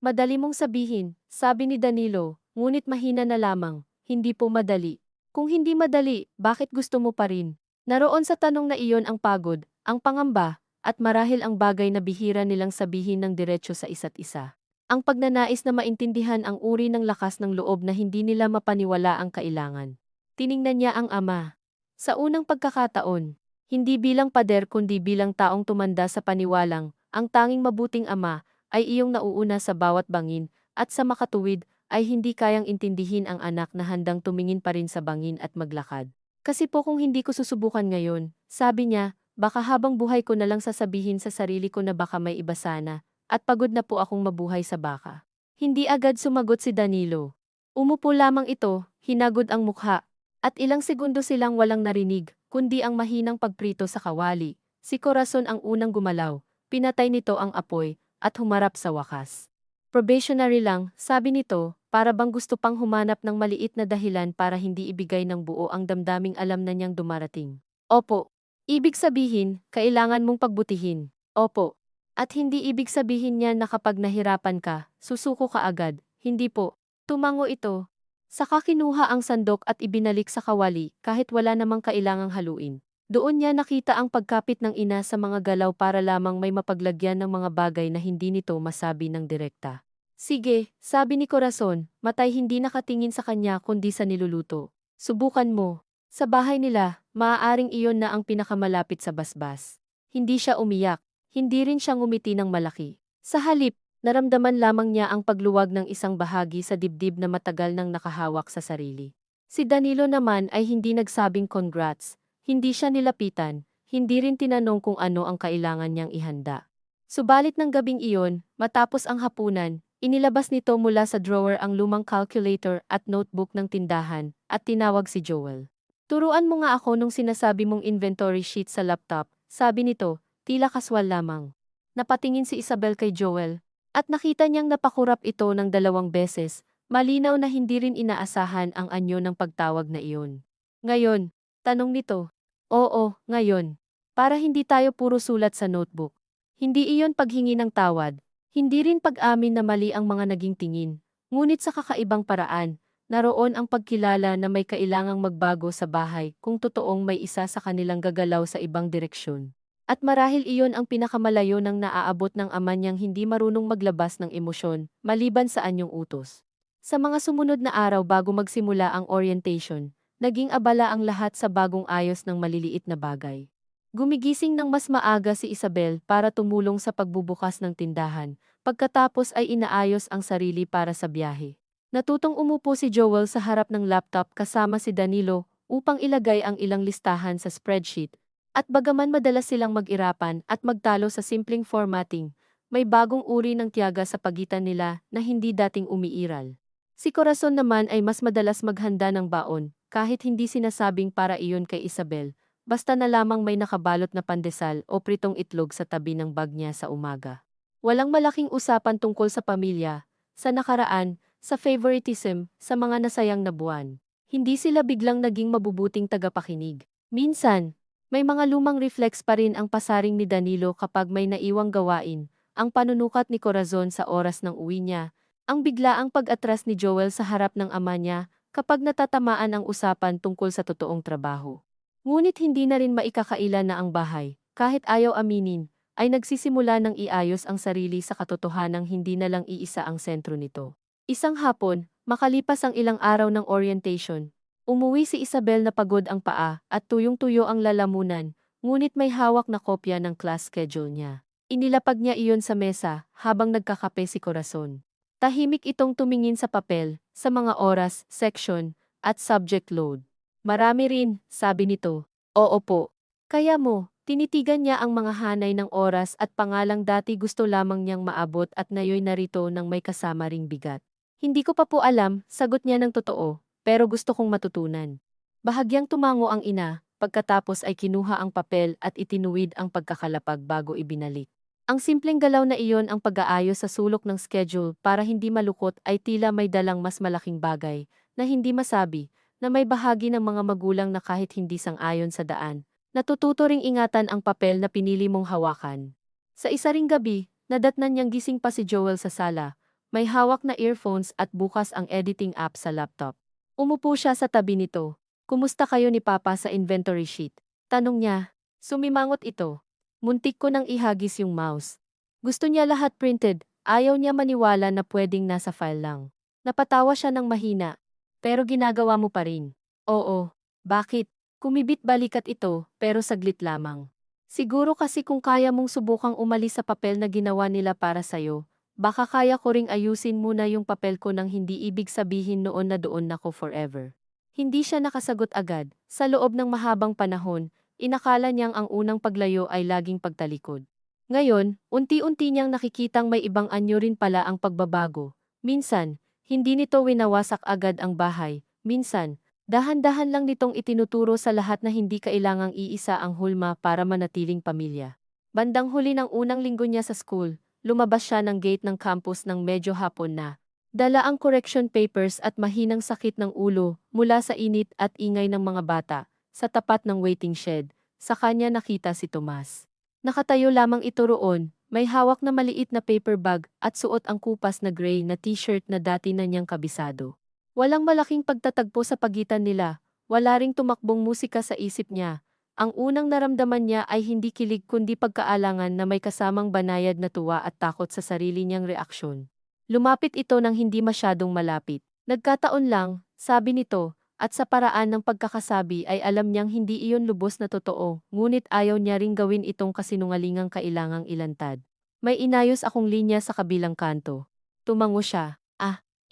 Madali mong sabihin, sabi ni Danilo, ngunit mahina na lamang, hindi po madali. Kung hindi madali, bakit gusto mo pa rin? Naroon sa tanong na iyon ang pagod, ang pangamba, at marahil ang bagay na bihira nilang sabihin ng diretsyo sa isa't isa. Ang pagnanais na maintindihan ang uri ng lakas ng loob na hindi nila mapaniwala ang kailangan. Tiningnan niya ang ama. Sa unang pagkakataon, hindi bilang pader kundi bilang taong tumanda sa paniwalang, ang tanging mabuting ama ay iyong nauuna sa bawat bangin, at sa makatuwid, ay hindi kayang intindihin ang anak na handang tumingin pa rin sa bangin at maglakad. Kasi po kung hindi ko susubukan ngayon, sabi niya, baka habang buhay ko na lang sasabihin sa sarili ko na baka may iba sana, at pagod na po akong mabuhay sa baka. Hindi agad sumagot si Danilo. Umupo lamang ito, hinagod ang mukha, at ilang segundo silang walang narinig, kundi ang mahinang pagprito sa kawali. Si Corazon ang unang gumalaw, pinatay nito ang apoy, at humarap sa wakas. Probationary lang, sabi nito, para bang gusto pang humanap ng maliit na dahilan para hindi ibigay ng buo ang damdaming alam na niyang dumarating. Opo. Ibig sabihin, kailangan mong pagbutihin. Opo. At hindi ibig sabihin niya na kapag nahirapan ka, susuko ka agad. Hindi po. Tumango ito. Saka kinuha ang sandok at ibinalik sa kawali kahit wala namang kailangang haluin. Doon niya nakita ang pagkapit ng ina sa mga galaw para lamang may mapaglagyan ng mga bagay na hindi nito masabi ng direkta. Sige, sabi ni Corazon, matay hindi nakatingin sa kanya kundi sa niluluto. Subukan mo. Sa bahay nila, maaaring iyon na ang pinakamalapit sa basbas. Hindi siya umiyak, hindi rin siya ngumiti ng malaki. Sa halip, naramdaman lamang niya ang pagluwag ng isang bahagi sa dibdib na matagal nang nakahawak sa sarili. Si Danilo naman ay hindi nagsabing congrats, hindi siya nilapitan, hindi rin tinanong kung ano ang kailangan niyang ihanda. Subalit ng gabing iyon, matapos ang hapunan, inilabas nito mula sa drawer ang lumang calculator at notebook ng tindahan, at tinawag si Joel. Turuan mo nga ako nung sinasabi mong inventory sheet sa laptop, sabi nito, tila kaswal lamang. Napatingin si Isabel kay Joel, at nakita niyang napakurap ito ng 2 beses, malinaw na hindi rin inaasahan ang anyo ng pagtawag na iyon. Ngayon, tanong nito. Oo, ngayon. Para hindi tayo puro sulat sa notebook. Hindi iyon paghingi ng tawad, hindi rin pag-amin na mali ang mga naging tingin, ngunit sa kakaibang paraan, naroon ang pagkilala na may kailangang magbago sa bahay kung totoong may isa sa kanilang gagalaw sa ibang direksyon. At marahil iyon ang pinakamalayo ng naaabot ng ama niyang hindi marunong maglabas ng emosyon, maliban sa anyong utos. Sa mga sumunod na araw bago magsimula ang orientation, naging abala ang lahat sa bagong ayos ng maliliit na bagay. Gumigising ng mas maaga si Isabel para tumulong sa pagbubukas ng tindahan, pagkatapos ay inaayos ang sarili para sa biyahe. Natutong umupo si Joel sa harap ng laptop kasama si Danilo upang ilagay ang ilang listahan sa spreadsheet, at bagaman madalas silang mag-irapan at magtalo sa simpleng formatting, may bagong uri ng tiyaga sa pagitan nila na hindi dating umiiral. Si Corazon naman ay mas madalas maghanda ng baon, kahit hindi sinasabing para iyon kay Isabel, basta na lamang may nakabalot na pandesal o pritong itlog sa tabi ng bag niya sa umaga. Walang malaking usapan tungkol sa pamilya, sa nakaraan, sa favoritism, sa mga nasayang na buwan. Hindi sila biglang naging mabubuting tagapakinig. Minsan, may mga lumang reflex pa rin ang pasaring ni Danilo kapag may naiwang gawain, ang panunukat ni Corazon sa oras ng uwi niya, ang biglaang pag-atras ni Joel sa harap ng ama niya, kapag natatamaan ang usapan tungkol sa totoong trabaho. Ngunit hindi na rin maikakaila na ang bahay, kahit ayaw aminin, ay nagsisimula ng iayos ang sarili sa katotohanang hindi na lang iisa ang sentro nito. Isang hapon, makalipas ang ilang araw ng orientation, umuwi si Isabel na pagod ang paa at tuyong-tuyo ang lalamunan, ngunit may hawak na kopya ng class schedule niya. Inilapag niya iyon sa mesa habang nagkakape si Corazon. Tahimik itong tumingin sa papel, sa mga oras, section, at subject load. Marami rin, sabi nito. Oo po. Kaya mo, tinitigan niya ang mga hanay ng oras at pangalang dati gusto lamang niyang maabot at ngayon narito nang may kasama ring bigat. Hindi ko pa po alam, sagot niya ng totoo, pero gusto kong matutunan. Bahagyang tumango ang ina, pagkatapos ay kinuha ang papel at itinuwid ang pagkakalapag bago ibinalik. Ang simpleng galaw na iyon ang pag-aayos sa sulok ng schedule para hindi malukot ay tila may dalang mas malaking bagay na hindi masabi, na may bahagi ng mga magulang na kahit hindi sang-ayon sa daan, natututo ring ingatan ang papel na pinili mong hawakan. Sa isa ring gabi, nadatnan niyang gising pa si Joel sa sala, may hawak na earphones at bukas ang editing app sa laptop. Umupo siya sa tabi nito. Kumusta kayo ni Papa sa inventory sheet? Tanong niya. Sumimangot ito. Muntik ko nang ihagis yung mouse. Gusto niya lahat printed, ayaw niya maniwala na pwedeng nasa file lang. Napatawa siya ng mahina. Pero ginagawa mo pa rin. Oo. Bakit? Kumibit balikat ito, pero saglit lamang. Siguro kasi kung kaya mong subukang umalis sa papel na ginawa nila para sa'yo, baka kaya ko ring ayusin muna yung papel ko nang hindi ibig sabihin noon na doon ako forever. Hindi siya nakasagot agad. Sa loob ng mahabang panahon, inakala niyang ang unang paglayo ay laging pagtalikod. Ngayon, unti-unti niyang nakikitang may ibang anyo rin pala ang pagbabago. Minsan, hindi nito winawasak agad ang bahay. Minsan, dahan-dahan lang nitong itinuturo sa lahat na hindi kailangang iisa ang hulma para manatiling pamilya. Bandang huli ng unang linggo niya sa school, lumabas siya ng gate ng campus ng medyo hapon na. Dala ang correction papers at mahinang sakit ng ulo mula sa init at ingay ng mga bata. Sa tapat ng waiting shed, sa kanya nakita si Tomas. Nakatayo lamang ito roon, may hawak na maliit na paper bag at suot ang kupas na gray na t-shirt na dati na niyang kabisado. Walang malaking pagtatagpo sa pagitan nila, wala ring tumakbong musika sa isip niya. Ang unang naramdaman niya ay hindi kilig kundi pagkaalangan na may kasamang banayad na tuwa at takot sa sarili niyang reaksyon. Lumapit ito nang hindi masyadong malapit. Nagkataon lang, sabi nito, at sa paraan ng pagkakasabi ay alam niyang hindi iyon lubos na totoo, ngunit ayaw niya ring gawin itong kasinungalingang kailangang ilantad. May inayos akong linya sa kabilang kanto. Tumango siya.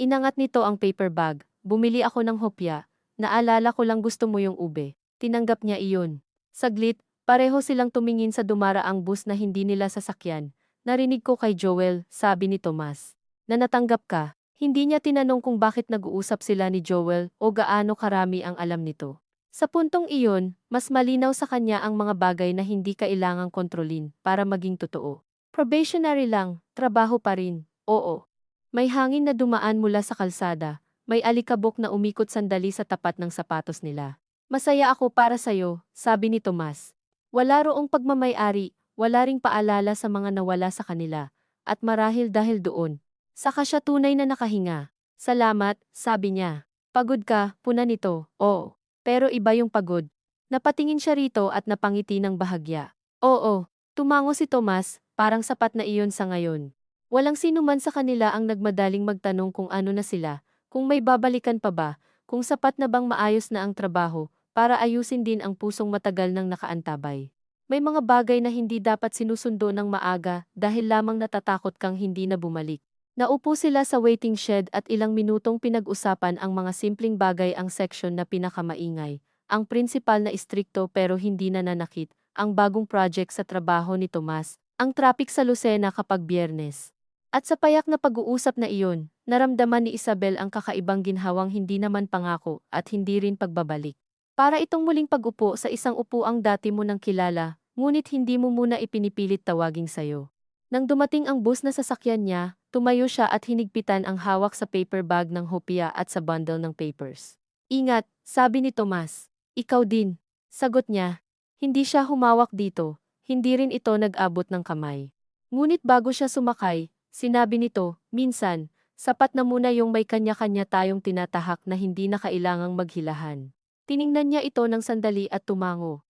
Inangat nito ang paper bag. Bumili ako ng hopya. Naalala ko lang gusto mo yung ube. Tinanggap niya iyon. Saglit, pareho silang tumingin sa dumaraang bus na hindi nila sasakyan. Narinig ko kay Joel, sabi ni Tomas. Na natanggap ka. Hindi niya tinanong kung bakit nag-uusap sila ni Joel o gaano karami ang alam nito. Sa puntong iyon, mas malinaw sa kanya ang mga bagay na hindi kailangang kontrolin para maging totoo. Probationary lang, trabaho pa rin, oo. May hangin na dumaan mula sa kalsada, may alikabok na umikot sandali sa tapat ng sapatos nila. Masaya ako para sa'yo, sabi ni Tomas. Wala roong pagmamay-ari, wala ring paalala sa mga nawala sa kanila, at marahil dahil doon. Saka siya tunay na nakahinga. Salamat, sabi niya. Pagod ka, puna nito, oo. Pero iba yung pagod. Napatingin siya rito at napangiti ng bahagya. Oo, tumango si Tomas, parang sapat na iyon sa ngayon. Walang sino man sa kanila ang nagmadaling magtanong kung ano na sila, kung may babalikan pa ba, kung sapat na bang maayos na ang trabaho, para ayusin din ang pusong matagal nang nakaantabay. May mga bagay na hindi dapat sinusundo ng maaga dahil lamang natatakot kang hindi na bumalik. Naupo sila sa waiting shed at ilang minutong pinag-usapan ang mga simpleng bagay ang section na pinakamaingay. Ang principal na istrikto pero hindi nananakit, ang bagong project sa trabaho ni Tomas, ang traffic sa Lucena kapag Biyernes. At sa payak na pag-uusap na iyon, naramdaman ni Isabel ang kakaibang ginhawang hindi naman pangako at hindi rin pagbabalik. Para itong muling pag-upo sa isang upuang dati mo nang kilala, ngunit hindi mo muna ipinipilit tawaging sayo. Nang dumating ang bus na sasakyan niya, tumayo siya at hinigpitan ang hawak sa paper bag ng hopya at sa bundle ng papers. Ingat, sabi ni Tomas. Ikaw din. Sagot niya. Hindi siya humawak dito, hindi rin ito nag-abot ng kamay. Ngunit bago siya sumakay, sinabi nito, minsan, sapat na muna yung may kanya-kanya tayong tinatahak na hindi na kailangang maghilahan. Tiningnan niya ito ng sandali at tumango.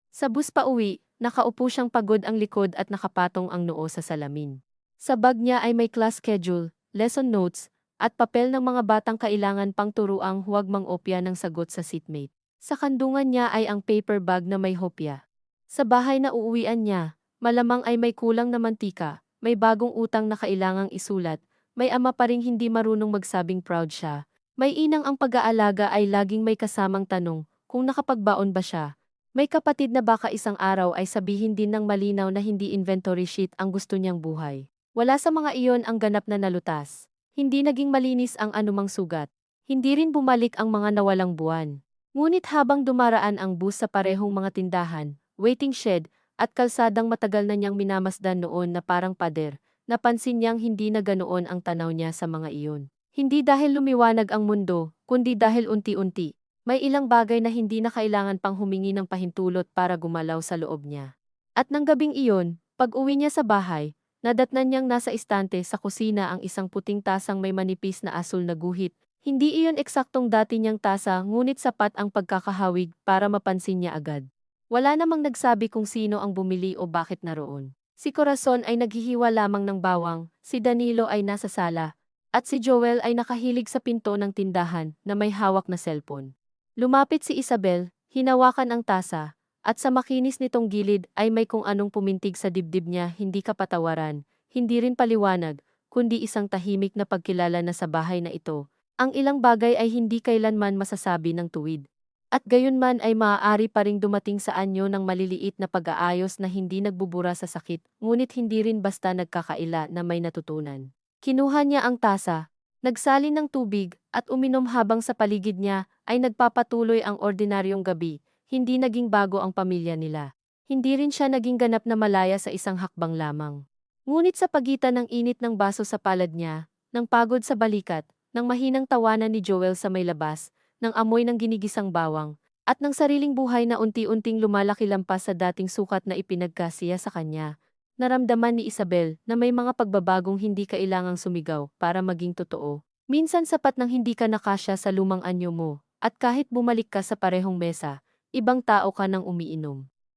Sa bus pa uwi, nakaupo siyang pagod ang likod at nakapatong ang noo sa salamin. Sa bag niya ay may class schedule, lesson notes, at papel ng mga batang kailangan pang turuang huwag mang-opya ng sagot sa seatmate. Sa kandungan niya ay ang paper bag na may hopya. Sa bahay na uuwian niya, malamang ay may kulang na mantika, may bagong utang na kailangang isulat, may ama pa ring hindi marunong magsabing proud siya. May inang ang pag-aalaga ay laging may kasamang tanong kung nakapagbaon ba siya. May kapatid na baka isang araw ay sabihin din ng malinaw na hindi inventory sheet ang gusto niyang buhay. Wala sa mga iyon ang ganap na nalutas. Hindi naging malinis ang anumang sugat. Hindi rin bumalik ang mga nawalang buwan. Ngunit habang dumaraan ang bus sa parehong mga tindahan, waiting shed, at kalsadang matagal na niyang minamasdan noon na parang pader, napansin niyang hindi na ganoon ang tanaw niya sa mga iyon. Hindi dahil lumiwanag ang mundo, kundi dahil unti-unti. May ilang bagay na hindi na kailangan pang humingi ng pahintulot para gumalaw sa loob niya. At nang gabing iyon, pag-uwi niya sa bahay, nadatnan niyang nasa istante sa kusina ang isang puting tasang may manipis na asul na guhit. Hindi iyon eksaktong dati niyang tasa ngunit sapat ang pagkakahawig para mapansin niya agad. Wala namang nagsabi kung sino ang bumili o bakit naroon. Si Corazon ay naghihiwa lamang ng bawang, si Danilo ay nasa sala, at si Joel ay nakahilig sa pinto ng tindahan na may hawak na cellphone. Lumapit si Isabel, hinawakan ang tasa, at sa makinis nitong gilid ay may kung anong pumintig sa dibdib niya hindi kapatawaran, hindi rin paliwanag, kundi isang tahimik na pagkilala na sa bahay na ito, ang ilang bagay ay hindi kailanman masasabi ng tuwid. At gayunman ay maaari pa ring dumating sa anyo ng maliliit na pag-aayos na hindi nagbubura sa sakit, ngunit hindi rin basta nagkakaila na may natutunan. Kinuha niya ang tasa, nagsalin ng tubig, at uminom habang sa paligid niya ay nagpapatuloy ang ordinaryong gabi, hindi naging bago ang pamilya nila. Hindi rin siya naging ganap na malaya sa isang hakbang lamang. Ngunit sa pagitan ng init ng baso sa palad niya, ng pagod sa balikat, ng mahinang tawanan ni Joel sa may labas, ng amoy ng ginigisang bawang, at ng sariling buhay na unti-unting lumalaki lampas sa dating sukat na ipinagkasiya sa kanya, naramdaman ni Isabel na may mga pagbabagong hindi kailangang sumigaw para maging totoo. Minsan sapat nang hindi ka nakasya sa lumang anyo mo, at kahit bumalik ka sa parehong mesa, ibang tao ka nang umiinom.